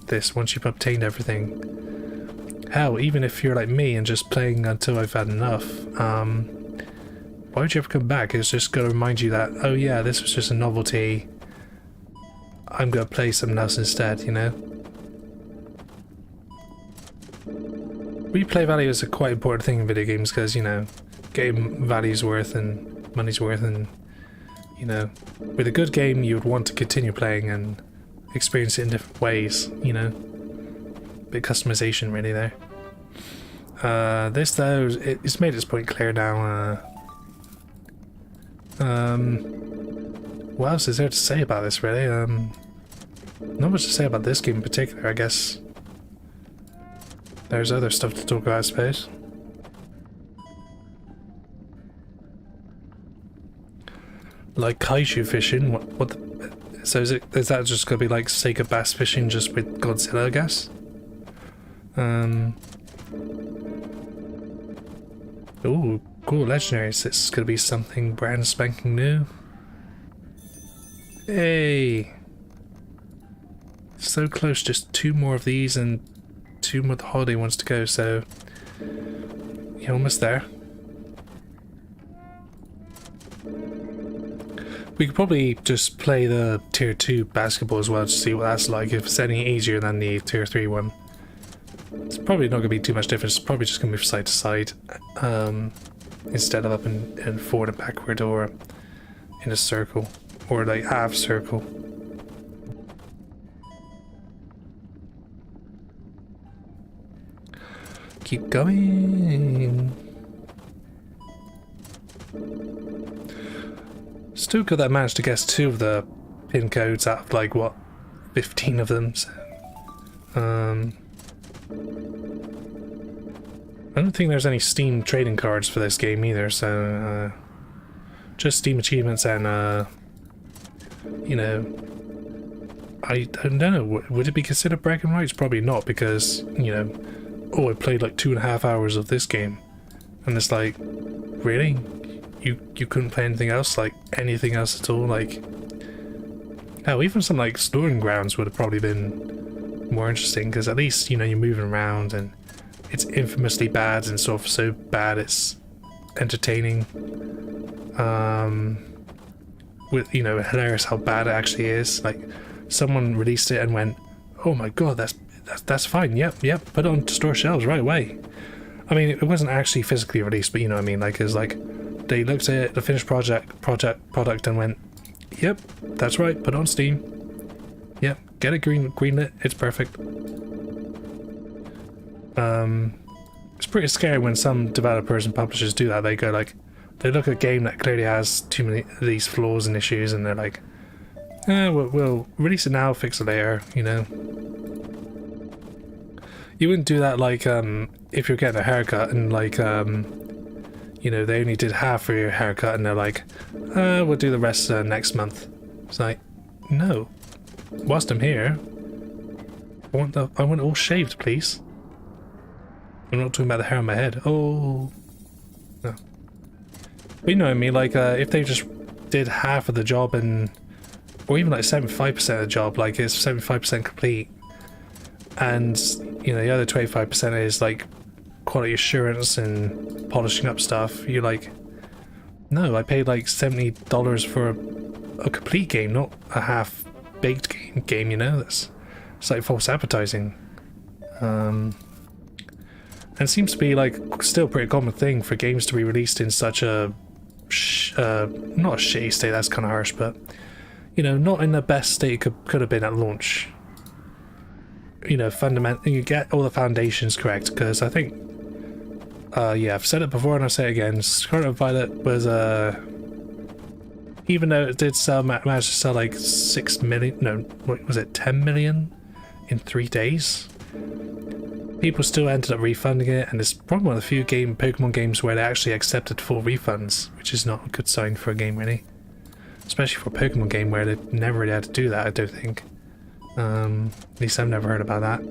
this once you've obtained everything? Hell, even if you're like me and just playing until I've had enough, why would you ever come back? It's just gonna remind you that, oh yeah, this was just a novelty, I'm gonna play something else instead, you know? Replay value is a quite important thing in video games, because, you know, game value's worth and money's worth, and, you know, with a good game you would want to continue playing and experience it in different ways, you know? Bit of customization really there. This though, it's made its point clear now. What else is there to say about this, really? Not much to say about this game in particular, I guess. There's other stuff to talk about, I suppose. Like kaiju fishing, what the, so is that just gonna be like Sega bass fishing just with Godzilla, I guess? Ooh, cool, legendaries. This is gonna be something brand spanking new. Hey! So close, just 2 more of these and 2 more the holiday ones to go, so you're almost there. We could probably just play the tier 2 basketball as well to see what that's like, if it's any easier than the tier 3 one. It's probably not going to be too much difference, it's probably just going to move side to side instead of up and forward and backward, or in a circle, or like half circle. Keep going. Still good that I managed to guess 2 of the pin codes out of like what, 15 of them. So, I don't think there's any Steam trading cards for this game either, so just Steam achievements and you know, I don't know, would it be considered bragging rights? Probably not, because, you know, oh, I played like 2.5 hours of this game, and it's like, really? You couldn't play anything else? Like, anything else at all? Like, hell, even some like Storing Grounds would have probably been more interesting, because at least, you know, you're moving around, and it's infamously bad, and sort of so bad it's entertaining. With, you know, hilarious how bad it actually is. Like, someone released it and went, oh my god, that's fine, yep, put it on store shelves right away. I mean, it wasn't actually physically released, but you know what I mean, like, it's like, they looked at it, the finished product and went, yep, that's right, put it on Steam. Yep, get it greenlit, it's perfect. It's pretty scary when some developers and publishers do that. They go like, they look at a game that clearly has too many of these flaws and issues, and they're like, we'll release it now, fix it later, you know. You wouldn't do that like if you're getting a haircut and like you know, they only did half of your haircut and they're like, we'll do the rest next month. It's like, no. Whilst I'm here, I want it all shaved, please. I'm not talking about the hair on my head. Oh. No. But you know what I mean, like if they just did half of the job, and or even like 75% of the job, like it's 75% complete, and you know the other 25% is like quality assurance and polishing up stuff, you're like, no, I paid like $70 for a complete game, not a half-baked game, you know. It's like false advertising. And it seems to be like still a pretty common thing for games to be released in such a not a shitty state, that's kind of harsh, but you know, not in the best state it could have been at launch. You know, fundamentally, you get all the foundations correct, because I think yeah, I've said it before and I'll say it again, Scarlet Violet was even though it did manage to sell like 6 million, no, what was it, 10 million in 3 days, people still ended up refunding it, and it's probably one of the few Pokemon games where they actually accepted full refunds, which is not a good sign for a game, really. Especially for a Pokemon game where they never really had to do that, I don't think. At least I've never heard about that.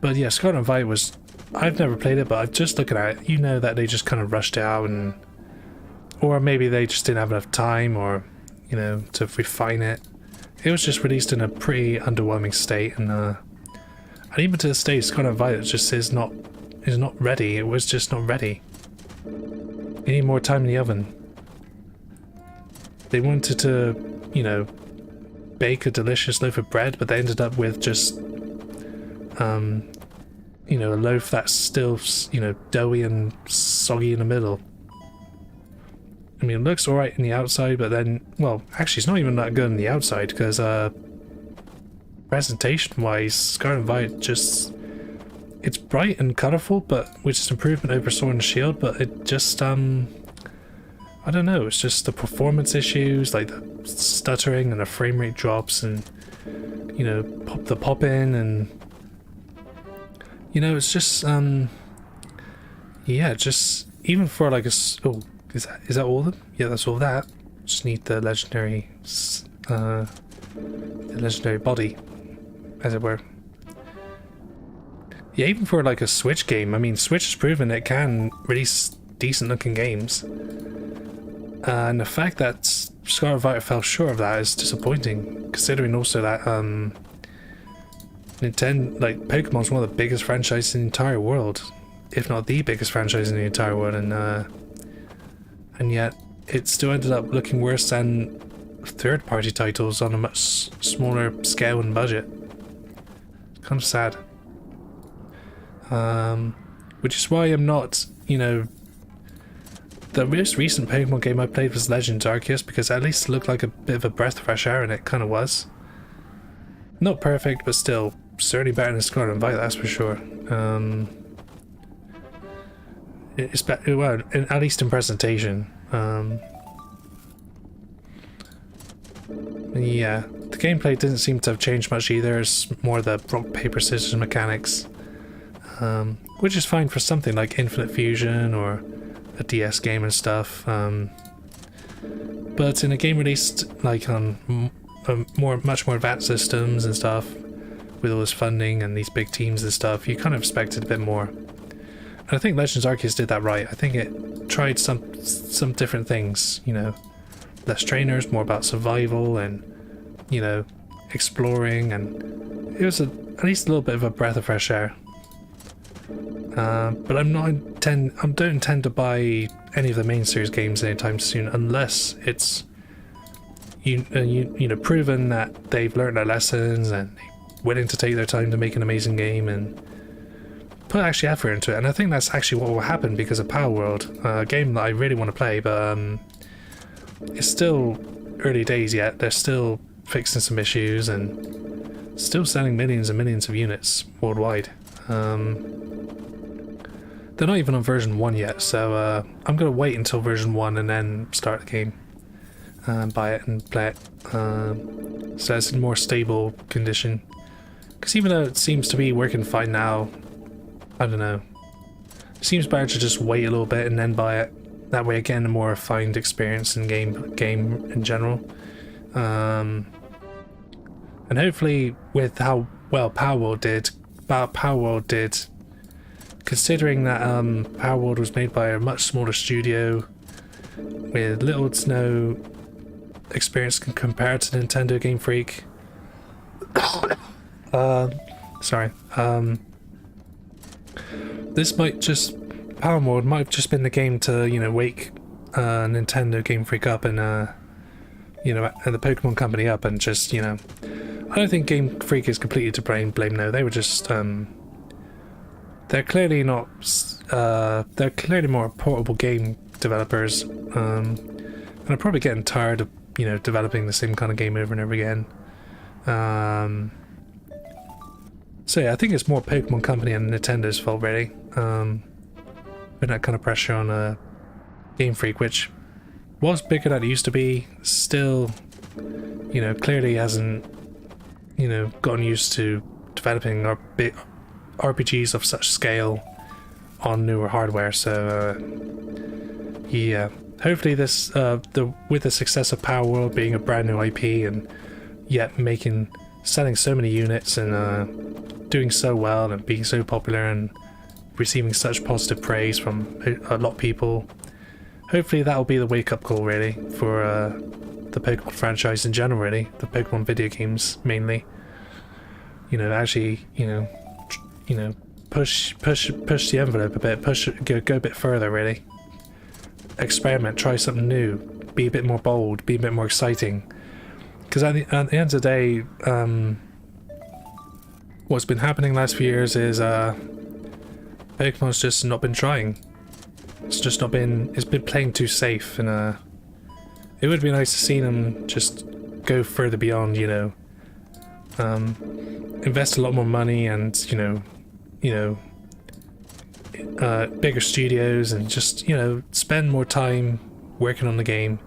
But yeah, Scarlet and Violet was... I've never played it, but I'm just looking at it, you know that they just kind of rushed it out, and... Or maybe they just didn't have enough time, or, you know, to refine it. It was just released in a pretty underwhelming state, and even to this day, Scarlet Violet just is not ready. It was just not ready. You need more time in the oven. They wanted to, you know, bake a delicious loaf of bread, but they ended up with just, you know, a loaf that's still, you know, doughy and soggy in the middle. I mean, it looks alright in the outside, but then, well, actually it's not even that good on the outside, because, presentation-wise, Scarlet and Violet just... It's bright and colourful, but which is improvement over Sword and Shield, but it just, I don't know, it's just the performance issues, like the stuttering and the frame rate drops, and, you know, the pop-in, and... You know, it's just, yeah, just, even for like a... Oh, is that all of them? Yeah, that's all of that. Just need the legendary body, as it were. Yeah, even for like a Switch game, I mean, Switch has proven it can release decent looking games. And the fact that Scarlet Violet fell short of that is disappointing, considering also that Nintendo, like, Pokemon's one of the biggest franchises in the entire world, if not the biggest franchise in the entire world, and yet it still ended up looking worse than third-party titles on a much smaller scale and budget. It's kind of sad. Which is why I'm not, you know, the most recent Pokemon game I played was Legends Arceus, because at least it looked like a bit of a breath of fresh air, and it kind of was. Not perfect, but still, certainly better than Scarlet and Violet, that's for sure. Well, at least in presentation. Yeah, the gameplay doesn't seem to have changed much either. It's more the rock, paper, scissors mechanics, which is fine for something like Infinite Fusion or a DS game and stuff. But in a game released like on much more advanced systems and stuff, with all this funding and these big teams and stuff, you kind of expected a bit more. And I think Legends Arceus did that right. I think it tried some different things, you know, less trainers, more about survival and, you know, exploring, and it was at least a little bit of a breath of fresh air. But I don't intend to buy any of the main series games anytime soon, unless it's you know, proven that they've learned their lessons and they're willing to take their time to make an amazing game and put actually effort into it. And I think that's actually what will happen because of Power World, a game that I really want to play, but it's still early days yet. They're still fixing some issues and still selling millions and millions of units worldwide. They're not even on version 1 yet, so I'm going to wait until version 1 and then start the game. Buy it and play it. So it's in more stable condition. Because even though it seems to be working fine now, I don't know. It seems better to just wait a little bit and then buy it. That way, again, a more refined experience in game in general. And hopefully, with how well Power World did, considering that Power World was made by a much smaller studio with little to no experience compared to Nintendo Game Freak. Sorry. This might just... Power World might have just been the game to, you know, wake Nintendo Game Freak up and, you know, and the Pokemon Company up and just, you know... I don't think Game Freak is completely to blame no. They were just, they're clearly not... they're clearly more portable game developers, and I'm probably getting tired of, you know, developing the same kind of game over and over again. So yeah, I think it's more Pokemon Company and Nintendo's fault, really. Putting that kind of pressure on Game Freak, which was bigger than it used to be, still, you know, clearly hasn't, you know, gotten used to developing RPGs of such scale on newer hardware. So yeah, hopefully this with the success of Power World being a brand new IP and yet selling so many units and doing so well and being so popular and receiving such positive praise from a lot of people, hopefully that'll be the wake-up call really for the Pokemon franchise in general, really, the Pokemon video games mainly. You know, actually, you know, push the envelope a bit, go a bit further, really. Experiment, try something new, be a bit more bold, be a bit more exciting. Because at the end of the day, what's been happening last few years is Pokemon's just not been trying. It's been playing too safe, and it would be nice to see them just go further beyond, you know, invest a lot more money and, bigger studios and just, you know, spend more time working on the game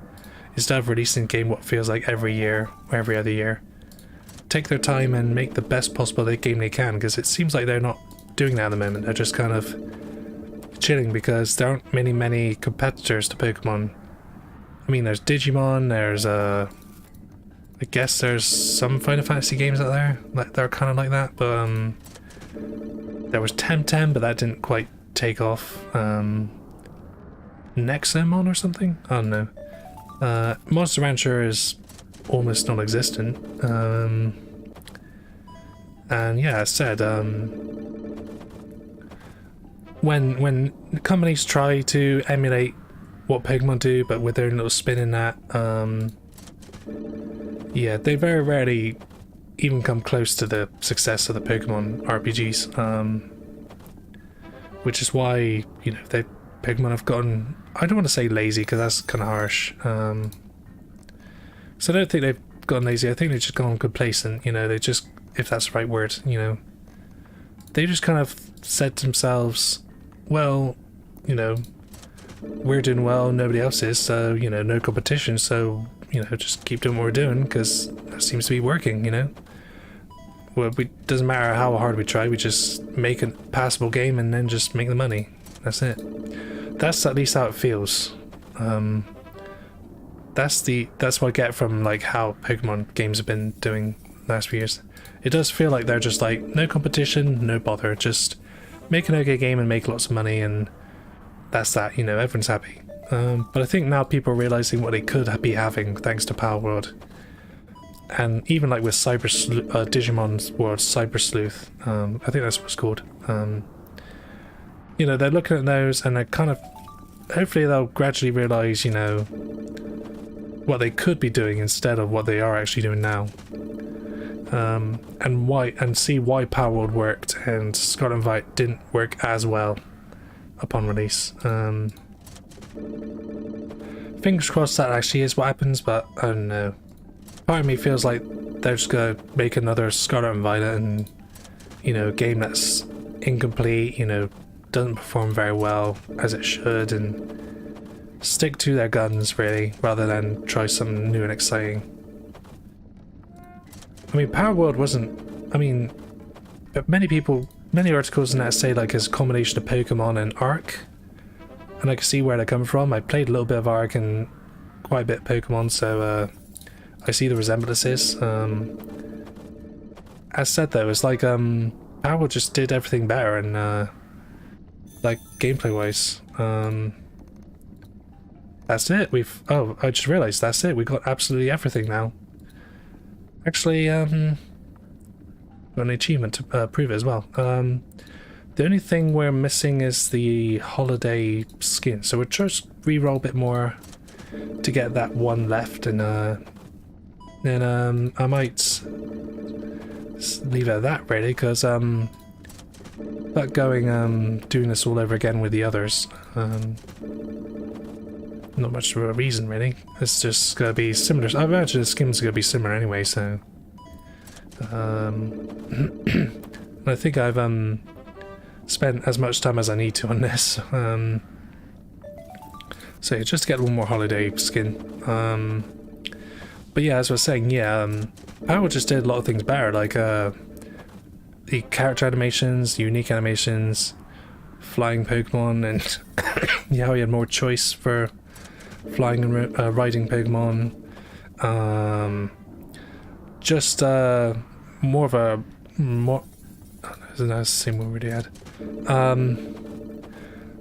instead of releasing the game what feels like every year or every other year. Take their time and make the best possible game they can, because it seems like they're not doing that at the moment. They're just kind of chilling because there aren't many competitors to Pokemon. I mean, there's Digimon, there's I guess there's some Final Fantasy games out there that are kind of like that, but there was Temtem, but that didn't quite take off. Nexomon or something? I don't know. Monster Rancher is almost non-existent. And yeah, as said, when companies try to emulate what Pokemon do, but with their own little spin in that, yeah, they very rarely even come close to the success of the Pokemon RPGs, which is why, you know, Pokemon have gotten, I don't want to say lazy because that's kind of harsh, so I don't think they've gotten lazy. I think they've just gone complacent, you know. They just, if that's the right word, you know, they just kind of said to themselves, well, you know, we're doing well, nobody else is, so, you know, no competition, so, you know, just keep doing what we're doing, because that seems to be working, you know? Well, it doesn't matter how hard we try, we just make a passable game and then just make the money. That's it. That's at least how it feels. That's what I get from like how Pokemon games have been doing the last few years. It does feel like they're just like, no competition, no bother, just make an okay game and make lots of money, and that's that, you know, everyone's happy. But I think now people are realizing what they could be having thanks to Power World. And even like with Digimon's World, Cyber Sleuth, I think that's what it's called. You know, they're looking at those and they're kind of, hopefully they'll gradually realize, you know, what they could be doing instead of what they are actually doing now. And see why Power World worked and Scarlet and Violet didn't work as well upon release. Fingers crossed that actually is what happens, but I don't know. Part of me feels like they're just gonna make another Scarlet and Violet and, you know, a game that's incomplete, you know, doesn't perform very well as it should, and stick to their guns really, rather than try something new and exciting. I mean, Power World wasn't, I mean, but many articles in that say like it's a combination of Pokemon and Arc, and I can see where they're coming from. I played a little bit of Arc and quite a bit of Pokemon, so I see the resemblances. As said though, it's like Power World just did everything better, and like gameplay wise, that's it. I just realized that's it. We got absolutely everything now. Actually, got an achievement to prove it as well. The only thing we're missing is the holiday skin, so we'll just re-roll a bit more to get that one left, and then I might leave it at that really, because but going doing this all over again with the others, not much of a reason really. It's just gonna be similar. I imagine the skin's gonna be similar anyway, so I think I've spent as much time as I need to on this, so yeah, just to get one more holiday skin. But yeah, as I was saying, yeah, Power just did a lot of things better, like the character animations, unique animations, flying Pokemon, and yeah, we had more choice for flying and riding Pokemon. Just more of a that's the same one we already had.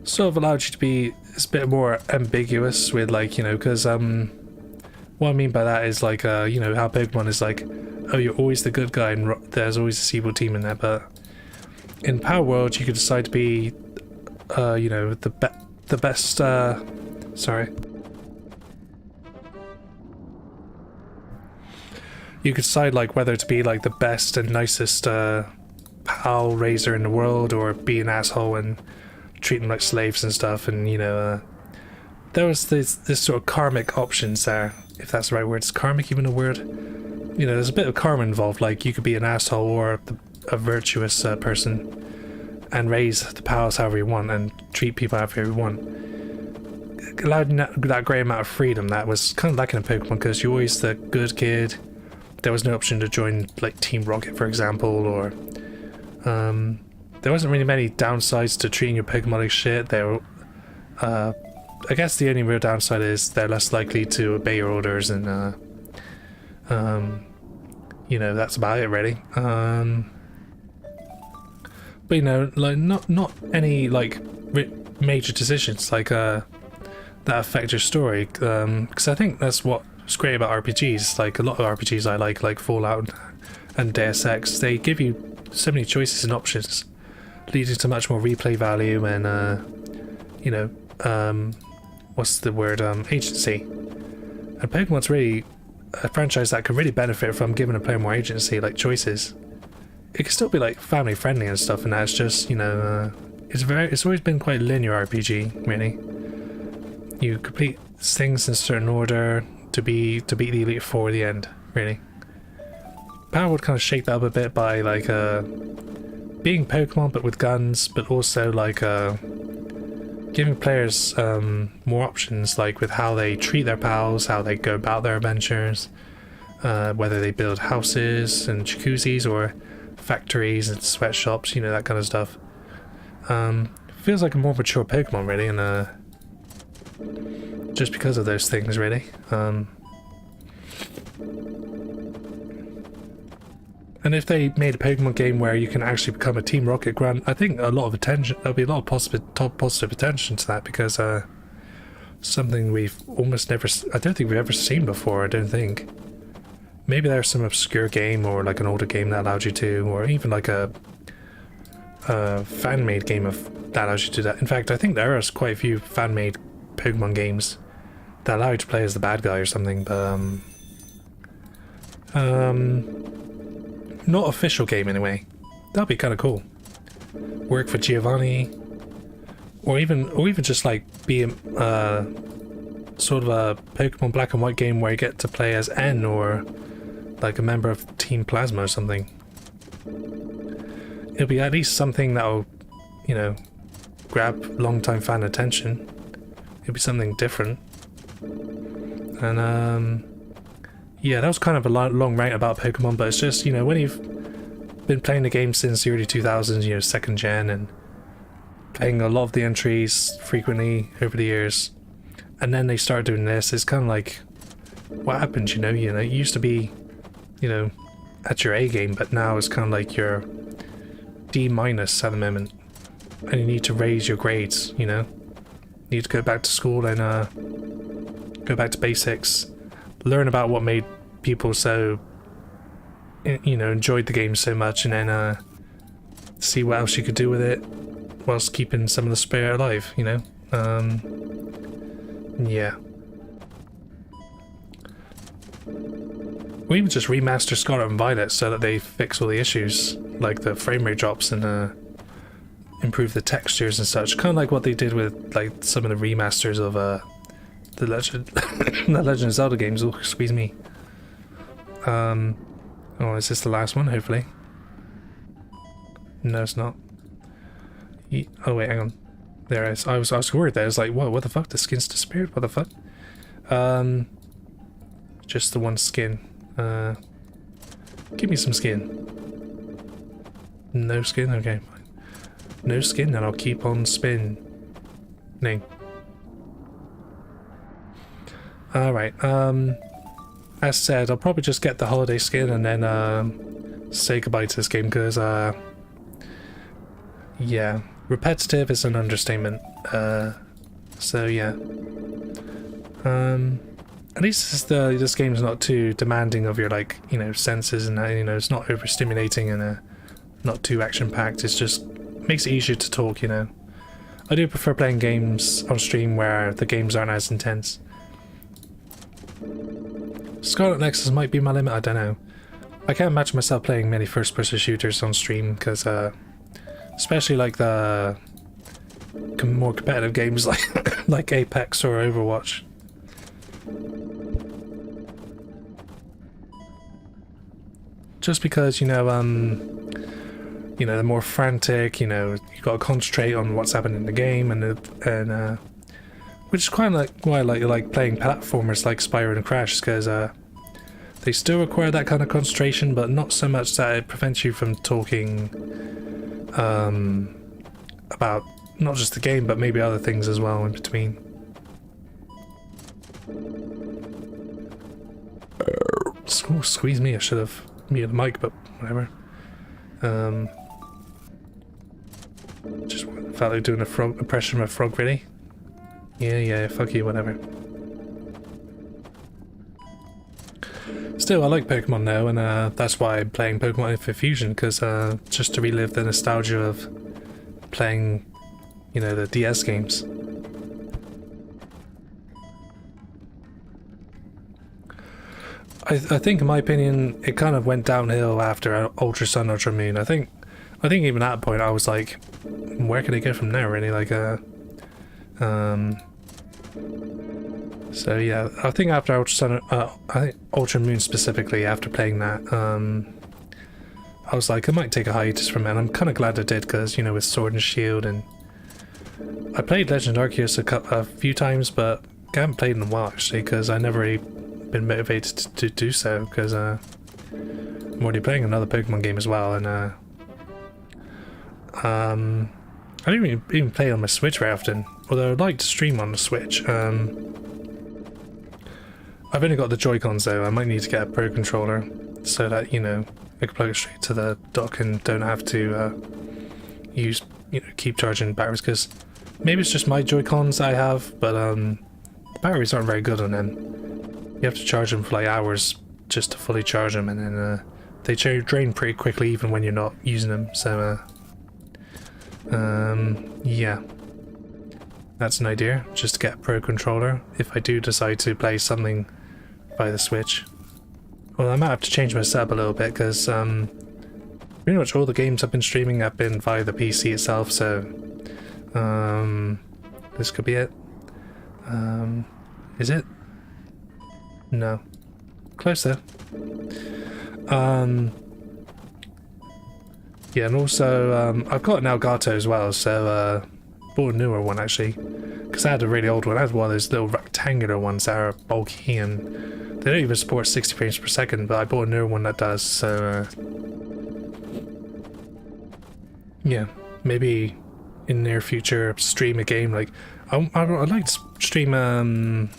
Sort of allowed you to be a bit more ambiguous with, like, you know, because what I mean by that is like you know how Pokemon is like, oh, you're always the good guy and there's always this evil team in there, but in Power World you could decide to be you know, the best sorry. You could decide like whether to be like the best and nicest pal raiser in the world, or be an asshole and treat them like slaves and stuff, and you know, there was this sort of karmic options there, if that's the right word. Is karmic even a word? You know, there's a bit of karma involved, like you could be an asshole or a virtuous person and raise the pals however you want and treat people however you want. Allowed that great amount of freedom that was kind of lacking in Pokemon, because you're always the good kid. There was no option to join like Team Rocket, for example, or there wasn't really many downsides to treating your Pokemon like shit. They're I guess the only real downside is they're less likely to obey your orders, and you know, that's about it really. But you know, like not any like major decisions like that affect your story, because I think that's what's great about RPGs. Like a lot of RPGs I like Fallout and Deus Ex, they give you so many choices and options, leading to much more replay value and you know, what's the word, agency. And Pokemon's really a franchise that could really benefit from giving a player more agency, like choices. It can still be like family friendly and stuff, and that's just, you know, it's always been quite linear RPG really. You complete things in a certain order to beat the Elite Four at the end, really. Power would kind of shake that up a bit by like being Pokemon but with guns, but also like giving players more options, like with how they treat their pals, how they go about their adventures, whether they build houses and jacuzzis or factories and sweatshops, you know, that kind of stuff. Feels like a more mature Pokemon, really, and just because of those things, really. And if they made a Pokemon game where you can actually become a Team Rocket grunt, I think a lot of attention, there'll be a lot of positive attention to that, because something we've almost never, I don't think we've ever seen before, I don't think. Maybe there's some obscure game or like an older game that allowed you to, or even like a fan-made game that allows you to do that. In fact, I think there are quite a few fan-made Pokemon games that allow you to play as the bad guy or something, but not official game anyway. That'd be kind of cool. Work for Giovanni, or even just like be sort of a Pokemon Black and White game where you get to play as N, or like a member of Team Plasma or something. It'll be at least something that'll, you know, grab long-time fan attention. It'll be something different. And yeah, that was kind of a long rant about Pokemon, but it's just, you know, when you've been playing the game since the early 2000s, you know, 2nd gen, and playing a lot of the entries frequently over the years, and then they start doing this, it's kind of like, what happened, you know, it used to be, you know, at your A game, but now it's kind of like your D- at the moment, and you need to raise your grades, you know, you need to go back to school and go back to basics, learn about what made people so, you know, enjoyed the game so much, and then see what else you could do with it whilst keeping some of the spirit alive, you know. Yeah. Or even just remaster Scarlet and Violet so that they fix all the issues, like the frame rate drops, and improve the textures and such. Kind of like what they did with like some of the remasters of the Legend of Zelda games. Oh, squeeze me. Oh, is this the last one? Hopefully. No, it's not. Oh wait, hang on. There it is. I was worried there. I was like, whoa, what the fuck? The skin's disappeared? What the fuck? Just the one skin. Give me some skin. No skin? Okay, fine. No skin, and I'll keep on spinning. Alright, as said, I'll probably just get the holiday skin and then say goodbye to this game, because yeah, repetitive is an understatement. So yeah. At least this game's not too demanding of your, like, you know, senses, and you know, it's not overstimulating and not too action-packed. It's just makes it easier to talk, you know. I do prefer playing games on stream where the games aren't as intense. Scarlet Nexus might be my limit, I don't know. I can't imagine myself playing many first-person shooters on stream, because especially like the more competitive games like Apex or Overwatch. Just because, you know, they're more frantic, you know, you gotta concentrate on what's happening in the game, and which is quite like why I like playing platformers like Spyro and Crash, because they still require that kind of concentration, but not so much that it prevents you from talking about not just the game, but maybe other things as well in between. Oh, squeeze me, I should have muted the mic, but whatever. Just felt like doing a frog impression of a frog, really. Yeah, fuck you, whatever. Still, I like Pokemon now, and that's why I'm playing Pokemon Infinite Fusion, because just to relive the nostalgia of playing, you know, the DS games. I think, in my opinion, it kind of went downhill after Ultra Sun, Ultra Moon. I think even at that point I was like, where can I go from there, really? Like, so yeah, I think after Ultra Sun, I think Ultra Moon specifically, after playing that, I was like, I might take a hiatus from it, and I'm kind of glad I did, because, you know, with Sword and Shield, and I played Legend Arceus a few times, but I haven't played in a while, actually, because I never really been motivated to do so, because I'm already playing another Pokemon game as well, and I don't even play on my Switch very often, although I'd like to stream on the Switch. I've only got the Joy-Cons though. I might need to get a Pro Controller so that, you know, I can plug it straight to the dock and don't have to use, you know, keep charging batteries, because maybe it's just my Joy-Cons I have, but the batteries aren't very good on them. You have to charge them for like hours just to fully charge them, and then they drain pretty quickly even when you're not using them, so yeah. That's an idea, just to get a Pro Controller if I do decide to play something by the Switch. Well, I might have to change my setup a little bit, because pretty much all the games I've been streaming have been via the PC itself, so this could be it. Is it? No. Close though. Yeah, and also I've got an Elgato as well, so bought a newer one actually, because I had a really old one. I had one of those little rectangular ones that are bulky, and they don't even support 60 frames per second, but I bought a newer one that does, so yeah, maybe in the near future stream a game. Like I'd like to stream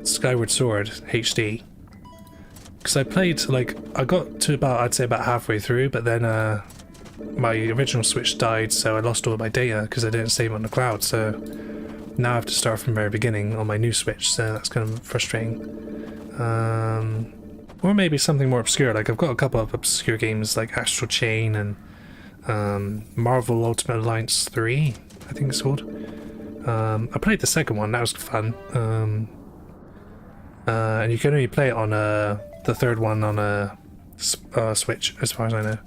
Skyward Sword HD, because I played, like, I got to about, I'd say about halfway through, but then my original Switch died, so I lost all my data because I didn't save it on the cloud, so now I have to start from the very beginning on my new Switch, so that's kind of frustrating. Or maybe something more obscure. Like, I've got a couple of obscure games like Astral Chain and Marvel Ultimate Alliance 3, I think it's called. I played the second one, that was fun. And you can only play it on the third one on a Switch, as far as I know.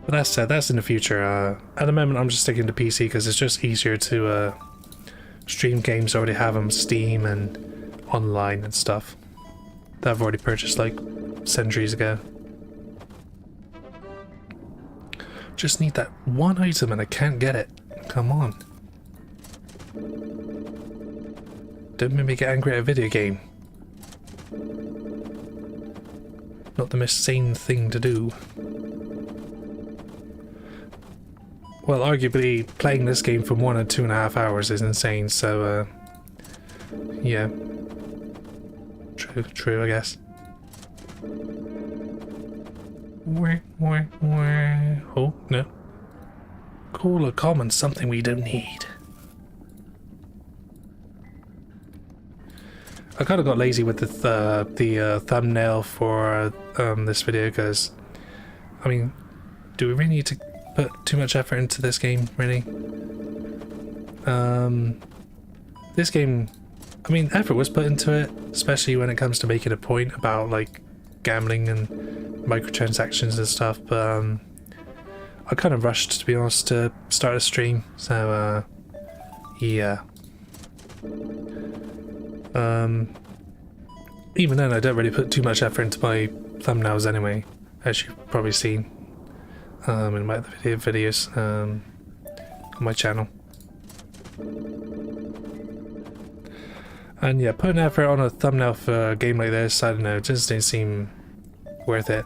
But that said, that's in the future. At the moment, I'm just sticking to PC because it's just easier to stream games I already have on Steam and online and stuff that I've already purchased like centuries ago. Just need that one item and I can't get it. Come on. Don't make me get angry at a video game. Not the most sane thing to do. Well, arguably, playing this game for 1 and 2.5 hours is insane, so, yeah. True, I guess. Oh, no. Cool or common, something we don't need. I kind of got lazy with the thumbnail for this video, because, I mean, do we really need to put too much effort into this game, really? This game, I mean, effort was put into it, especially when it comes to making a point about, like, gambling and microtransactions and stuff, but I kind of rushed, to be honest, to start a stream, so, yeah. Even then, I don't really put too much effort into my thumbnails anyway, as you've probably seen in my other videos on my channel. And yeah, putting effort on a thumbnail for a game like this, I don't know, it just didn't seem worth it.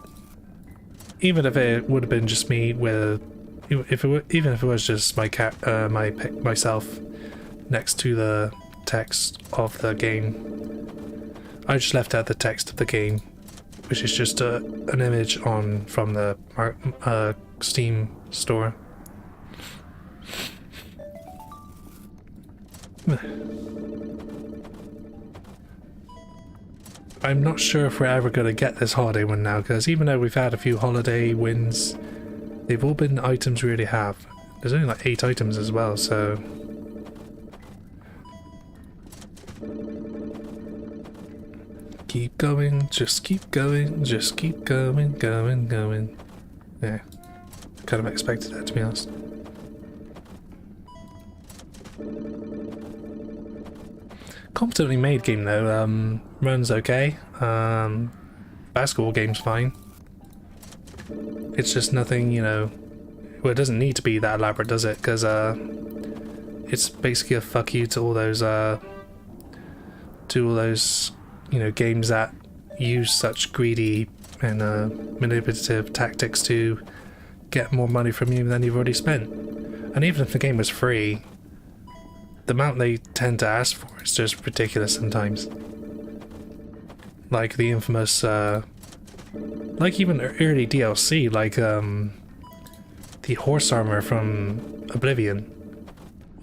Even if it would have been just me with, even if it was just my myself next to the text of the game. I just left out the text of the game, which is just an image from the Steam store. I'm not sure if we're ever going to get this holiday one now, because even though we've had a few holiday wins, they've all been items we already have. There's only like 8 items as well, so... Keep going, just keep going, just keep going, going. Yeah, kind of expected that, to be honest. Competently made game though, runs okay. basketball game's fine. It's just nothing, you know. Well, it doesn't need to be that elaborate, does it? Because it's basically a fuck you to all those you know, games that use such greedy and manipulative tactics to get more money from you than you've already spent. And even if the game was free, the amount they tend to ask for is just ridiculous sometimes. Like the infamous, like even early DLC, like the horse armor from Oblivion.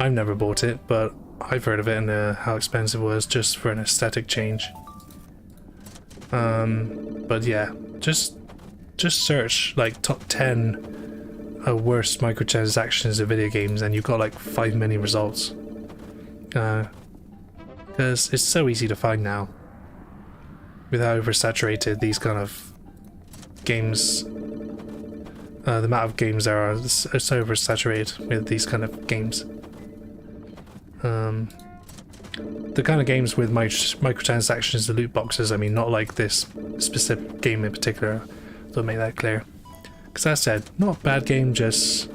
I've never bought it, but I've heard of it and how expensive it was just for an aesthetic change. But yeah, just search like top 10 worst microtransactions in video games and you've got like 5 million results. Because it's so easy to find now. With how oversaturated these kind of games, the amount of games there are, it's so oversaturated with these kind of games. The kind of games with microtransactions, the loot boxes, I mean, not like this specific game in particular, don't make that clear. Because as I said, not a bad game, just,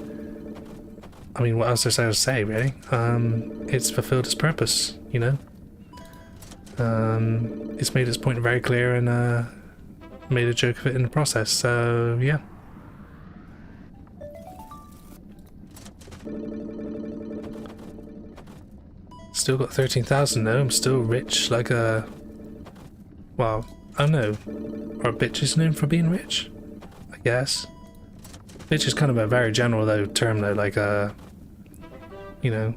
I mean, what else is there to say, really? It's fulfilled its purpose, you know? It's made its point very clear and made a joke of it in the process, so yeah. Still got 13,000 though, I'm still rich like a... Well, I don't know. Are bitches known for being rich? I guess. Bitch is kind of a very general though term though, like you know.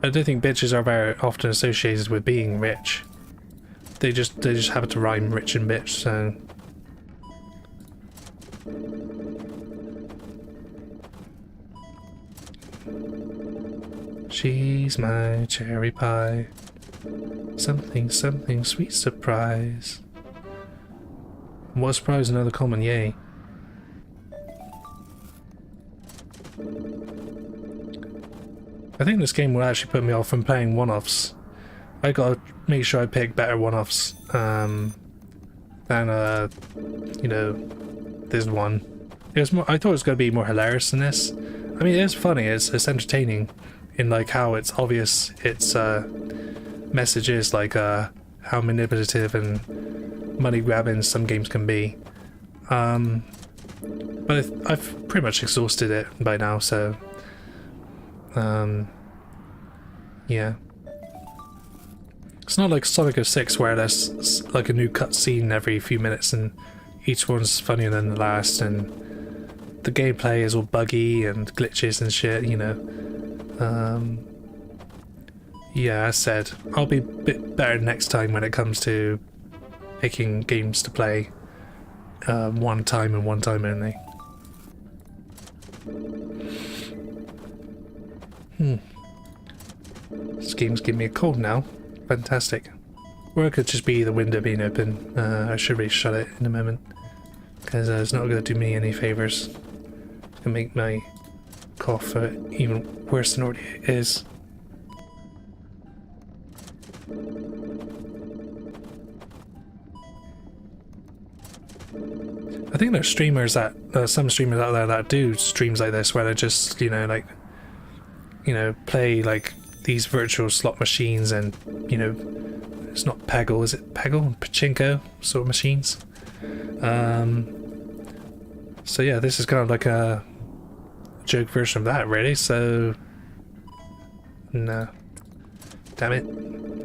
I don't think bitches are very often associated with being rich. They just happen to rhyme rich and bitch, so... She's my cherry pie. Something, something, sweet surprise. What a surprise, another common, yay. I think this game will actually put me off from playing one-offs. I gotta make sure I pick better one-offs than you know, this one. It was more, I thought it was gonna be more hilarious than this. I mean, it's funny, it's entertaining in like how it's obvious its messages, like how manipulative and money grabbing some games can be. But I've pretty much exhausted it by now, so yeah. It's not like Sonic 06 where there's like a new cutscene every few minutes and each one's funnier than the last and the gameplay is all buggy and glitches and shit, you know. Yeah, as said, I'll be a bit better next time when it comes to picking games to play one time and one time only. This game's giving me a cold now. Fantastic. Or it could just be the window being open. I should really shut it in a moment because it's not going to do me any favours. It's going to make my cough even worse than it already is. I think there's streamers that, some streamers out there that do streams like this where they just, you know, like, you know, play like these virtual slot machines and, you know, it's not Peggle, is it Peggle? Pachinko sort of machines. So yeah, this is kind of like a joke version of that, really, so... No. Damn it.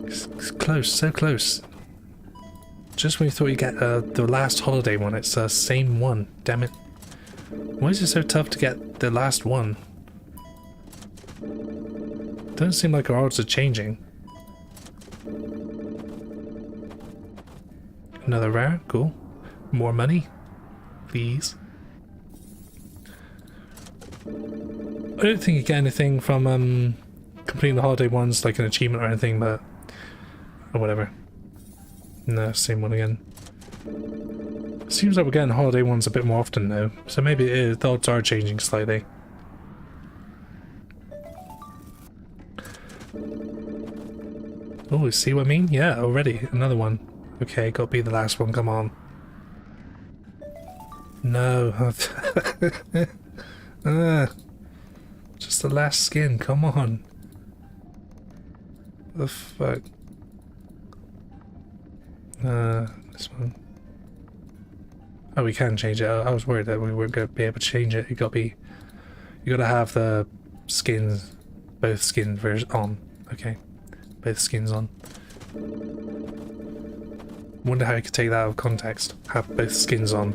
It's close, so close. Just when you thought you get the last holiday one, it's the same one. Damn it. Why is it so tough to get the last one? Doesn't seem like our odds are changing. Another rare, cool. More money, please. I don't think you get anything from completing the holiday ones, like an achievement or anything, but or whatever. No, same one again. Seems like we're getting holiday ones a bit more often now, so maybe the odds are changing slightly. Oh, see what I mean? Yeah, already. Another one. Okay, gotta be the last one, come on. No. Just the last skin, come on. What the fuck? This one. Oh, we can change it. I was worried that we weren't going to be able to change it. You gotta have the skins, both skin versions on. Okay, both skins on. Wonder how you could take that out of context. Have both skins on.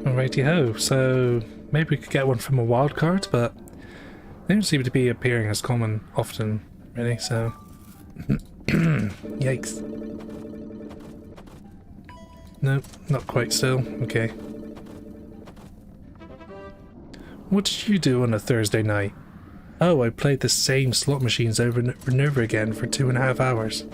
Alrighty ho, so maybe we could get one from a wild card, but they don't seem to be appearing as common often, really, so... Yikes. Nope, not quite still. Okay. What did you do on a Thursday night? Oh, I played the same slot machines over and over again for 2.5 hours.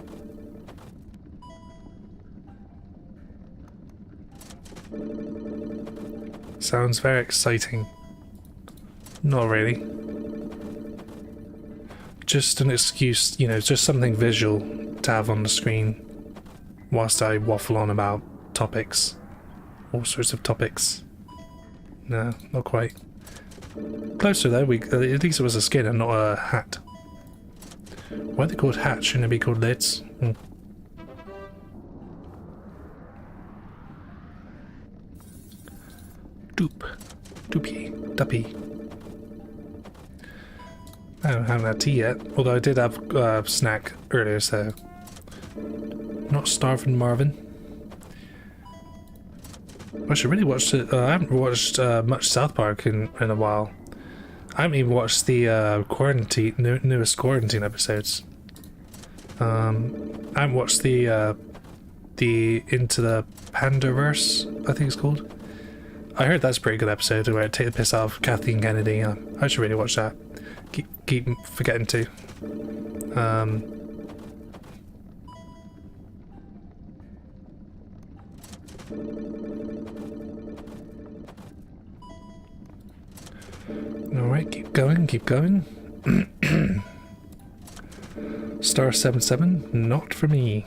Sounds very exciting. Not really. Just an excuse, you know, just something visual to have on the screen whilst I waffle on about topics. All sorts of topics. No, not quite. Closer though, at least it was a skin and not a hat. Why are they called hats? Shouldn't they be called lids? Doopy. Duppy. I haven't had tea yet, although I did have a snack earlier, so... Not starving, Marvin. I should really watch it. I haven't watched much South Park in a while. I haven't even watched the newest quarantine episodes. I haven't watched the Into the Pandaverse, I think it's called. I heard that's a pretty good episode where I take the piss out of Kathleen Kennedy. I should really watch that. Keep forgetting to. Alright, keep going. Star 77, not for me.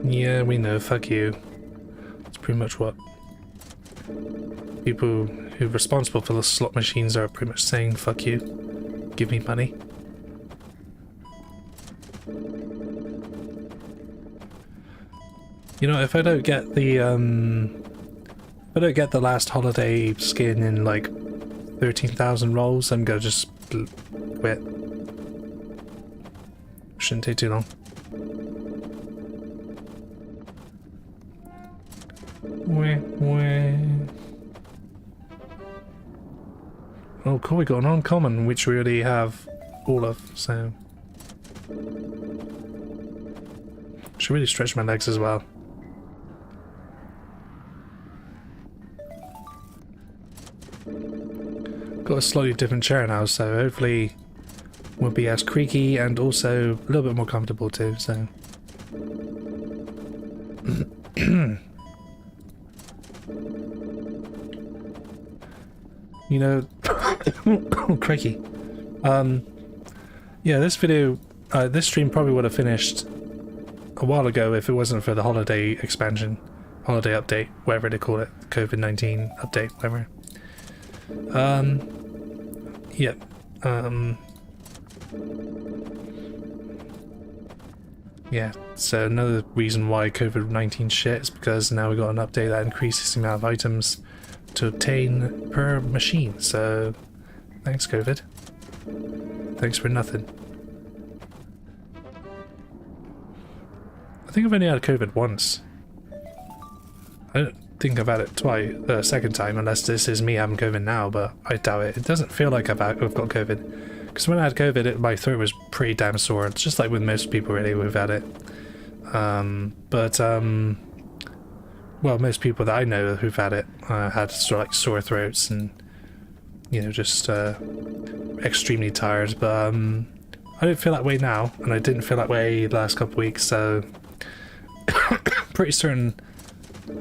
Yeah, we know, fuck you. That's pretty much what people who are responsible for the slot machines are pretty much saying, fuck you. Give me money. You know, if I don't get the last holiday skin in like 13,000 rolls, I'm gonna just quit. Shouldn't take too long. Oh cool, we got an uncommon, which we already have all of, so... Should really stretch my legs as well. Got a slightly different chair now, so hopefully won't be as creaky and also a little bit more comfortable too, so... You know, crikey. Yeah, this video, this stream probably would have finished a while ago if it wasn't for the holiday expansion, holiday update, whatever they call it, COVID-19 update, whatever. Yeah, yeah, so another reason why COVID-19 shit is because now we got an update that increases the amount of items to obtain per machine, so thanks COVID. Thanks for nothing. I think I've only had COVID once. I don't think I've had it twice, second time, unless this is me having COVID now, but I doubt it. It doesn't feel like I've got COVID. Because when I had COVID, my throat was pretty damn sore. It's just like with most people really who've had it. Well, most people that I know who've had it had sort of like sore throats and, you know, just extremely tired. But I don't feel that way now, and I didn't feel that way the last couple of weeks, so pretty certain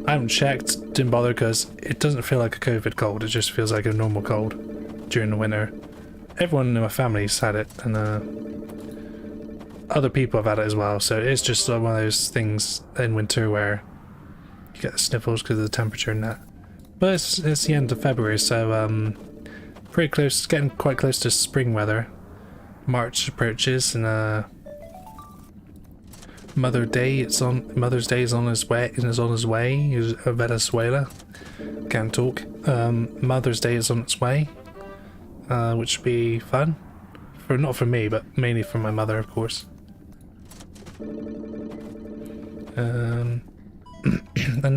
I haven't checked, didn't bother because it doesn't feel like a COVID cold, it just feels like a normal cold during the winter. Everyone in my family's had it, and other people have had it as well, so it's just one of those things in winter where you get the sniffles because of the temperature and that. But it's the end of February, so pretty close, getting quite close to spring weather. March approaches, and Mother's Day is on its way. Venezuela, can't talk. Mother's Day is on its way, which would be fun. Not for me, but mainly for my mother, of course. And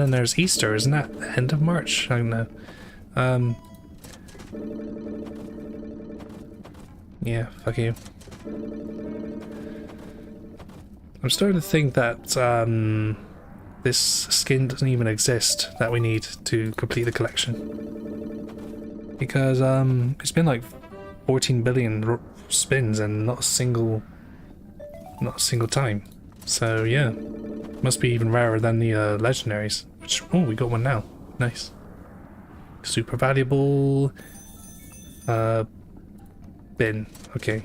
then there's Easter, isn't that the end of March? I don't know. Yeah, fuck you. I'm starting to think that this skin doesn't even exist that we need to complete the collection. Because it's been like 14 billion spins and not a single time. So yeah, must be even rarer than the legendaries. Which, oh, we got one now. Nice. Super valuable. Bin. Okay.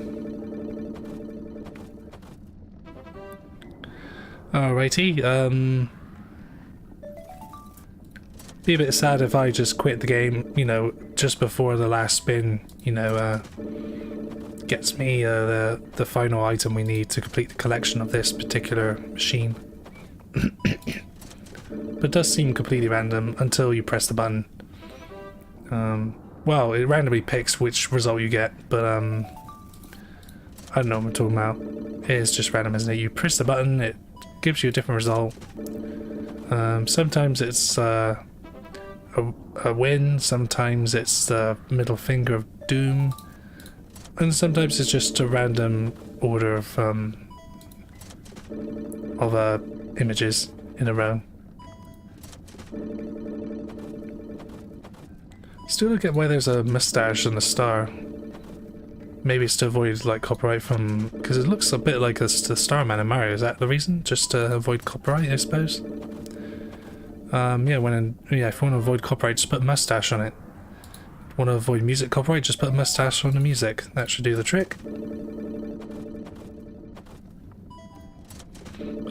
Alrighty. Be a bit sad if I just quit the game, you know, just before the last spin, you know, gets me the final item we need to complete the collection of this particular machine. But it does seem completely random until you press the button. Well, it randomly picks which result you get, but I don't know what I'm talking about. It is just random, isn't it? You press the button, it gives you a different result. Sometimes it's a win, sometimes it's the middle finger of doom, and sometimes it's just a random order of images in a row. Still don't get why there's a mustache and a star. Maybe it's to avoid like copyright from, because it looks a bit like the Starman in Mario. Is that the reason? Just to avoid copyright, I suppose. Yeah, if you want to avoid copyright, just put a mustache on it. Want to avoid music copyright, just put a mustache on the music. That should do the trick.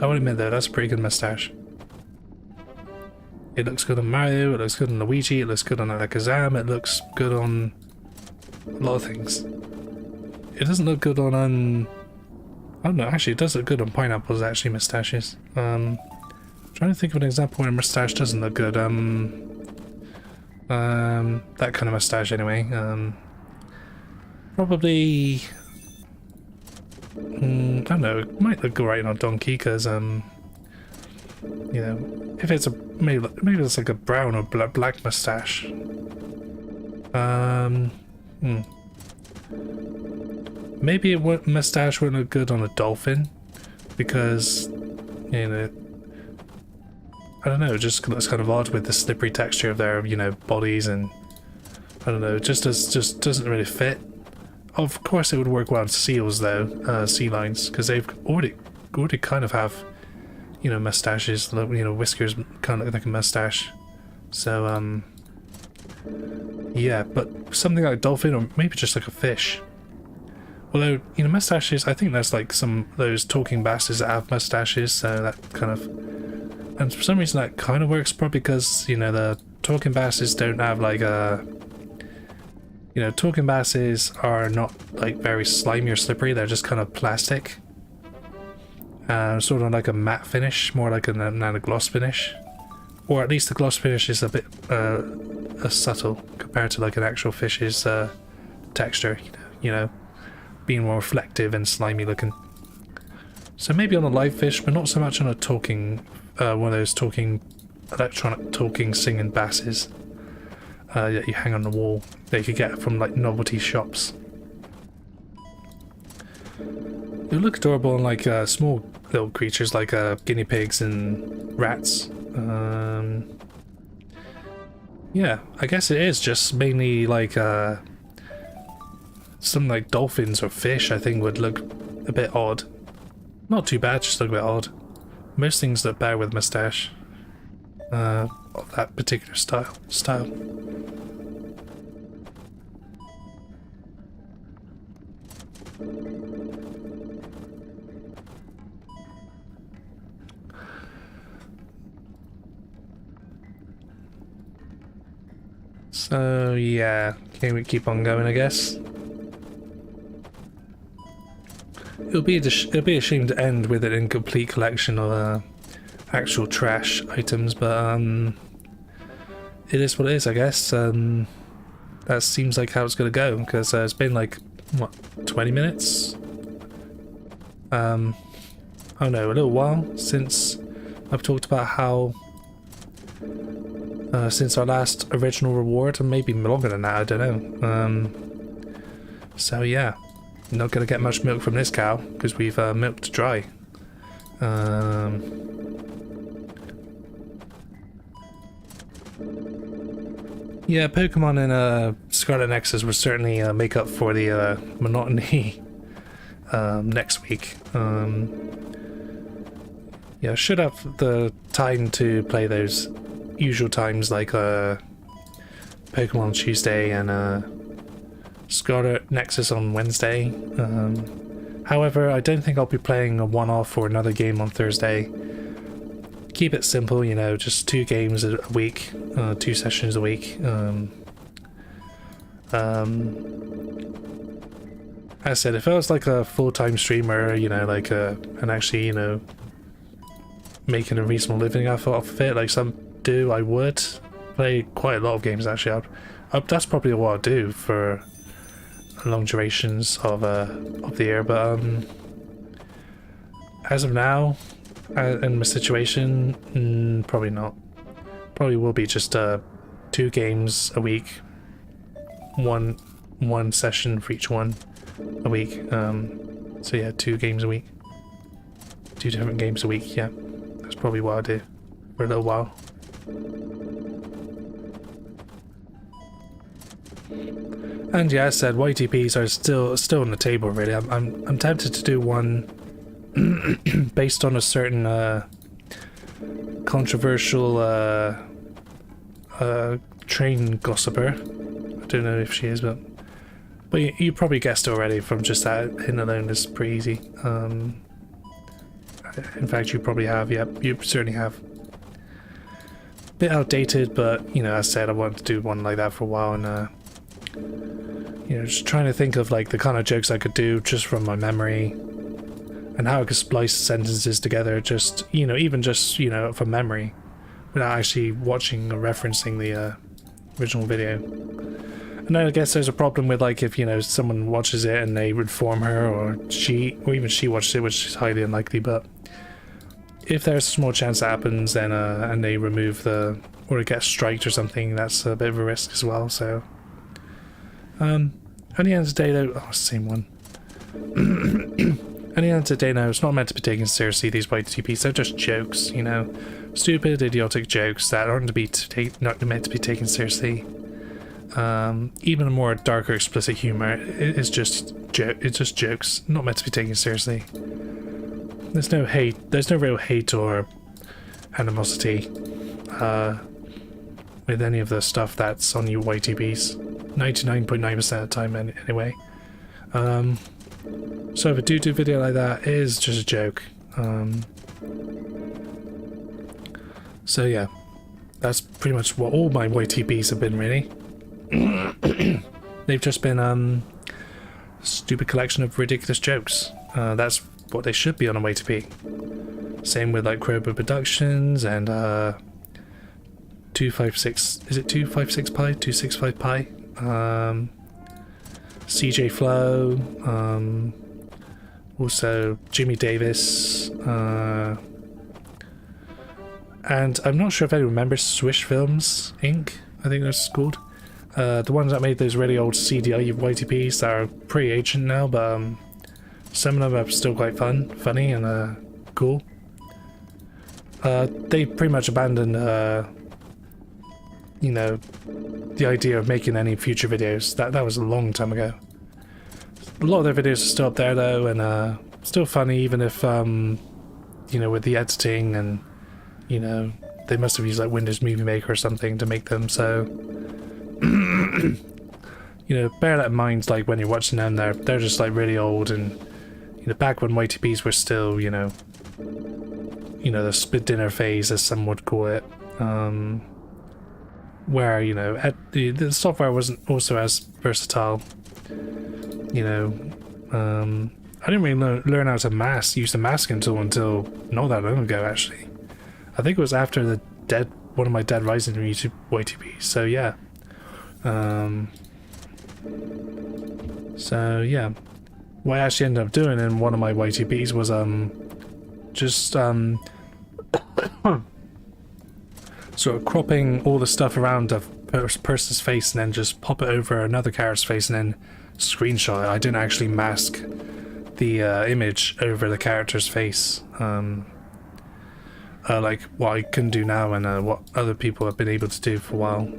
I will admit though, that's a pretty good mustache. It looks good on Mario, it looks good on Luigi, it looks good on Alakazam, it looks good on a lot of things. It doesn't look good on I don't know, actually it does look good on pineapples, actually, mustaches. Trying to think of an example where a mustache doesn't look good. That kind of mustache anyway. Probably I don't know, it might look alright on a donkey because you know, if it's maybe it's like a brown or black mustache. Maybe mustache wouldn't look good on a dolphin because, you know, I don't know, it just looks kind of odd with the slippery texture of their, you know, bodies, and I don't know, it just doesn't really fit. Of course it would work well on seals though, sea lions, because they've already kind of have, you know, mustaches, you know, whiskers kind of look like a mustache. So yeah, but something like a dolphin or maybe just like a fish. Although, you know, mustaches, I think there's like some those talking basses that have mustaches, so that kind of, and for some reason that kind of works, probably because, you know, the talking basses don't have like a, you know, talking basses are not like very slimy or slippery, they're just kind of plastic. Sort of like a matte finish, more like a gloss finish. Or at least the gloss finish is a bit subtle compared to like an actual fish's texture, you know, being more reflective and slimy looking. So maybe on a live fish, but not so much on a talking, one of those talking, electronic talking singing basses that you hang on the wall that you could get from like novelty shops. They look adorable on like small little creatures like guinea pigs and rats. Yeah, I guess it is just mainly like some like dolphins or fish I think would look a bit odd. Not too bad, just look a bit odd. Most things look bad with mustache. of that particular style. So yeah, okay, we keep on going, I guess. It'll be a shame to end with an incomplete collection of actual trash items, but it is what it is, I guess. That seems like how it's gonna go, because it's been like, what, 20 minutes? Oh no, a little while since I've talked about how since our last original reward, and maybe longer than that, I don't know. So yeah, not gonna get much milk from this cow because we've milked dry. Yeah, Pokemon and Scarlet Nexus will certainly make up for the monotony next week. Yeah, I should have the time to play those usual times like Pokemon Tuesday and Scarlet Nexus on Wednesday. However, I don't think I'll be playing a one-off or another game on Thursday. Keep it simple, you know, just 2 games a week, 2 sessions a week. As I said, if I was like a full-time streamer, you know, like and actually, you know, making a reasonable living off of it, like some do, I would play quite a lot of games actually. That's probably what I'll do for long durations of the year, but as of now, in my situation, probably not. Probably will be just 2 games a week, one session for each one a week. So yeah, 2 games a week, 2 different games a week. Yeah, that's probably what I'll do for a little while. And yeah, as I said, YTPs are still on the table. Really, I'm tempted to do one based on a certain controversial train gossiper. I don't know if she is, but you probably guessed already from just that hint alone. Is pretty easy. In fact, you probably have. Yep, you certainly have. Bit outdated, but you know, as I said, I wanted to do one like that for a while, and you know, just trying to think of like the kind of jokes I could do just from my memory, and how I could splice sentences together, just, you know, even just, you know, from memory, without actually watching or referencing the original video. And then I guess there's a problem with, like, if, you know, someone watches it and they inform her, or even she watches it, which is highly unlikely, but if there's a small chance that happens, then and they remove or it gets striked or something, that's a bit of a risk as well. So at the end of the day, though, same one. At the end of the day, no, it's not meant to be taken seriously, these YTPs. They're just jokes, you know, stupid, idiotic jokes that aren't not meant to be taken seriously. Even more darker, explicit humor is just jokes, not meant to be taken seriously. There's no hate. There's no real hate or animosity with any of the stuff that's on your YTPs. 99.9% of the time, anyway. So if I do a video like that, it is just a joke. So yeah, that's pretty much what all my YTPs have been, really. They've just been a stupid collection of ridiculous jokes. That's what they should be on a YTP. Same with like Crowbar Productions and 256. Is it 256 Pi? 265 Pi? CJ Flow. Also Jimmy Davis. And I'm not sure if anyone remembers Swish Films Inc. I think that's called. The ones that made those really old CDI YTPs that are pretty ancient now, but some of them are still quite funny and cool. They pretty much abandoned, you know, the idea of making any future videos. That was a long time ago. A lot of their videos are still up there though, and still funny, even if you know, with the editing and, you know, they must have used like Windows Movie Maker or something to make them, so you know, bear that in mind, like when you're watching them, they're just like really old, and you know, back when YTPs were still, you know, the split dinner phase, as some would call it, where, you know, the software wasn't also as versatile, you know. I didn't really learn how to use the masking tool until not that long ago, actually. I think it was after one of my Dead Rising YouTube YTPs, so yeah. So yeah, what I actually ended up doing in one of my YTPs was just sort of cropping all the stuff around a person's face and then just pop it over another character's face and then screenshot it. I didn't actually mask the image over the character's face, like what I can do now and what other people have been able to do for a while.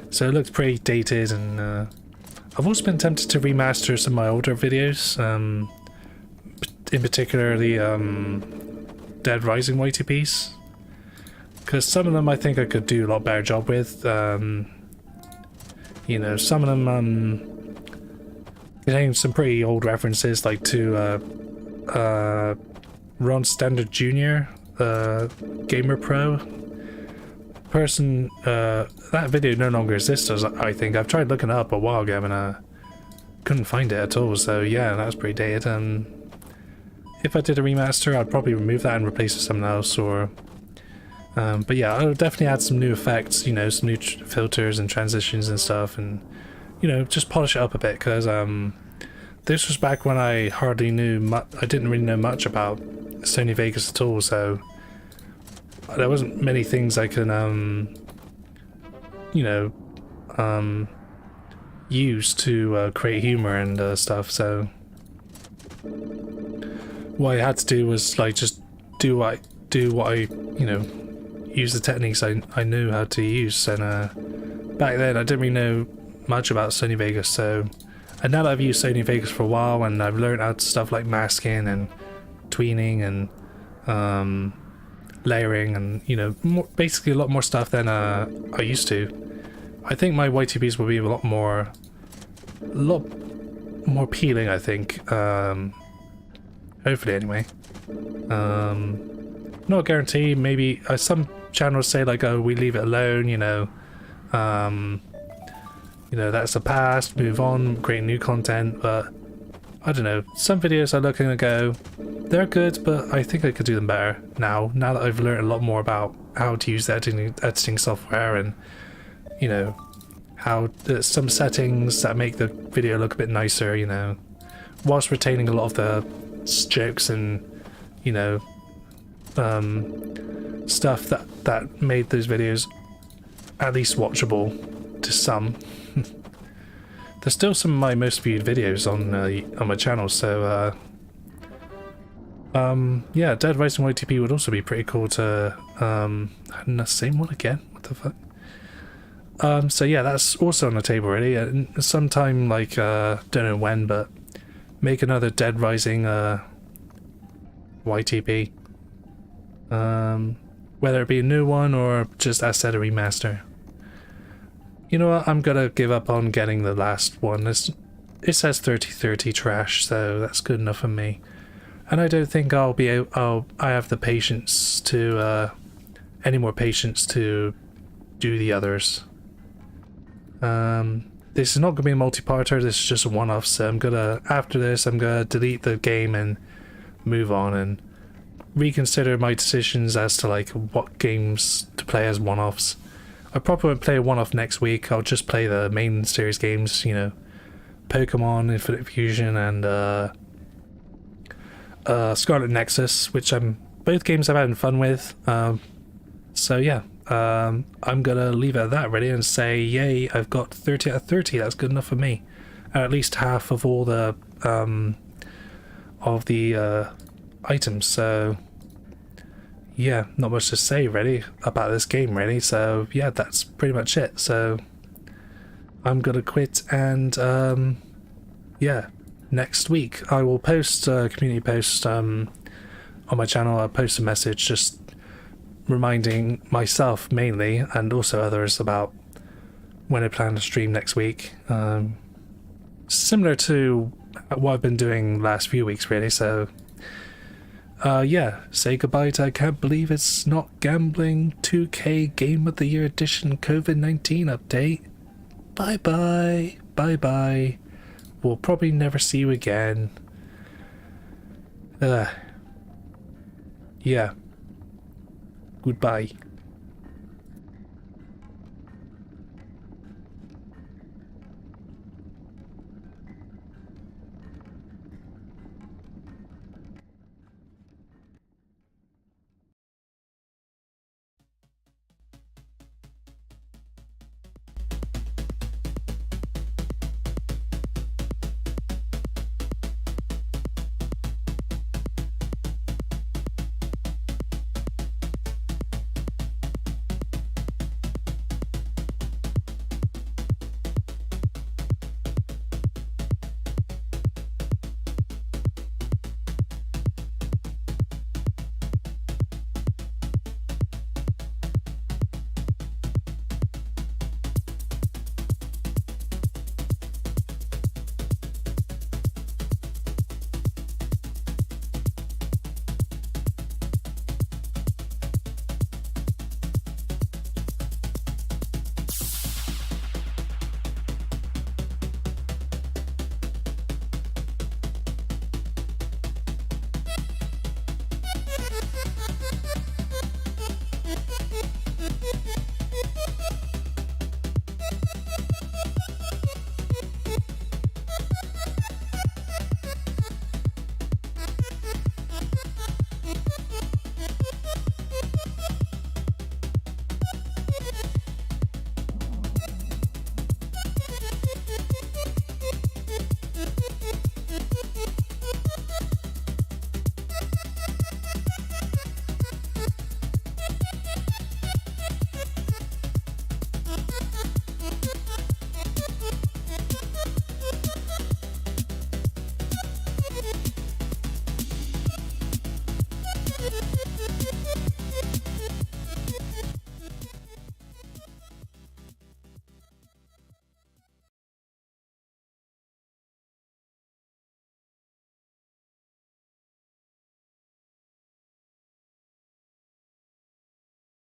So it looked pretty dated, and I've also been tempted to remaster some of my older videos, in particular the Dead Rising YTPs, because some of them I think I could do a lot better job with. You know, some of them contain some pretty old references, like to Ron Standard Jr., Gamer Pro person. That video no longer exists, I think. I've tried looking it up a while ago and couldn't find it at all, so yeah, that was pretty dated. If I did a remaster, I'd probably remove that and replace it with something else, or but yeah, I would definitely add some new effects, you know, some new filters and transitions and stuff, and you know, just polish it up a bit, because this was back when I hardly knew I didn't really know much about Sony Vegas at all, so there wasn't many things I can you know, use to create humor and stuff. So what I had to do was like just do what I you know, use the techniques I knew how to use, and back then I didn't really know much about Sony Vegas. So, and now that I've used Sony Vegas for a while and I've learned how to stuff like masking and tweening and layering and, you know, basically a lot more stuff than I used to, I think my YTPs will be a lot more appealing, I think. Hopefully, anyway. Not a guarantee. Maybe some channels say like, "Oh, we leave it alone," you know. You know, that's the past. Move on, create new content. But I don't know. Some videos I look and go, they're good, but I think I could do them better now. Now that I've learned a lot more about how to use the editing software, and you know, how some settings that make the video look a bit nicer, you know, whilst retaining a lot of the jokes and, you know, stuff that made those videos at least watchable to some. There's still some of my most viewed videos on my channel, so yeah, Dead Rising YTP would also be pretty cool to the same one again. What the fuck? So yeah, that's also on the table really. Sometime like don't know when, but make another Dead Rising YTP. Whether it be a new one or just as I said, a remaster. You know what? I'm gonna give up on getting the last one. It says 3030 trash, so that's good enough for me. And I don't think I have the patience to any more patience to do the others. This is not gonna be a multi-parter. This is just a one-off. So after this, I'm gonna delete the game and move on and reconsider my decisions as to like what games to play as one-offs. I probably won't play a one-off next week. I'll just play the main series games, you know, Pokemon, Infinite Fusion, and Scarlet Nexus, which both games I'm having fun with. So yeah, I'm gonna leave it at that really and say, yay, I've got 30 out of 30. That's good enough for me. And at least half of all the items. So yeah, not much to say really about this game really. So yeah, that's pretty much it. So I'm gonna quit, and yeah, next week I will post a community post on my channel. I'll post a message just reminding myself mainly, and also others, about when I plan to stream next week. Similar to what I've been doing last few weeks, really. So, yeah, say goodbye to I Can't Believe It's Not Gambling 2K Game of the Year Edition COVID-19 update. Bye-bye. Bye-bye. We'll probably never see you again. Yeah. Goodbye.